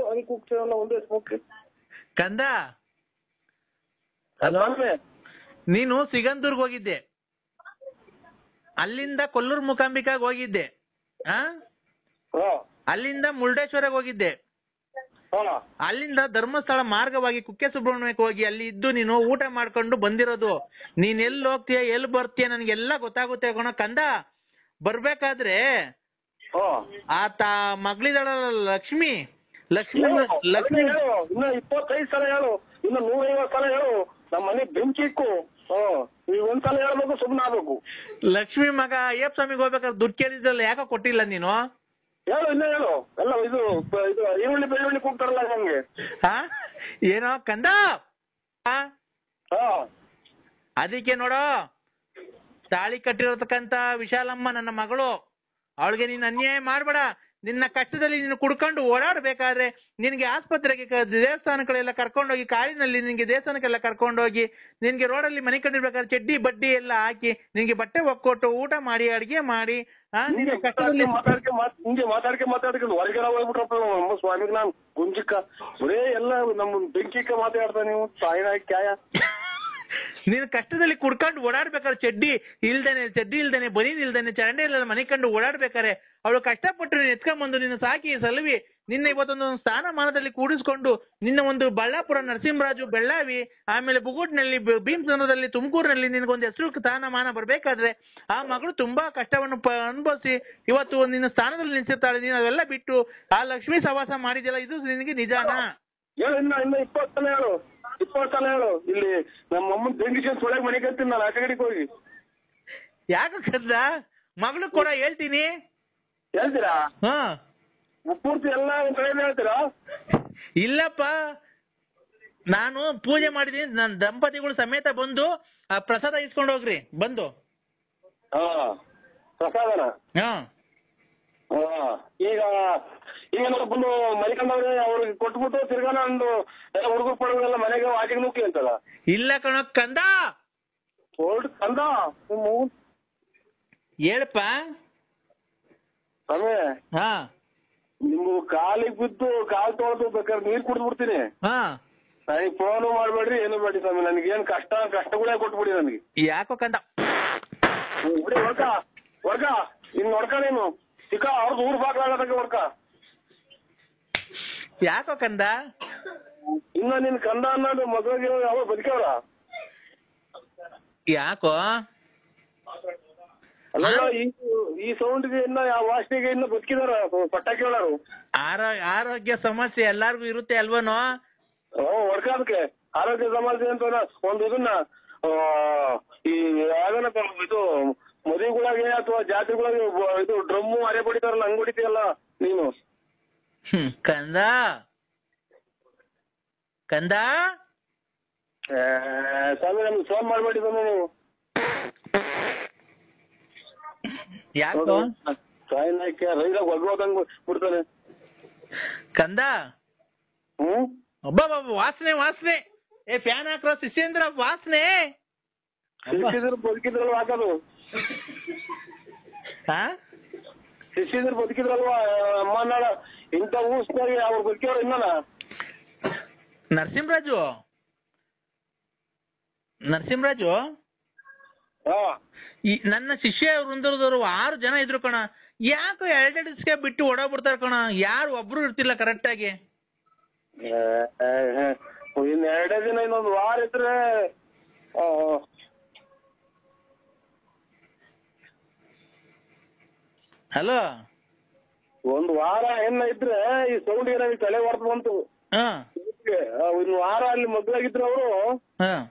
ಅಂತ ಕೂಗ್ತಾರಲ್ಲ ಒಂದೇ ಸಮಕ್ಕೆ ಕಂದ. ಹಲೋ ನೀನು ಸಿಗಂದೂರ್ಗ್ ಹೋಗಿದ್ದೆ, ಅಲ್ಲಿಂದ ಕೊಲ್ಲೂರು ಮೂಕಾಂಬಿಕಾಗ್ ಹೋಗಿದ್ದೆ, ಅಲ್ಲಿಂದ ಮುರುಡೇಶ್ವರಕ್ಕೆ ಹೋಗಿದ್ದೆ, ಅಲ್ಲಿಂದ ಧರ್ಮಸ್ಥಳ ಮಾರ್ಗವಾಗಿ ಕುಕ್ಕೆ ಸುಬ್ರಹ್ಮಣ್ಯಕ್ಕೆ ಹೋಗಿ ಅಲ್ಲಿ ಇದ್ದು ನೀನು ಊಟ ಮಾಡ್ಕೊಂಡು ಬಂದಿರೋದು. ನೀನ್ ಎಲ್ಲಿ ಹೋಗ್ತೀಯ ಎಲ್ಲಿ ಬರ್ತೀಯ ನನಗೆಲ್ಲ ಗೊತ್ತಾಗುತ್ತೆ ಕಣೋ ಕಂದ. ಬರ್ಬೇಕಾದ್ರೆ ಆತ ಮಗಳಿದಾಳ ಲಕ್ಷ್ಮಿ ಲಕ್ಷ್ಮಿ ಇನ್ನ 25 ಸಲ ಹೇಳು, ಇನ್ನು 150 ಸಲ ಹೇಳು, ನಮ್ಮ ಮನೆ ಬೆಂಕಿ ಇಕ್ಕು. ಈಗ ಒಂದ್ಸಲ ಹೇಳ್ಬೇಕು ಸುಮ್ಮನೆ ಆಗ್ಬೇಕು. ಲಕ್ಷ್ಮಿ ಮಗ ಅಯ್ಯಪ್ಪ ಸ್ವಾಮಿಗೆ ಹೋಗ್ಬೇಕಾದ್ರೆ ದುಡ್ಡು ಕೇಳಿದ್ರಲ್ಲ ಯಾಕೆ ಕೊಟ್ಟಿಲ್ಲ ನೀನು? ಹೇಳು ಇನ್ನ ಹೇಳು. ಎಲ್ಲ ಇದು ಈರುಳ್ಳಿ ಬೆಳ್ಳುಳ್ಳಿ ಕೂಗ್ತಾರಲ್ಲ ನಮ್ಗೆ. ಏನೋ ಕಂದ ಅದಕ್ಕೆ ನೋಡೋ ತಾಳಿ ಕಟ್ಟಿರತಕ್ಕಂತ ವಿಶಾಲಮ್ಮ ನನ್ನ ಮಗಳು, ಅವಳಿಗೆ ನೀನು ಅನ್ಯಾಯ ಮಾಡ್ಬೇಡ. ನಿನ್ನ ಕಷ್ಟದಲ್ಲಿ ನೀನು ಕುಡ್ಕೊಂಡು ಓಡಾಡ್ಬೇಕಾದ್ರೆ ನಿನ್ಗೆ ಆಸ್ಪತ್ರೆಗೆ ದೇವಸ್ಥಾನಗಳೆಲ್ಲ ಕರ್ಕೊಂಡೋಗಿ ಕಾರಿನಲ್ಲಿ ನಿನ್ಗೆ ದೇವಸ್ಥಾನಕ್ಕೆಲ್ಲ ಕರ್ಕೊಂಡೋಗಿ ನಿನ್ಗೆ ರೋಡಲ್ಲಿ ಮನೆ ಕಂಡಿರ್ಬೇಕಾದ್ರೆ ಚಡ್ಡಿ ಬಡ್ಡಿ ಎಲ್ಲ ಹಾಕಿ ನಿನ್ಗೆ ಬಟ್ಟೆ ಒಕ್ಕೊಟ್ಟು ಊಟ ಮಾಡಿ ಅಡಿಗೆ ಮಾಡಿ ಹಿಂಗೆ ಮಾತಾಡ್ಕೊಂಡು ಹೊರಗಡೆ ಹೋಗ್ಬಿಟ್ರಪ್ಪ ನಮ್ಮ ಸ್ವಾಮಿಗೆ ನಾನು ಗುಂಜಿಕ್ಕ ಬರೇ ಎಲ್ಲ ನಮ್ಮ ಬೆಂಕಿಕ್ಕ ಮಾತಾಡ್ತಾ ನೀವು ಸಾಯಿನ ಕ್ಯಾಯ. ನೀನು ಕಷ್ಟದಲ್ಲಿ ಕುಡ್ಕೊಂಡು ಓಡಾಡ್ಬೇಕಾದ್ರೆ ಚಡ್ಡಿ ಇಲ್ದೇನೆ ಬನೀನ್ ಇಲ್ದೇನೆ ಚರಂಡಿ ಇಲ್ಲ ಮನೆ ಕಂಡು ಓಡಾಡ್ಬೇಕಾರೆ ಅವಳು ಕಷ್ಟಪಟ್ಟು ನೀನು ಎತ್ಕೊಂಡ್ಬಂದು ನಿನ್ನ ಸಾಕಿ ಸಲವಿ ನಿನ್ನ ಇವತ್ತೊಂದು ಸ್ಥಾನಮಾನದಲ್ಲಿ ಕೂಡಿಸ್ಕೊಂಡು ನಿನ್ನ ಒಂದು ಬಳ್ಳಾಪುರ ನರಸಿಂಹರಾಜು ಬೆಳ್ಳಾವಿ ಆಮೇಲೆ ಬುಗುಟ್ನಲ್ಲಿ ಭೀಮಸಂದ್ರದಲ್ಲಿ ತುಮಕೂರಿನಲ್ಲಿ ನಿನಗೊಂದು ಹೆಸರು ಸ್ಥಾನಮಾನ ಬರ್ಬೇಕಾದ್ರೆ ಆ ಮಗಳು ತುಂಬಾ ಕಷ್ಟವನ್ನು ಅನುಭವಿಸಿ ಇವತ್ತು ನಿನ್ನ ಸ್ಥಾನದಲ್ಲಿ ನಿಲ್ಸಿರ್ತಾಳೆ. ನೀನು ಅವೆಲ್ಲ ಬಿಟ್ಟು ಆ ಲಕ್ಷ್ಮೀ ಸವಾಸ ಮಾಡಿದ್ಯಲ್ಲ, ಇದು ನಿನಗೆ ನಿಜಾನಾ? ಹೇಳು ಇನ್ನ 20 ಸಲ ಹೇಳು, 20 ಸಲ ಹೇಳು. ಇಲ್ಲಿ ನಮ್ಮ ಅಮ್ಮನ ಬೆಂಕಿಗೆ ಸೊಳಗೆ ಮನೆ ಕತ್ತೀನಿ ನಾನು ಆಚೆಗಡೆಗೆ ಹೋಗಿ. ಯಾಕೆ ಕದ್ದ ಮಗಳು ಕೂಡ ಹೇಳ್ತೀನಿ. ಹೇಳ್ತೀರಾ? ಪೂರ್ತಿ ಎಲ್ಲ ಒಂದ್ ಕಡೆ ಹೇಳ್ತೀರಾ? ಇಲ್ಲಪ್ಪ, ನಾನು ಪೂಜೆ ಮಾಡಿದೀನಿ, ನನ್ನ ದಂಪತಿಗಳು ಸಮೇತ ಬಂದು ಆ ಪ್ರಸಾದ ಇಸ್ಕೊಂಡು ಹೋಗ್ರಿ ಬಂದು. ಪ್ರಸಾದನ? ಈಗ ನೋಡಿ ಬಂದು ಮಲಿಕಂದವ್ರೆ ಅವ್ರಿಗೆ ಕೊಟ್ಬಿಟ್ಟು ತಿರ್ಗಾ ನಂದು ಎಲ್ಲ ಹುಡುಗರು ಪಡುಗಳೆಲ್ಲ ಮನೆಗೆ ಆಚೆಗೆ ನುಗ್ಗಿ ಅಂತಲ್ಲ. ಇಲ್ಲ ಕಣ ಕಂದ. ಕಂದ ಹೇಳಪ್ಪ. ಸಮಯ ನಿಮ್ಗೆ ಕಾಲಿಗೆ ಬಿದ್ದು ಕಾಲ್ ತೊಳೆದು ಬೇಕಾದ್ರೆ ನೀರ್ ಕುಡಿದ್ಬಿಡ್ತೀನಿ. ನನಗೆ ಫೋನು ಮಾಡ್ಬೇಡ್ರಿ ಏನು ಬೇಡಿ ಸ್ವಾಮಿ, ನನಗೇನು ಕಷ್ಟಗಳೇ ಕೊಟ್ಬಿಡಿ ನನಗೆ. ಯಾಕೋ ಕಂದ ಬಿಡಿ ಹೊರ್ಕ ಇನ್ ನೋಡ್ಕ ನೀನು ಸಿಕ್ಕ ಅವ್ರದ್ದು ಊರ್ ಬಾಗ್ಲಾಗಕ್ಕೆ ಹೊರ್ಕ. ಯಾಕೋ ಕಂದ ಇನ್ನ ನಿನ್ ಕಂದ ಅನ್ನೋದು ಮದುವೆಗೆ ಯಾವ ಬದುಕವ್ರ? ಯಾಕೋ ಅಲ್ಲ ಈ ಸೌಂಡ್ಗೆ ಇನ್ನ ಯಾವ ವಾಸನೆಗೆ ಇನ್ನ ಬದುಕಿದಾರ ಪಟಾಕಿ ಹೇಳೋರು. ಆರೋಗ್ಯ ಸಮಸ್ಯೆ ಎಲ್ಲಾರ್ಗು ಇರುತ್ತೆ ಅಲ್ವನೋ? ಹೊಡ್ಕ ಅದಕ್ಕೆ ಆರೋಗ್ಯ ಸಮಸ್ಯೆ ಅಂತ ಒಂದು ಇದನ್ನ ಈ ಯಾವ್ದನ ಇದು ಮದುವೆಗಳಾಗೆ ಅಥವಾ ಜಾತ್ರೆಗಳಾಗೆ ಇದು ಡ್ರಮ್ಮು ಅರೆ ಬಡಿತಾರಲ್ಲ ಹಂಗ್ ಹೊಡಿತೀಯಲ್ಲ ನೀನು. ಕಂದ ಕಂದ ಸ್ವಾಮಿ ನಮ್ಗೆ ಫೋನ್ ಮಾಡ್ಬೇಡಿ ಸ್ವಾಮಿ ನೀವು. ಯಾಕೋ ಸಾಯಿನಾಯ್ಕೆ ರೈಲಾಗ ಒಗ್ಗೋದಂಗ್ ಬಿಡ್ತಾನೆ ಕಂದ. ಒಬ್ಬ ವಾಸನೆ ಏ ಫ್ಯಾನ್ ಹಾಕ್ರೋ ಶಿಷ್ಯೇಂದ್ರ ವಾಸನೆ. ಬದುಕಿದ್ರಲ್ವಾ ಹಾಕೋದು? ಶಿಷ್ಯಂದ್ರ ಬದುಕಿದ್ರಲ್ವಾ ಅಮ್ಮ ನಾಳ ಇಂಥ ಊಸ್ನಾಗೆ ಅವ್ರು ಬದುಕಿಯವ್ರು ಇನ್ನನ. ನರಸಿಂಹರಾಜು ನನ್ನ ಶಿಷ್ಯ ವೃಂದದವರು 6 ಜನ ಇದ್ರು ಕಣ. ಯಾಕೋ 2 ದಿವಸಕ್ಕೆ ಬಿಟ್ಟು ಓಡೋಗ್ಬಿಡ್ತಾರ ಕಣ, ಯಾರು ಒಬ್ರು ಇರ್ತಿಲ್ಲ ಕರೆಕ್ಟ್ ಆಗಿ. ಇನ್ 2 ದಿನ ಇನ್ನೊಂದು ವಾರ ಇದ್ರೆ ಹಲೋ, ಒಂದ್ ವಾರ ಏನ ಇದ್ರೆ ಈ ಸೌಂಡ್ ನನಗೆ ತಲೆ ಹೊರತು ಬಂತು. ಇನ್ನು ವಾರ ಅಲ್ಲಿ ಮಗ್ಳಾಗಿದ್ರು ಅವರು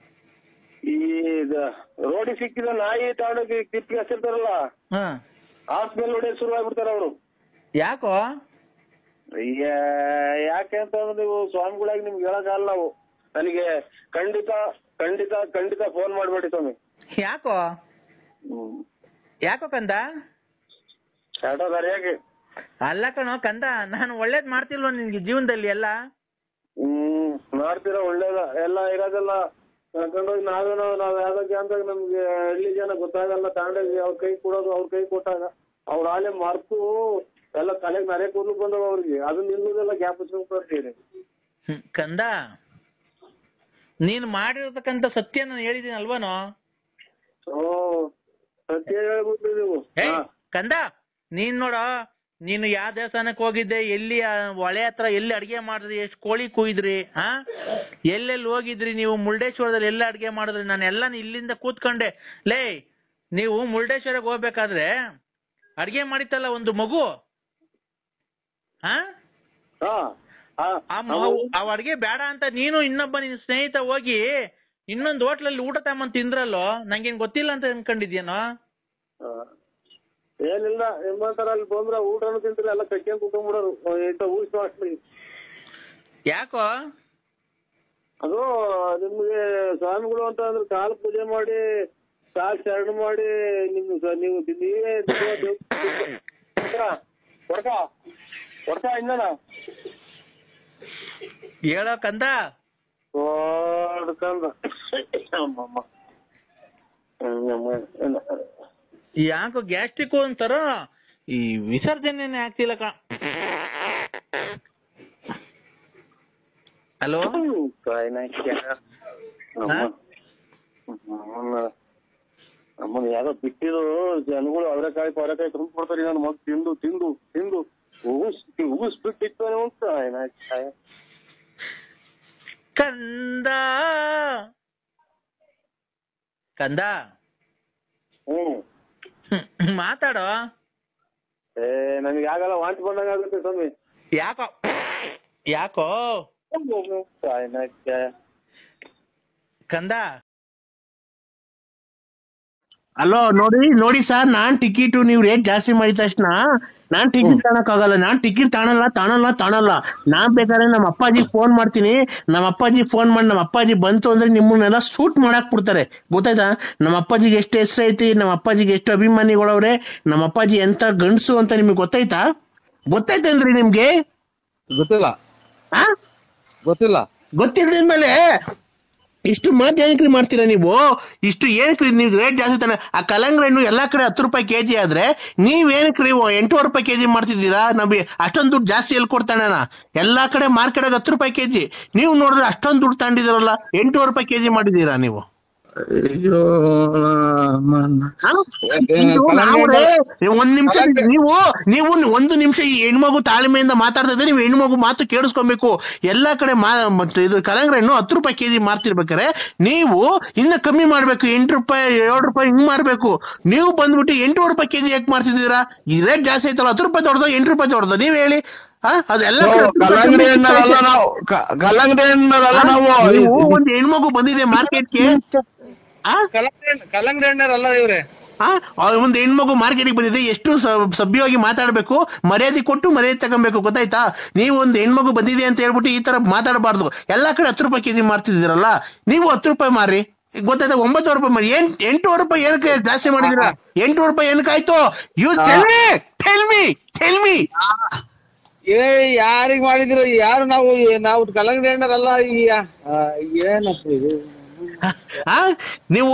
ಈ ರೋಡಿಗೆ ಸಿಕ್ಕಿದ ನಾಯಿ ತಾಂಡೋಗಿ ಕಿಪ್ಪಿಗೆ ಹಚ್ಚಿರ್ತಾರಲ್ಲ, ಹಾಸ್ಪಿಟಲ್ ಹೊಡೆಯೋದು ಶುರು ಆಗ್ಬಿಡ್ತಾರ ಅವರು. ಯಾಕೋ? ಯಾಕೆ ಅಂತಂದ್ರೆ ನೀವು ಸ್ವಾಮಿಗಳಾಗಿ ನಿಮ್ಗೆ ಹೇಳಕ್ಕಾಗಲ್ಲ ನಾವು. ನನಗೆ ಖಂಡಿತ ಖಂಡಿತ ಖಂಡಿತ ಫೋನ್ ಮಾಡ್ಬೇಡಿ ಸ್ವಾಮಿ. ಯಾಕೋ? ಯಾಕೋ ಕಂದ? ಯಾಕೆ ಅಲ್ಲ ಕಣೋ ಕಂದ, ನಾನು ಒಳ್ಳೇದ್ ಮಾಡ್ತಿಲ್ವ ನಿನ್ಗೆ ಜೀವನದಲ್ಲಿ ಎಲ್ಲ? ಮಾಡ್ತೀರ ಒಳ್ಳೇದ ಎಲ್ಲ ಇರೋದೆಲ್ಲ ಕರ್ಕೊಂಡೋಗಿ ನಾವ್ ಯಾವ್ದಕ್ಕೆ ಅಂತ ನಮ್ಗೆ ಹಳ್ಳಿ ಜನ ಗೊತ್ತಾಗಲ್ಲ. ತಾಂಡೋಗಿ ಅವ್ರ ಕೈ ಕೊಡೋದು, ಅವ್ರ ಕೈ ಕೊಟ್ಟಾಗ ಅವ್ರ ಆಲೆ ಮರ್ತು ಎಲ್ಲ ತಲೆಗೆ ನರೆ ಕೂದಲು ಬಂದವ ಅವ್ರಿಗೆ. ಅದನ್ನ ನಿಲ್ಲೋದೆಲ್ಲ ಗ್ಯಾಪ್ ಹಚ್ಕೊಂಡ್ಬಿಡ್ತೀರಿ. ಕಂದ, ನೀನ್ ಮಾಡಿರತಕ್ಕಂತ ಸತ್ಯ ನಾನು ಹೇಳಿದೀನಿ ಅಲ್ವನೋ? ಸತ್ಯ ಹೇಳ್ಬಿಟ್ರಿ ನೀವು. ಕಂದ, ನೀನ್ ನೋಡ, ನೀನು ಯಾವ ದೇವಸ್ಥಾನಕ್ಕೆ ಹೋಗಿದ್ದೆ, ಎಲ್ಲಿ ಹೊಳೆ ಹತ್ರ ಎಲ್ಲಿ ಅಡಿಗೆ ಮಾಡಿದ್ರಿ, ಎಷ್ಟು ಕೋಳಿ ಕುಯ್ದ್ರಿ, ಎಲ್ಲೆಲ್ಲಿ ಹೋಗಿದ್ರಿ ನೀವು, ಮುರುಡೇಶ್ವರದಲ್ಲಿ ಎಲ್ಲ ಅಡಿಗೆ ಮಾಡಿದ್ರಿ, ನಾನೆಲ್ಲ ಇಲ್ಲಿಂದ ಕೂತ್ಕೊಂಡೆ. ಲೇ, ನೀವು ಮುರುಡೇಶ್ವರಕ್ಕೆ ಹೋಗ್ಬೇಕಾದ್ರೆ ಅಡಿಗೆ ಮಾಡಿತ್ತಲ್ಲ ಒಂದು ಮಗು, ಅವ್ ಅಡಿಗೆ ಬೇಡ ಅಂತ ನೀನು ಇನ್ನೊಬ್ಬ ನಿನ್ ಸ್ನೇಹಿತ ಹೋಗಿ ಇನ್ನೊಂದು ಹೋಟ್ಲಲ್ಲಿ ಊಟ ತಗೊಂಡ್ ತಿಂದ್ರಲ್ಲೋ, ನಂಗೇನ್ ಗೊತ್ತಿಲ್ಲ ಅಂತ ಅನ್ಕೊಂಡಿದ್ಯೇನೋ? ಏನಿಲ್ಲ, ನಿಮ್ಮಂತರ ಅಲ್ಲಿ ಬಂದ್ರ ಊಟನು ತಿಂತಾರೆ, ಎಲ್ಲ ಕಟ್ಕೊಂಡ್ ಕುತ್ಕೊಂಡ್ಬಿಡೋರು ಊಹಿಸೋ ಅಷ್ಟೇ. ಯಾಕೋ? ಅದು ನಿಮ್ಗೆ ಸ್ವಾಮಿಗಳು ಅಂತ ಅಂದ್ರೆ ಕಾಲು ಪೂಜೆ ಮಾಡಿ ಕಾಲು ಶರಣ ಮಾಡಿ ನೀವು ನೀವೇ ವರ್ಷ ಇಂದನ ಹೇಳೋ ಕಂದ. ಕಂದ ಯಾಕೋ ಗ್ಯಾಸ್ಟ್ರಿಕ್ ಅಂತಾರ, ಈ ವಿಸರ್ಜನೆ ಆಗ್ತಿಲ್ಲ ಕ. ಹಲೋ, ನಮ್ಮನ್ನ ಯಾರೋ ಬಿಟ್ಟಿರು ಜನಗಳು ಅವರೆಕಾಯಿ ತುಂಬ ಕೊಡ್ತಾರೆ. ನನ್ನ ಮಗ ತಿಂದು ತಿಂದು ತಿಂದು ಉಗಿಸ್ಬಿಟ್ಟಿತ್ತು ಅಂತ ಕಂದ. ಕಂದ ಮಾತಾಡೋ. ನನಗೆ ಆಗಲ್ಲ, ವಾಂತಿ ಬಂದಂಗ ಆಗುತ್ತೆ ಸ್ವಾಮಿ. ಯಾಕೋ? ಯಾಕೋ ಕಂದ? ಅಲೋ, ನೋಡಿ ಸರ್, ನಾನ್ ಟಿಕೆಟ್ ನೀವು ರೇಟ್ ಜಾಸ್ತಿ ಮಾಡಿದ ತಕ್ಷಣ ನಾನ್ ಟಿಕೆಟ್ ತಗೊಳಕ್ಕಾಗಲ್ಲ. ನಾನ್ ಟಿಕೆಟ್ ತಾಣಲ್ಲ. ನಾನ್ ಬೇಕಾದ್ರೆ ನಮ್ಮ ಅಪ್ಪಾಜಿಗೆ ಫೋನ್ ಮಾಡ್ತೀನಿ. ನಮ್ಮ ಅಪ್ಪಾಜಿ ಫೋನ್ ಮಾಡಿ ನಮ್ಮ ಅಪ್ಪಾಜಿ ಬಂತು ಅಂದ್ರೆ ನಿಮ್ಮನ್ನೆಲ್ಲ ಶೂಟ್ ಮಾಡಾಕ್ ಬಿಡ್ತಾರೆ. ಗೊತ್ತಾಯ್ತಾ? ನಮ್ಮ ಅಪ್ಪಾಜಿಗೆ ಎಷ್ಟು ಹೆಸರು ಐತಿ, ನಮ್ಮ ಅಪ್ಪಾಜಿಗೆ ಎಷ್ಟು ಅಭಿಮಾನಿಗಳವ್ರೆ, ನಮ್ಮ ಅಪ್ಪಾಜಿ ಎಂತ ಗಂಡಸು ಅಂತ ನಿಮ್ಗೆ ಗೊತ್ತಾಯ್ತೇನ್ರಿ ನಿಮ್ಗೆ? ಗೊತ್ತಿಲ್ಲದ್ಮೇಲೆ ಇಷ್ಟು ಮಾತು ಏನಕ್ರಿ ಮಾಡ್ತೀರಾ ನೀವು? ಇಷ್ಟು ಏನಕ್ರಿ ನೀವು ರೇಟ್ ಜಾಸ್ತಿ ತಾನೆ? ಆ ಕಲ್ಲಂಗಡಿ ಹಣ್ಣು ಎಲ್ಲಾ ಕಡೆ 10 ರೂಪಾಯಿ ಕೆಜಿ ಆದ್ರೆ ನೀವೇನಕ್ರಿ 8 ರೂಪಾಯಿ ಕೆಜಿ ಮಾಡ್ತಿದ್ದೀರಾ? ನಮಗೆ ಅಷ್ಟೊಂದು ದುಡ್ಡು ಜಾಸ್ತಿ ಎಲ್ಲಿ ಕೊಡ್ತಾನೆ? ಎಲ್ಲಾ ಕಡೆ ಮಾರ್ಕೆಟ್ 10 ರೂಪಾಯಿ ಕೆಜಿ, ನೀವು ನೋಡಿದ್ರೆ ಅಷ್ಟೊಂದು ದುಡ್ಡು ತಗೊಂಡಿದ್ದೀರಲ್ಲ, 8 ರೂಪಾಯಿ ಕೆಜಿ ಮಾಡಿದ್ದೀರಾ ನೀವು? ಒಂದ್ ನಿಮಿಷ ನೀವು ಒಂದು ನಿಮಿಷ ಈ ಹೆಣ್ಮಗು ತಾಳ್ಮೆಯಿಂದ ಮಾತಾಡ್ತಾ ಇದ್ರೆ ನೀವು ಹೆಣ್ಮಗು ಮಾತು ಕೇಳಿಸ್ಕೊಬೇಕು. ಎಲ್ಲಾ ಕಡೆ ಇದು ಕಲ್ಲಂಗಡಿ ಹಣ್ಣು 10 ರೂಪಾಯಿ ಕೆಜಿ ಮಾರ್ತಿರ್ಬೇಕಾರೆ ನೀವು ಇನ್ನ ಕಮ್ಮಿ ಮಾಡ್ಬೇಕು, 8 ರೂಪಾಯಿ 7 ರೂಪಾಯಿ ಹಿಂಗ್ ಮಾರ್ಬೇಕು. ನೀವು ಬಂದ್ಬಿಟ್ಟು 8 ರೂಪಾಯಿ ಕೆಜಿ ಯಾಕೆ ಮಾರ್ತಿದ್ದೀರಾ? ಈ ರೇಟ್ ಜಾಸ್ತಿ ಐತಲ್ಲ, 10 ರೂಪಾಯಿ ದೊಡ್ಡದು 8 ರೂಪಾಯಿ ದೊಡ್ಡದು, ನೀವ್ ಹೇಳಿ. ಅದೆಲ್ಲ ಒಂದು ಹೆಣ್ಮಗು ಬಂದಿದೆ ಮಾರ್ಕೆಟ್ಗೆ, ಕಲ್ಲಂಗಡಿ ಹಣ್ಣರಲ್ಲ ಇವ್ರೆ. ಒಂದು ಹೆಣ್ಮಗು ಮಾರ್ಕೆಟಿಗೆ ಬಂದಿದೆ, ಎಷ್ಟು ಸಭ್ಯವಾಗಿ ಮಾತಾಡ್ಬೇಕು, ಮರ್ಯಾದೆ ಕೊಟ್ಟು ಮರ್ಯಾದೆ ತಗೊಬೇಕು. ಗೊತ್ತಾಯ್ತಾ? ನೀವು ಒಂದು ಹೆಣ್ಮಗು ಬಂದಿದೆ ಅಂತ ಹೇಳ್ಬಿಟ್ಟು ಈ ತರ ಮಾತಾಡಬಾರ್ದು. ಎಲ್ಲಾ ಕಡೆ 10 ರೂಪಾಯಿ ಕೆಜಿ ಮಾರ್ತಿದ್ದೀರಲ್ಲ, ನೀವು 10 ರೂಪಾಯಿ ಮಾರಿ. ಗೊತ್ತಾಯ್ತಾ? 9 ರೂಪಾಯಿ ಮಾರಿ. 8 ರೂಪಾಯಿ ಏನಕ್ಕೆ ಜಾಸ್ತಿ ಮಾಡಿದಿರಾ? 8 ರೂಪಾಯಿ ಏನಕ್ಕಾಯ್ತು? ಯು ಟೆಲ್ ಮಿ ಯಾರಿಗ್ ಮಾಡಿದಿರ? ಯಾರು? ನಾವು ಕಲ್ಲಂಗಡಿ ಹಣ್ಣರಲ್ಲ. ಏನಪ್ಪ ಇದು? ನೀವು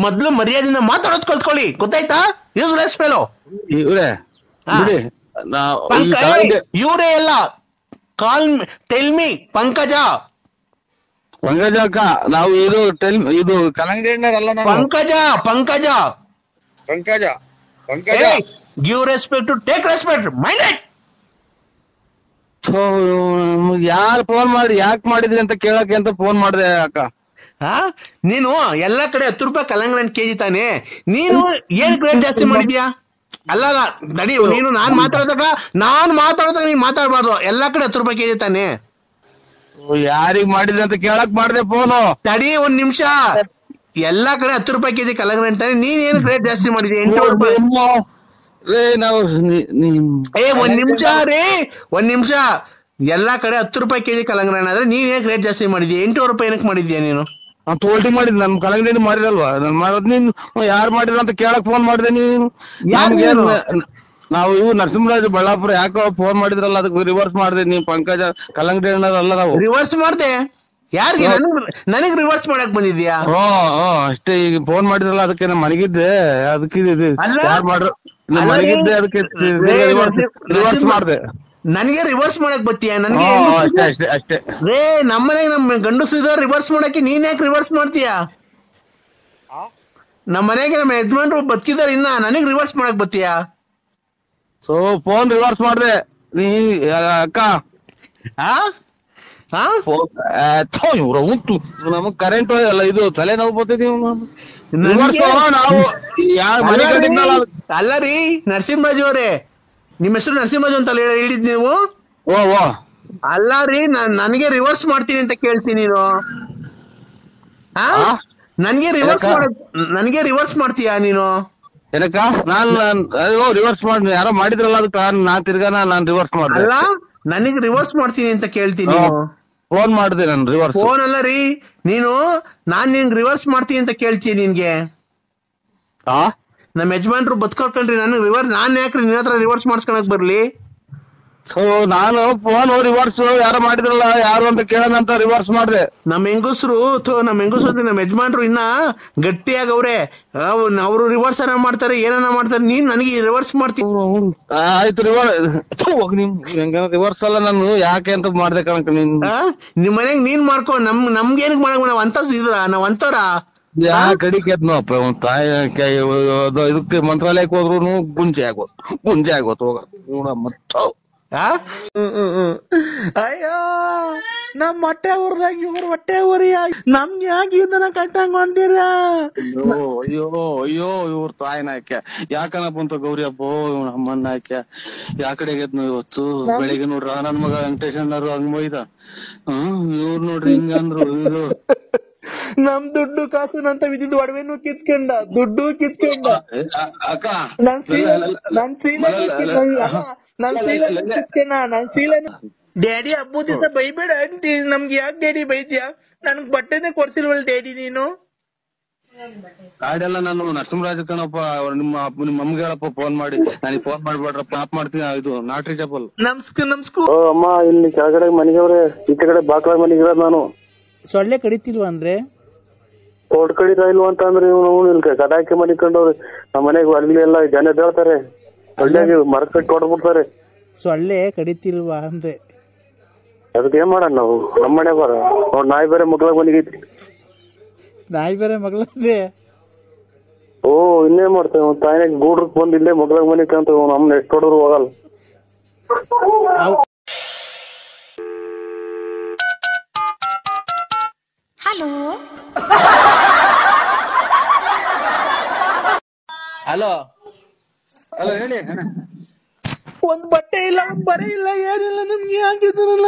ಮೊದ್ಲು ಮರ್ಯಾದೆಯಿಂದ ಮಾತಾಡೋದ್ ಕಲ್ತ್ಕೊಳ್ಳಿ. ಗೊತ್ತಾಯ್ತಾ? Useless fellow. ಇವರೇ ಎಲ್ಲ ಟೆಲ್ ಮಿ ಪಂಕಜ. ಪಂಕಜ ಅಕ್ಕ ನಾವು ಇದು ಕಲಂಗಡಿ ಅಲ್ಲ ನಾನು Pankaja Pankaja give respect to take respect mind it. ಯಾರು ಫೋನ್ ಮಾಡಿ ಯಾಕೆ ಮಾಡಿದ್ರಿ ಅಂತ ಕೇಳಕ್ಕೆ ಅಂತ ಫೋನ್ ಮಾಡಿದೆ ಅಕ್ಕ. ನೀನು ಎಲ್ಲಾ ಕಡೆ 10 ರೂಪಾಯಿ ಕಲ್ಲಂಗಡಿ ಹಣ್ಣು ಕೆಜಿ ತಾನೆ, ನೀನು ಏನ್ ರೇಟ್ ಜಾಸ್ತಿ ಮಾಡಿದ್ಯಾ? ಅಲ್ಲ ದಡಿ, ನೀನು ನಾನ್ ಮಾತಾಡಿದಾಗ ನೀನ್ ಮಾತಾಡ್ಬಾರ್ದು. ಎಲ್ಲಾ ಕಡೆ 10 ರೂಪಾಯಿ ಕೆಜಿ ತಾನೆ. ಯಾರಿಗ್ ಮಾಡಿದ್ರಿ ಅಂತ ಕೇಳಕ್ ಮಾಡಿದೆ ಫೋನು. ತಡಿ ಒಂದ್ ನಿಮಿಷ, ಎಲ್ಲಾ ಕಡೆ 10 ರೂಪಾಯಿ ಕೆಜಿ ಕಲ್ಲಂಗಡಿ ಹಣ್ಣು ತಾನೆ, ನೀನ್ ಏನ್ ರೇಟ್ ಜಾಸ್ತಿ ಮಾಡಿದ್ಯಾ? 8 ರೂಪಾಯಿ. ಒಂದ್ ನಿಮಿಷ, ಎಲ್ಲಾ ಕಡೆ 10 ರೂಪಾಯಿ ಕೆಜಿ ಕಲ್ಲಂಗಡಿ ಹಣ್ಣು ಆದ್ರೆ ನೀನ್ ಏನ್ ರೇಟ್ ಜಾಸ್ತಿ ಮಾಡಿದ್ಯಾ? 8 ರೂಪಾಯಿ ಏನಕ್ಕೆ ಮಾಡಿದ್ಯಾ ನೀನು? ತೋಲ್ಟಿ ಮಾಡಿದ್ ನನ್ ಕಲಂಗಡಿ ಮಾಡಿರಲ್ವಾ? ನನ್ ಮಾಡೋದ್ ನೀನ್ ಯಾರು ಮಾಡಿದ್ರ ಅಂತ ಕೇಳಕ್ ಫೋನ್ ಮಾಡಿದೆ. ನೀನು ನಾವು ಇವು ನರಸಿಂಹರಾಜು ಬಳ್ಳಾಪುರ ಯಾಕೋ ಫೋನ್ ಮಾಡಿದ್ರಲ್ಲ, ಅದಕ್ಕೆ ರಿವರ್ಸ್ ಮಾಡಿದೆ. ನೀವು ಪಂಕಜ ಕಲಂಗಡಿ ಅಲ್ಲ, ನಾವು ರಿವರ್ಸ್ ಮಾಡ್ದೆ. ಯಾರಿಗೆ? ನನಗ್ ರಿವರ್ಸ್ ಮಾಡಕ್ ಬಂದಿದ್ಯಾ? ಅಷ್ಟೇ. ಈಗ ಫೋನ್ ಮಾಡಿದ್ರಲ್ಲ ಅದಕ್ಕೆ ನಾನು ಮನೆಗಿದ್ದೆ, ಅದಕ್ಕೆ ಯಾರು ಮಾಡ್ರು ಮನೆಗಿದ್ದೆ, ಅದಕ್ಕೆ ರಿವರ್ಸ್ ಮಾಡಿದೆ. ನನಗೆ ರಿವರ್ಸ್ ಮಾಡಕ್ ಬತ್ತೀಯ? ನನಗೆ ಅಷ್ಟೇ. ರೇ ನಮ್ಮನೆಗೆ ನಮ್ ಗಂಡಸರು ಇದಾರೆ ರಿವರ್ಸ್ ಮಾಡಕ್ಕೆ, ನೀನ್ ಯಾಕೆ ರಿವರ್ಸ್ ಮಾಡ್ತೀಯ? ನಮ್ಮ ಮನೆಗೆ ನಮ್ಮ ಯಜಮಾನ್ರು ಬದುಕಿದಾರೆ, ಇನ್ನ ನನಗ್ ರಿವರ್ಸ್ ಮಾಡಕ್ ಬತ್ತೀಯ? ಸೊ ಫೋನ್ ರಿವರ್ಸ್ ಮಾಡಿದೆ ನೀ ಅಕ್ಕ. ಇವ್ರ ಉಂಟು ನಮಗ್ ಕರೆಂಟ್ ಅಲ್ಲ, ಇದು ತಲೆನೋವು ಬರ್ತೈತಿ. ನಾವು ಅಲ್ಲ ರೀ ನರಸಿಂಹರಾಜು ಅವರೇ, ನಿಮ್ ಹೆಸರು ನರಸಿಂಹರಾಜು ಅಂತ ಹೇಳಿದ್ ನೀವು? ಅಲ್ಲ ರೀ, ನನಗೆ ರಿವರ್ಸ್ ಮಾಡ್ತೀನಿ ಅಂತ ಕೇಳ್ತೀನಿ ನೀನು. ನನಗೆ ರಿವರ್ಸ್ ಮಾಡ್ತೀಯಾ ನೀನು? ಏನಕ್ಕ? ನಾನ್ ರಿವರ್ಸ್ ಮಾಡಿ ಯಾರೋ ಮಾಡಿದ್ರಲ್ಲ, ಅದಕ್ಕೆ ನಾನ್ ತಿರ್ಗಾ ನಾನ್ ರಿವರ್ಸ್ ಮಾಡ್ದೆ. ಅಲ್ಲ, ನನಗೆ ರಿವರ್ಸ್ ಮಾಡ್ತೀನಿ ಅಂತ ಕೇಳ್ತೀನಿ. ಫೋನ್ ಮಾಡಿದೆ ನಾನು ರಿವರ್ಸ್. ಫೋನ್ ಅಲ್ಲ ರೀ, ನಾನ್ ನಿನ್ಗೆ ರಿವರ್ಸ್ ಮಾಡ್ತೀನಿ ಅಂತ ಕೇಳ್ತೀನಿ ನಿನ್ಗೆ. ನಮ್ಮ ಯಜಮಾನ್ರು ಬದುಕೋಕಂಡ್ರಿ, ನಾನ್ ಯಾಕ್ರಿ ನಿನ್ನ ಹತ್ರ ರಿವರ್ಸ್ ಮಾಡ್ಸ್ಕೊಳಕ್ ಬರ್ಲಿ? ಸೊ ನಾನು ಫೋನ್ ರಿವರ್ಸ್ ಯಾರೋ ಮಾಡಿದ್ರಲ್ಲ, ಯಾರು ಅಂತ ಕೇಳೋಣ ಅಂತ ರಿವರ್ಸ್ ಮಾಡಿದೆ. ನಮ್ಮ ಹೆಂಗಸರು ನಮ್ಮ ಯಜಮಾನ್ರು ಇನ್ನ ಗಟ್ಟಿಯಾಗವ್ರೆ, ಅವ್ರು ರಿವರ್ಸ್ ಮಾಡ್ತಾರೆ, ಏನನ್ನ ಮಾಡ್ತಾರೆ. ನೀನ್ ನನಗೆ ರಿವರ್ಸ್ ಮಾಡ್ತೀನಿ. ಆಯ್ತು ರಿವರ್ಸ್ ಅಲ್ಲ, ನಾನು ಯಾಕೆ ಅಂತ ಮಾಡ್ದೆ ಕಣಕ. ನಿಮ್ ಮನೆಗ್ ನೀನ್ ಮಾಡ್ಕೊ, ನಮ್ಗೇನಕ್ ಮಾಡಕ್ ನಾವ್ ಅಂತ ನಾವ್ ಅಂತವ್ರ ಯಾ ಕಡಿಕೆ ತಾಯಿ ಇದಕ್ಕೆ ಮಂತ್ರಾಲಯಕ್ಕೆ ಹೋದ್ರು ಗುಂಜೆ ಆಗೋತ್ ಹೋಗ ಮತ್ತ. ಅಯ್ಯೋ, ನಮ್ ಹೊಟ್ಟೆ ಊರ್ದಾಗ ಇವ್ರ ಹೊಟ್ಟೆ ಊರಿ ನಮ್ಗೆ ಯಾಕೆ ಇದನ್ನ ಕಟ್ಟಂಗ್ ಹೊಂದಿರ? ಅಯ್ಯೋ ಇವ್ರ ತಾಯಿನ ಆಕೆ ಯಾಕನ ಬಂತ ಗೌರಿ ಹಬ್ಬ ನಮ್ಮನ್ನ ಆಕೆ ಯಾ ಕಡೆಗೆ ಇವತ್ತು ಬೆಳಿಗ್ಗೆ ನೋಡ್ರ ನನ್ ಮಗ ವೆಂಕಟೇಶ್ ಅಣ್ಣರು ಹಂಗ್ ಬೈದ. ಇವ್ರು ನೋಡ್ರಿ ಹಿಂಗಂದ್ರು. ಇದು ನಮ್ ದುಡ್ಡು ಕಾಸು ನಂತ ವಿಧಿದ್ ಒಡವೆನು ಕಿತ್ಕೊಂಡ, ದುಡ್ಡು ಕಿತ್ಕೊಂಡ. ಅಕ್ಕ ನನ್ ಸೀಲೆ ಡ್ಯಾಡಿ ಹಬ್ಬದ ದಿವಸ ಬೈಬೇಡ ಅಂತಿ. ನಮ್ಗೆ ಯಾಕೆ ಡ್ಯಾಡಿ ಬೈದ್ಯಾ? ನನ್ಗ್ ಬಟ್ಟೆನೆ ಕೊಡ್ಸಿಲ್ವಲ್ ಡ್ಯಾಡಿ ನೀನು? ಗಾಡಿಯೆಲ್ಲ ನಾನು ನರಸಿಂಹರಾಜ ಕಣಪ್ಪ, ನಿಮ್ಮ ಅಮ್ಮಗೆ ಹೇಳಪ್ಪ ಫೋನ್ ಮಾಡಿ. ನನಗೆ ಫೋನ್ ಮಾಡ್ಬೇಡ್ರಪ್ಪ, ಆಪ್ ಮಾಡ್ತೀನಿ. ಇದು ನಾಟ್ರಿ ಟೇಬಲ್ ನಮ್ಸ್ಕು ಅಮ್ಮ, ಇಲ್ಲಿ ಕೆಳಗಡೆ ಮನೆಗವ್ರೆ, ಈ ಕಡೆ ಬಾಕ್ಲ ಮನೆಗಿರೋದು ನಾನು. ಸೊಳ್ಳೆ ಕಡಿತಿಲ್ವ ಅಂದ್ರೆ? ತೋಡ್ ಕಡಿತಾ ಇಲ್ವ ಅಂತ ಅಂದ್ರೆ ಇಲ್ಲಿ ಕಟಾಕಿ ಮನಿಕೊಂಡವ್ರಿ. ನಮ್ಮ ಮನೆಗೆ ಅಲ್ಲಿ ಎಲ್ಲ ಜನ ಹೇಳ್ತಾರೆ, ಸೊಳ್ಳೆಗೆ ಮರ ಕಟ್ಟಿ ಹೊಡ್ಬಿಡ್ತಾರೆ. ಸೊಳ್ಳೆ ಕಡಿತಿಲ್ವಾ ಅಂದೆ. ಅದಕ್ಕೆ ಏನ್ ಮಾಡೋಣ ನಾವು? ನಮ್ಮ ಮನೆ ಬರ ನೋಡ್, ನಾಯಿ ಬೇರೆ ಮಗ್ಳಾಗ ಮನಿಗೈತಿ. ನಾಯಿ ಬೇರೆ ಮಗಳದೆ? ಇನ್ನೇನ್ ಮಾಡ್ತೇವೆ? ತಾಯಿನಾಗ ಗೂಡ್ರಕ್ ಬಂದ್ ಇಲ್ಲೇ ಮಗ್ಳಾಗ ಮನಿಕಂತ ನಮ್ನ ಎಷ್ಟು ಹೊಡೆದ್ರು ಹೋಗಲ್ಲ. ಹಲೋ ಹೇಳಿ. ಒಂದ್ ಬಟ್ಟೆ ಇಲ್ಲ, ಒಂದ್ ಬರೆ ಇಲ್ಲ, ಏನಿಲ್ಲ. ನಮ್ಗೆ ಯಾಕಿದ್ರಲ್ಲ?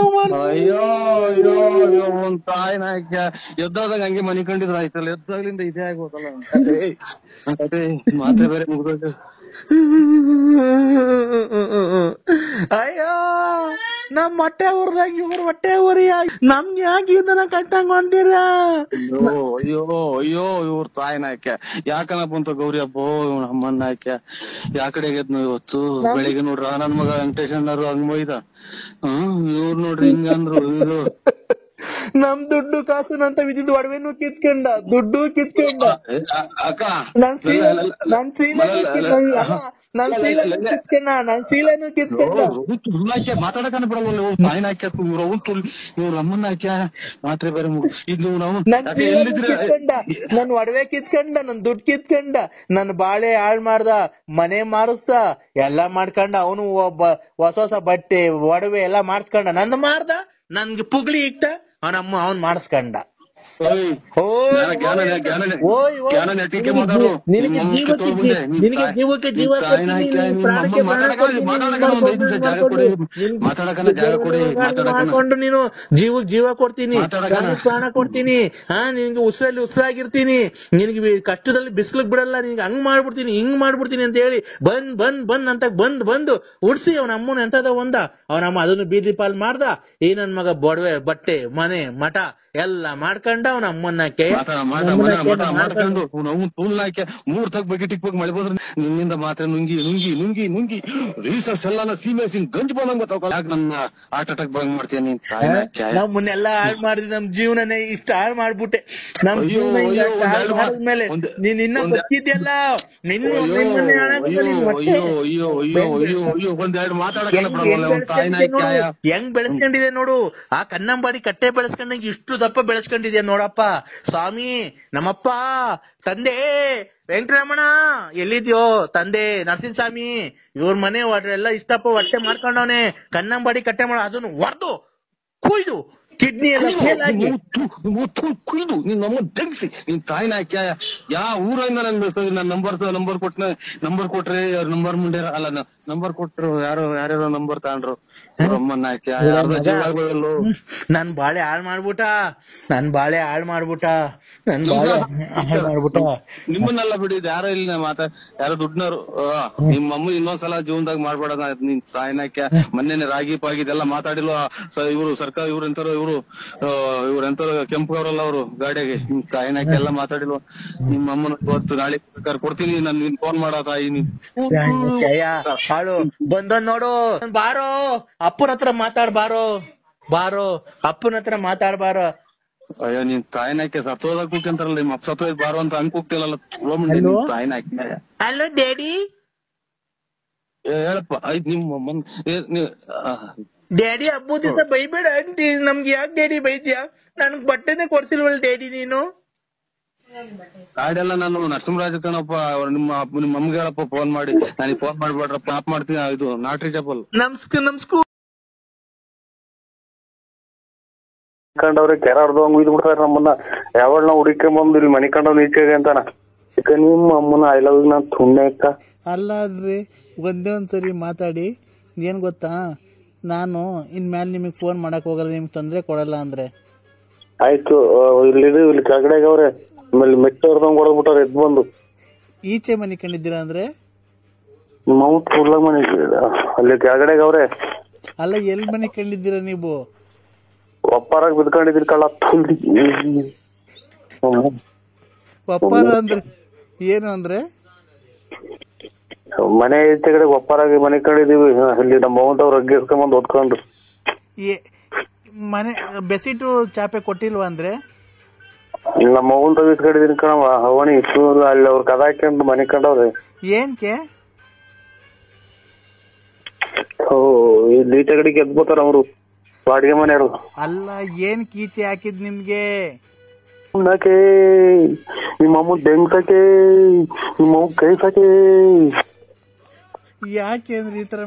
ಅಯ್ಯೋ ಒಂದ್ ತಾಯಿನ ಎದ್ದಾದಾಗ ಹಂಗೆ ಮನಿ ಕಂಡಿದ್ರ ಆಯ್ತಲ್ಲ, ಎದ್ದಾಗ್ಲಿಂದ ಇದೇ ಆಗೋದಲ್ಲ. ಮಾತೆ ಬೇರೆ ಮುಗ್ದೋಗ. ಅಯ್ಯೋ, ನಮ್ ಹೊಟ್ಟೆ ಊರ್ದಾಗ ಇವ್ರ ಹೊಟ್ಟೆ ಊರಿ ನಮ್ಗೆ ಯಾಕೆ ಇದನ್ನ ಕಟ್ಟಂಗ್ ಹೊಂದಿರ? ಅಯ್ಯೋ ಇವ್ರ ತಾಯಿನ ಆಕೆ ಯಾಕನ ಬಂತ ಗೌರಿ ಹಬ್ಬ ನಮ್ಮನ್ನ ಆಕೆ ಯಾ ಕಡೆಗೆ ಇವತ್ತು ಬೆಳಿಗ್ಗೆ ನೋಡ್ರ ನನ್ ಮಗ ವೆಂಕಟೇಶ್ ಅಣ್ಣರು ಹಂಗ್ ಬೈದ. ಇವ್ರು ನೋಡ್ರಿ ಹಿಂಗಂದ್ರು. ಇದು ನಮ್ ದುಡ್ಡು ಕಾಸು ನಂತ ವಿದ್ಯುತ್ ಒಡವೆನು ಕಿತ್ಕೊಂಡ, ದುಡ್ಡು ಕಿತ್ಕೊಂಡ, ನನ್ ಸೀಲೆನು ಕಿತ್ಕೊಂಡ. ಮಾತಾಡಕನ ಬಿಡಲ್ಲ ತಾಯಿನ ಹಾಕ್ಯಾಕ ಇವ್ರ ಅಮ್ಮನ್ನ ಹಾಕ್ಯ ಮಾತ್ರೆ ಬೇರೆ ಇದು ನಾವು ಕಿತ್ಕೊಂಡ, ನನ್ ಒಡವೆ ಕಿತ್ಕೊಂಡ, ನನ್ ದುಡ್ಡು ಕಿತ್ಕೊಂಡ, ನನ್ ಬಾಳೆ ಹಾಳ್ ಮಾಡ್ದ, ಮನೆ ಮಾರಿಸ್ದ, ಎಲ್ಲಾ ಮಾಡ್ಕೊಂಡ. ಅವನು ಒಬ್ಬ ಹೊಸ ಹೊಸ ಬಟ್ಟೆ ಒಡವೆ ಎಲ್ಲಾ ಮಾಡಿಸ್ಕೊಂಡ. ನಂದು ಮಾರ್ದ, ನನ್ಗೆ ಪುಗ್ಲಿ ಇಕ್ತ, ಅವನ್ ಮಾಡಿಸ್ಕೊಂಡ. ನಿನಗೆ ಜೀವಕ್ಕೆ ಜೀವ ಮಾಡ್ಕೊಂಡು ನೀನು ಜೀವಕ್ ಜೀವ ಕೊಡ್ತೀನಿ, ಪ್ರಾಣ ಕೊಡ್ತೀನಿ, ನಿನ್ಗೆ ಉಸಿರಲ್ಲಿ ಉಸಿರಾಗಿರ್ತೀನಿ, ನಿನ್ಗೆ ಕಷ್ಟದಲ್ಲಿ ಬಿಸ್ಲಿಗ್ ಬಿಡಲ್ಲ, ನಿನ್ಗೆ ಹಂಗ್ ಮಾಡ್ಬಿಡ್ತೀನಿ ಹಿಂಗ್ ಮಾಡ್ಬಿಡ್ತೀನಿ ಅಂತ ಹೇಳಿ ಬಂದ್ ಅಂತ ಬಂದು ಉಡ್ಸಿ ಅವನ ಅಮ್ಮನ ಎಂತದ ಅವನಮ್ಮ ಅದನ್ನು ಬೀದಿ ಪಾಲ್ ಮಾಡ್ದ. ಈ ನನ್ ಮಗ ಬೊಡವೆ ಬಟ್ಟೆ ಮನೆ ಮಠ ಎಲ್ಲ ಮಾಡ್ಕೊಂಡ ಅವನ ಅಮ್ಮನ್ನ ಮಾಡ್ಕೊಂಡು ಮೂರ್ ತಗ್ ಬಕೆಟ್ ಇಕ್ಬೇಕು ಮಳೆ ಬಂದ್ರೆ ನಿನ್ನಿಂದ ಮಾತ್ರ ನುಂಗಿ ನುಂಗಿ ನುಂಗಿ ನುಂಗಿ ರೀಸರ್ಸ್ ಎಲ್ಲ ಸೀಮೆ ಸಿಂಗ್ ಗಂಜ್ ಬಂದಂಗ ಯಾಕೆ ನನ್ನ ಹಾರ್ಟ್ ಅಟ್ಯಾಕ್ ಬಂದ್ ಮಾಡ್ತೀನಿ. ನಾವ್ ಮುನ್ನೆಲ್ಲಾ ಹಾಳ್ ಮಾಡಿದ್ವಿ, ನಮ್ ಜೀವನನೇ ಇಷ್ಟ ಹಾಳ್ ಮಾಡ್ಬಿಟ್ಟೆ. ನಮ್ ಜೀವನ ಹಾಳ್ ಮಾಡಿದ್ಮೇಲೆ ನೀನ್ ಇನ್ನ ಗೊತ್ತಿದ್ಯಲ್ಲ, ಹೆಂಗ್ ಬೆಳೆಸ್ಕೊಂಡಿದೆ ನೋಡು. ಆ ಕನ್ನಂಬಾಡಿ ಕಟ್ಟೆ ಬೆಳೆಸ್ಕೊಂಡಂಗೆ ಇಷ್ಟು ದಪ್ಪ ಬೆಳೆಸ್ಕೊಂಡಿದ್ಯಾ ನೋಡಪ್ಪ ಸ್ವಾಮಿ. ನಮ್ಮಪ್ಪ ತಂದೆ ವೆಂಕಟರಮಣ ಎಲ್ಲಿದ್ಯೋ, ತಂದೆ ನರಸಿಂಹಸ್ವಾಮಿ, ಇವ್ರ ಮನೆ ಎಲ್ಲ ಇಷ್ಟಪ್ಪ ಹೊಟ್ಟೆ ಮಾಡ್ಕೊಂಡವನೆ. ಕನ್ನಂಬಾಡಿ ಕಟ್ಟೆ ಮಾಡ ಅದನ್ನು ಹೊಡೆದು ಕುಯ್ದು ಕಿಡ್ನಿ ಎಲ್ಲ ಫೇಲ್ ಆಗಿ ಕುಯ್ದು ನೀನ್ ನಮ್ಮ ತೆಗ್ಸಿ ನಿನ್ ತಾಯಿನ ಹಾಕ್ಯ ಯಾವ ಊರಿಂದ ನನ್ ನಂಬರ್ ಕೊಟ್ರೆ ಅವ್ರ ನಂಬರ್ ಮುಂಡೆ ಅಲ್ಲ ನಂಬರ್ ಕೊಟ್ರು ಯಾರ್ಯಾರೋ ನಂಬರ್ ತಗೊಂಡ್ರು ಅಮ್ಮನ್ನ ಹಾಕ್ಯ ಯಾರ್ದ ಜೀವಗಳು. ನನ್ ಬಾಳೆ ಹಾಳ್ ಮಾಡ್ಬಿಟ್ಟ ನಿಮ್ಮನ್ನೆಲ್ಲ ಬಿಡಿದ್ ಯಾರೋ ಇಲ್ಲಿ ಯಾರೋ ದುಡ್ನವ್ರು ನಿಮ್ಮ ಅಮ್ಮ ಇನ್ನೊಂದ್ಸಲ ಜೀವನದಾಗ ಮಾಡ್ಬೇಡ ನಿನ್ ತಾಯಿನ ಹಾಕ್ಯ. ಮೊನ್ನೆ ರಾಗಿ ಪಾಗಿದೆಲ್ಲ ಮಾತಾಡಿಲ್ವ ಇವ್ರು ಸರ್ಕಾರ ಇವ್ರೆಂತವ್ರು ಕೆಂಪುಗವ್ರಲ್ಲ ಅವ್ರು ಗಾಡಿಯಾಗೆ ನಿಮ್ ತಾಯಿನ ಹಾಕಿ ಎಲ್ಲ ಮಾತಾಡಿಲ್ವ. ನಿಮ್ಮ ಅಮ್ಮನ ಇವತ್ತು ನಾಳೆ ಕೊಡ್ತೀನಿ ನಾನು ನಿನ್ ಫೋನ್ ಮಾಡೋ ತಾಯಿ ಹಾಳು ಬಂದ ನೋಡು. ಬಾರೋ ಅಪ್ಪನ ಹತ್ರ ಬಾರೋ ಅಪ್ಪನ ಹತ್ರ ಮಾತಾಡ್ಬಾರೋ. ಅಯ್ಯೋ ನಿನ್ ತಾಯಿನ ಹಾಕಿ ಸತ್ತೋದಾಗ ಕೂಗ್ಯಂತಾರಲ್ಲ, ನಿಮ್ಮ ಅಪ್ಪ ಸತ್ತೋದ್ ಬಾರೋ ಅಂತ ಹಂಗ್ ಕೂಗ್ತಿಲ್ಲ ತಾಯಿನ ಹಾಕಿ. Hello daddy. ಹೇಳಪ್ಪ ಆಯ್ತು ನಿಮ್ಮ ಡ್ಯಾಡಿ ಹಬ್ಬ ದಿವಸ ಬೈಬೇಡ ಆಂಟಿ. ನಮ್ಗೆ ಯಾಕೆ ಡ್ಯಾಡಿ ಬೈದ್ಯಾ? ನನ್ಗ್ ಬಟ್ಟೆನೆ ಕೊಡ್ಸಿಲ್ವಲ್ ಡ್ಯಾಡಿ ನೀನು. ಗಾಡಿಯೆಲ್ಲ ನಾನು ನರಸಿಂಹರಾಜ ಕಣಪ್ಪ, ನಿಮ್ಮ ಅಮ್ಮಗೆ ಹೇಳಪ್ಪ ಫೋನ್ ಮಾಡಿ, ನನಗೆ ಫೋನ್ ಮಾಡ್ಬೇಡ್ರಪ್ಪ ಆಪ್ ಮಾಡ್ತೀನಿ. ಇದು ನಾಟ್ ರೀಚಬಲ್. ಕಂಡವ್ರೆ ಕೆರ ಹೊಡೆದಂಗ್ ಉಯ್ದು ಬಿಡ್ತಾರ ನಮ್ಮನ್ನ. ಯಾವಳ ಹುಡುಕೊಂಬಂದು ಇಲ್ಲಿ ಮನಿ ಕಂಡವ್ ನೀಚೆಗೆ ಅಂತಾನ. ನಿಮ್ಮ ಅಮ್ಮನ ಐ ಲವ್ ನಾ ಸುಮ್ನೆ ಅಲ್ಲ ಅಲ್ರಿ, ಒಂದ್ಸರಿ ಮಾತಾಡಿ. ಏನ್ ಗೊತ್ತಾ, ನಾನು ಇನ್ಮೇಲೆ ನಿಮಗ್ ಫೋನ್ ಮಾಡಕ್ ಹೋಗಲ್ಲ, ನಿಮ್ಗೆ ತೊಂದ್ರೆ ಕೊಡಲ್ಲ ಅಂದ್ರೆ ಆಯ್ತು. ಇಲ್ಲಿ ಕೆಳಗಡೆಗೆ ಅವ್ರೆ ಆಮೇಲೆ ಮೆಟ್ಟ ಹೊಡೆದಂಗ್ ಹೊಡೆದ್ಬಿಟ್ಟಾರ ಎದ್ ಬಂದು. ಈಚೆ ಮನಿ ಕಂಡಿದ್ದೀರಾ ಅಂದ್ರೆ ಮೌತ್ ಕೂಡ್ಲಾಗ ಮನಿ ಅಲ್ಲಿ ಕೆಳಗಡೆಗೆ ಅವ್ರೆ. ಅಲ್ಲ ಎಲ್ ಮನಿ ಕಂಡಿದ್ದೀರಾ ನೀವು? ಒಪ್ಪಾರಾಗ ಬಿದ್ಕೊಂಡಿದ್ರಿ ಕಳ್ಳ. ಒಪ್ಪಾರ ಅಂದ್ರೆ ಏನು ಅಂದ್ರೆ ಮನೆ ಈಚೆ ಕಡೆ ಒಪ್ಪಾರಾಗಿ ಮನೆ ಕಂಡಿದೀವಿ. ಅಲ್ಲಿ ನಮ್ಮ ಮೌಂತವ್ರು ಅಗ್ಗಿ ಎಸ್ಕೊಂಬಂದ್ ಓದ್ಕೊಂಡು ಮನೆ ಬೆಸಿಟು ಚಾಪೆ ಕೊಟ್ಟಿಲ್ವಾ ಅಂದ್ರೆ ನಮ್ಮ ಮೌಂತ ಇಸ್ಕೊಂಡಿದೀನಿ ಕಣವ. ಅವನಿ ಅಲ್ಲಿ ಅವ್ರ ಕದ ಹಾಕೊಂಡು ಮನೆ ಕಂಡವ್ರೆ. ಏನ್ಕೆ ಇಲ್ಲಿ ಈಚೆ ಕಡೆಗೆ ಎದ್ಬೋತಾರ ಅವರು ಬಾಡಿಗೆ ಮನೆಯವರು. ಅಲ್ಲ ಏನ್ ಕೀಚೆ ಹಾಕಿದ್ ನಿಮ್ಗೆ? ನಿಮ್ಮ ಅಮ್ಮ ಬೆಂಗ್ಸಕ್ಕೆ, ನಿಮ್ಮ ಅಮ್ಮ ಕೈಸಕ್ಕೆ. ಯಾಕೆ ಅಂದ್ರೆ ಈ ತರ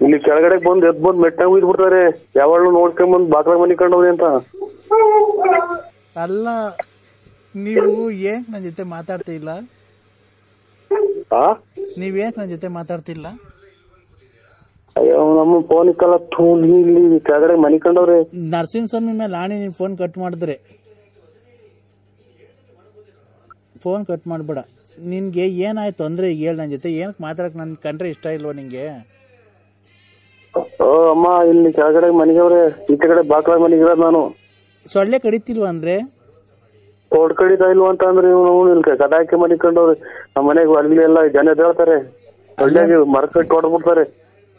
ಇಲ್ಲಿ ಕೆಳಗಡೆ ಬಂದ್ ಎದ್ ಬಂದ್ ಮೆಟ್ಟಾಗ ಉಯ್ದು ಬಿಡ್ತಾರೆ. ಯಾವಾಗ್ಲೂ ನೋಡ್ಕೊಂಡ್ ಬಾಕ್ಲ ಮನಿ ಕಂಡವ್ರಿ ಅಂತ. ಅಲ್ಲ ನೀವು ಏನ್ ನನ್ ಜೊತೆ ಮಾತಾಡ್ತಿಲ್ಲ? ನೀವೇನ್ ನನ್ ಜೊತೆ ಮಾತಾಡ್ತಿಲ್ಲ? ಅಯ್ಯೋ ನಮ್ಮ ಫೋನ್ ಇಕ್ಕಲ್ಲ. ಇಲ್ಲಿ ಕೆಳಗಡೆ ಮನಿ ಕಂಡವ್ರೆ. ನರಸಿಂಹಸ್ವಾಮಿ ಮೇಲೆ ಆಣಿ ನೀನ್ ಫೋನ್ ಕಟ್ ಮಾಡಿದ್ರೆ ಫೋನ್ ಕಟ್ ಮಾಡ್ಬೇಡ. ನಿನ್ಗೆ ಏನಾಯ್ತು ಅಂದ್ರೆ ಈಗ ಹೇಳ ನನ್ ಜೊತೆ. ಏನಕ್ಕೆ ಮಾತಾಡಕ್ ನನ್ ಕಂಡ್ರೆ ಇಷ್ಟ ಇಲ್ವಾ ನಿಂಗೆ? ಅಮ್ಮ ಇಲ್ಲಿ ಕೆಳಗಡೆ ಮನಿಗವ್ರೆ, ಈಚೆ ಕಡೆ ಬಾಕ್ಲ ಮನಿಗಿರೋದ್ ನಾನು. ಸೊಳ್ಳೆ ಕಡಿತಿಲ್ವಾ ಅಂದ್ರೆ? ತೋಡ್ ಕಡಿತಾ ಇಲ್ವಾ ಅಂತ ಅಂದ್ರೆ ಇಲ್ಲಿ ಕದ ಹಾಕಿ ಮನಿ ಕಂಡವ್ರೆ. ನಮ್ಮ ಮನೆಗೆ ಅಲ್ಲಿ ಎಲ್ಲ ಜನ ಎದ್ದೇಳ್ತಾರೆ, ಸೊಳ್ಳೆಗೆ ಮರ ಕಟ್ಟಿ ಹೊಡ್ಬಿಡ್ತಾರೆ.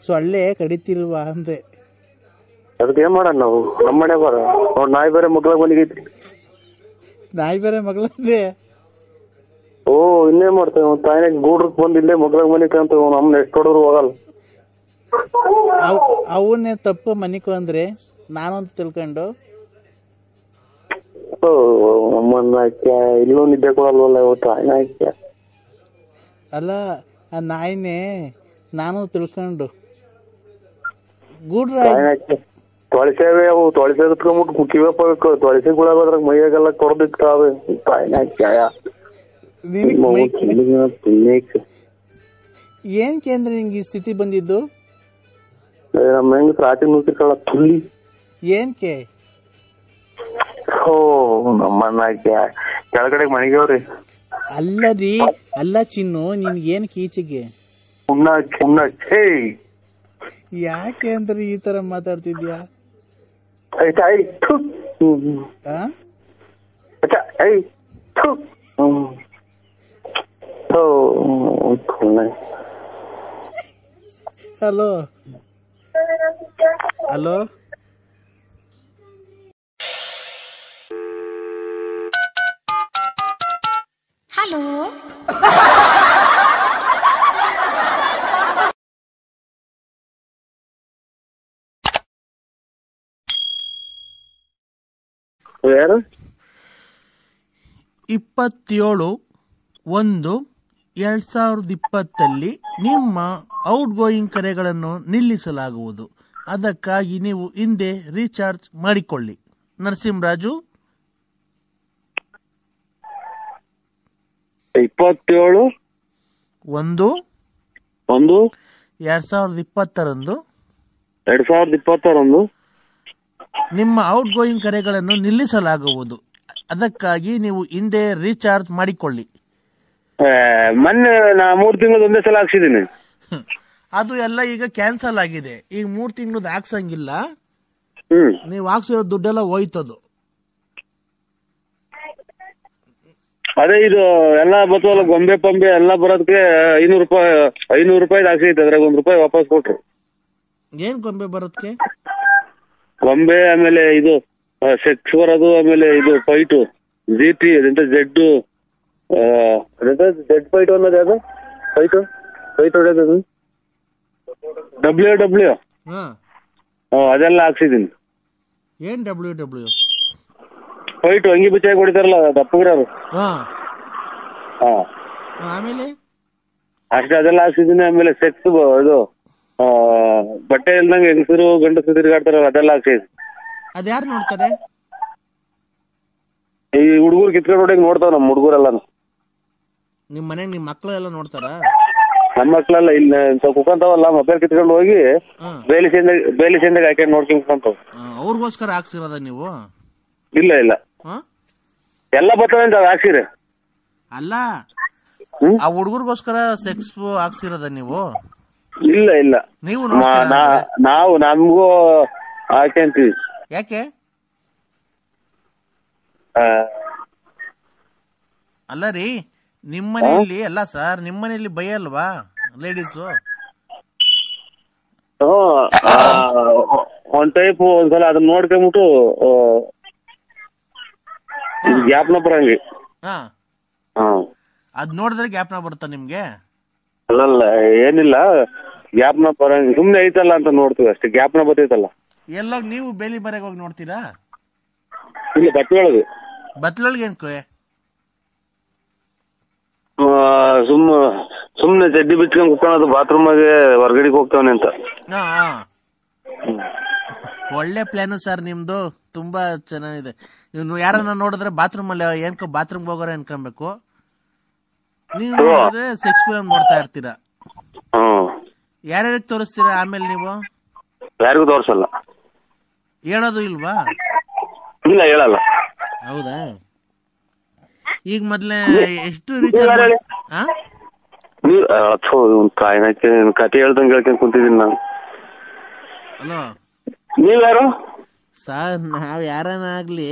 ಸೊಳ್ಳೆ ಕಡಿತಿಲ್ವಾ ಅಂದೆ. ಅದಕ್ಕೆ ಏನ್ ಮಾಡೋಣ ನಾವು? ನಮ್ಮ ಮನೆ ಬರ ಅವ್ರ ನಾಯಿ ಬೇರೆ ಮಗ್ಳಾಗ ಮನೆಗೈತಿ. ನಾಯಿ ಬೇರೆ ಮಗಳದೆ. ಓ ಇನ್ನೇನ್ ಮಾಡ್ತೇವೆ? ತಾಯಿನ ಗೂಡ್ರಕ್ ಬಂದ್ ಇಲ್ಲೇ ಮಗ್ಳಾಗ ಮನಿಕ ಅಂತ ನಮ್ನ ಎಷ್ಟು ಹೊಡೋರು ಹೋಗಲ್ಲ. ಅವನ್ನೇ ತಪ್ಪು ಮನಿಕು ಅಂದ್ರೆ ನಾನಂತ ತಿಳ್ಕೊಂಡು ನಮ್ಮನ್ನ ಇಲ್ಲೂ ನಿದ್ದೆ ಕೊಡಲ್ವಲ್ಲ ಇವತ್ತು ತಾಯಿನ ಹಾಕ್ಯ. ಅಲ್ಲ ಆ ನಾಯಿನೇ ನಾನು ತಿಳ್ಕೊಂಡು ಗೂಡ್ರ ತೊಳಸೇವೆ ಅವು ತೊಳಸೆ ಕುತ್ಕೊಂಡ್ಬಿಟ್ಟು ಕಿವಪ್ಪ ತೊಳಸೆಗಳಾಗೋದ್ರಾಗ ಮೈಯಾಗೆಲ್ಲ ಕೊಡದಿಕ್ತಾವೆ ತಾಯಿನ ಹಾಕ್ಯ. ಏನ್ ಕೇಂದ್ರ ನಿಂಗೆ ಈ ಸ್ಥಿತಿ ಬಂದಿದ್ದು? ನಮ್ಮ ಹೆಂಗ್ ರಾತ್ರಿ ನುಗ್ಗಿರ್ಕಳ ತುಳ್ಳಿ ಏನ್ಕೆ? ಓ ನಮ್ಮನ್ನ ಕೆಳಗಡೆ ಮನೆಗವ್ರಿ. ಅಲ್ಲ ರೀ, ಅಲ್ಲ ಚಿನ್ನು, ನಿನ್ಗೆ ಏನ್ ಕೀಚೆಗೆ? ಯಾಕೆ ಅಂದ್ರೆ ಈ ತರ ಮಾತಾಡ್ತಿದ್ಯಾ? ಹಲೋ ಹಲೋ ಹಲೋ ಯಾರು? 27/1/2020 ನಿಮ್ಮ ಔಟ್ ಗೋಯಿಂಗ್ ಕರೆಗಳನ್ನು ನಿಲ್ಲಿಸಲಾಗುವುದು. ಅದಕ್ಕಾಗಿ ನೀವು ಹಿಂದೆ ರೀಚಾರ್ಜ್ ಮಾಡಿಕೊಳ್ಳಿ. ನರಸಿಂಹರಾಜು. 27/1/2020 ನಿಮ್ಮ ಔಟ್ ಗೋಯಿಂಗ್ ಕರೆಗಳನ್ನು ನಿಲ್ಲಿಸಲಾಗುವುದು. ಅದಕ್ಕಾಗಿ ನೀವು ಹಿಂದೆ ರೀಚಾರ್ಜ್ ಮಾಡಿಕೊಳ್ಳಿ. ಮೊನ್ನೆ ನಾ 3 ತಿಂಗಳು ಒಂದೇ ಸಲ ಹಾಕ್ಸಿದೀನಿ. ಅದು ಎಲ್ಲ ಈಗ ಕ್ಯಾನ್ಸಲ್ ಆಗಿದೆ. ಈಗ 3 ತಿಂಗಳದ್ದು ಹಾಕ್ಸಂಗಿಲ್ಲ. ನೀವು ಹಾಕ್ಸಿರೋ ದುಡ್ಡೆಲ್ಲ ಹೋಯ್ತದು. ಅದೇ ಇದು ಎಲ್ಲ ಬತ್ತವಲ್ಲ ಗೊಂಬೆ ಪಂಬೆ ಎಲ್ಲ ಬರೋದಕ್ಕೆ 500 ರೂಪಾಯಿ ಹಾಕ್ಸೈತೆ. ಅದ್ರಾಗ ₹1 ವಾಪಸ್ ಕೊಟ್ರು. ಏನ್ ಗೊಂಬೆ ಬರೋದಕ್ಕೆ? ಗೊಂಬೆ, ಆಮೇಲೆ ಇದು ಸೆಕ್ಸ್ ಬರೋದು, ಆಮೇಲೆ ಇದು ಫೈಟು GT ಅದೆಂತ ಜೆಡ್ ಫೈಟ್ ಅನ್ನೋದು ಯಾವ್ದು ಫೈಟ್ ಹೊಡೆಯೋದು WW ಅದೆಲ್ಲ ಹಾಕ್ಸಿದೀನಿ. ಏನ್ WW ಫೈಟ್ ಅಂಗಿ ಬಿಚ್ಚಾಗಿ ಹೊಡಿತಾರಲ್ಲ ದಪ್ಪಗಿರೋರು. ಆಮೇಲೆ ಅಷ್ಟೇ ಅದೆಲ್ಲ ಹಾಕ್ಸಿದೀನಿ. ಆಮೇಲೆ ಸೆಕ್ಸ್ ಇದು ಬಟ್ಟೆ ಇಲ್ದಂಗೆ ಹೆಂಗಸರು ಗಂಡಸರು ತಿರುಗಾಡ್ತಾರಲ್ಲ ಅದೆಲ್ಲ ಹಾಕ್ಸಿದೀನಿ. ಅದ್ಯಾರು ನೋಡ್ತಾರೆ? ಈ ಹುಡುಗರು ಕಿತ್ಕೊಂಡು ಹೊಡಿಯಕ್ ನೋಡ್ತಾವ ನಮ್ಮ ಹುಡುಗರೆಲ್ಲ. ನಿಮ್ ಮನೆಗ್ ನಿಮ್ ಮಕ್ಳು ಎಲ್ಲ ನೋಡ್ತಾರ? ನಮ್ಮ ಮಕ್ಳೆಲ್ಲ ಇಲ್ಲ ಕುಕ್ಕಂತಾವಲ್ಲ ಮೊಬೈಲ್ ಕಿತ್ಕೊಂಡು ಹೋಗಿ ಬೇಲಿ ಚಂದಾಗ ಹಾಕೊಂಡು ನೋಡ್ಕೊಂಡ್ ಕುಕ್ಕಂತಾವ. ಅವ್ರಿಗೋಸ್ಕರ ಹಾಕ್ಸಿರೋದ ನೀವು? ಇಲ್ಲ ಎಲ್ಲ ಬರ್ತವೆ ಅಂತ ಹಾಕ್ಸಿರಿ. ಅಲ್ಲ, ಆ ಹುಡುಗರಿಗೋಸ್ಕರ ಸೆಕ್ಸ್ ಹಾಕ್ಸಿರೋದ ನೀವು? ಇಲ್ಲ ನೀವು ನಾವು ನಮಗೂ ಹಾಕ್ಯಂತೀವಿ. ಯಾಕೆ? ಅಲ್ಲ ರೀ, ನಿಮ್ ಮನೆಯಲ್ಲಿ ಅಲ್ಲ ಸರ್, ನಿಮ್ ಮನೆಯಲ್ಲಿ ಬೈಯಲ್ವಾ ಲೇಡೀಸು? ಒಂದ್ ಟೈಪ್ ಒಂದ್ಸಲ ಅದನ್ನ ನೋಡ್ಕೊಂಬಿಟ್ಟು ಗ್ಯಾಪ್ನ ಬರಂಗಿ. ಅದ್ ನೋಡಿದ್ರೆ ಗ್ಯಾಪ್ನ ಬರುತ್ತಾ ನಿಮ್ಗೆ? ಅಲ್ಲಲ್ಲ ಏನಿಲ್ಲ, ಗ್ಯಾಪ್ನ ಬರಂಗಿ ಸುಮ್ನೆ ಐತಲ್ಲ ಅಂತ ನೋಡ್ತೀವಿ ಅಷ್ಟೇ. ಗ್ಯಾಪ್ನ ಬರ್ತೈತಲ್ಲ. ಎಲ್ಲ ನೀವು ಬೇಲಿ ಮರೆಗೆ ಹೋಗಿ ನೋಡ್ತೀರಾ? ಇಲ್ಲ, ಬತ್ಲೊಳಗೆ ಏನ್ ಸುಮ್ನೆ ಚಡ್ಡಿ ಬಿಚ್ಕೊಂಡ್ ಕುತ್ಕೊಳ್ಳೋದು ಬಾತ್ರೂಮ್ಗೆ ಹೊರಗಡೆಗೆ ಹೋಗ್ತಾವನೆ ಅಂತ. ಒಳ್ಳೆ ಪ್ಲಾನು ಸರ್ ನಿಮ್ದು, ತುಂಬಾ ಚೆನ್ನಾಗಿದೆ. ಇವ್ನು ಯಾರನ್ನ ನೋಡಿದ್ರೆ ಬಾತ್ರೂಮ್ ಅಲ್ಲಿ ಬಾತ್ರೂಮ್ ಹೋಗೋರ ಅನ್ಕೊಬೇಕು. ನೀವು ನೋಡಿದ್ರೆ ಸೆಕ್ಸ್ ಫಿಲಮ್ ನೋಡ್ತಾ ಇರ್ತೀರಾ. ಯಾರ್ಯಾರಿಗೆ ತೋರಿಸ್ತೀರಾ ಆಮೇಲೆ ನೀವು? ಯಾರಿಗೂ ತೋರ್ಸಲ್ಲ. ಹೇಳೋದು ಇಲ್ವಾ? ಇಲ್ಲ, ಹೇಳಲ್ಲ. ಹೌದಾ? ಈಗ ಮೊದ್ಲೇ ಎಷ್ಟು ರೀಚಾರ್ಜ್? ಕತೆ ಹೇಳ್ದಂಗೆ ಹೇಳ್ಕೊಂಡ್ ಕುಂತಿದ್ದೀನಿ ನಾನು. ಹಲೋ, ನೀವ್ಯಾರು ಸರ್? ನಾವ್ ಯಾರನ್ನ ಆಗ್ಲಿ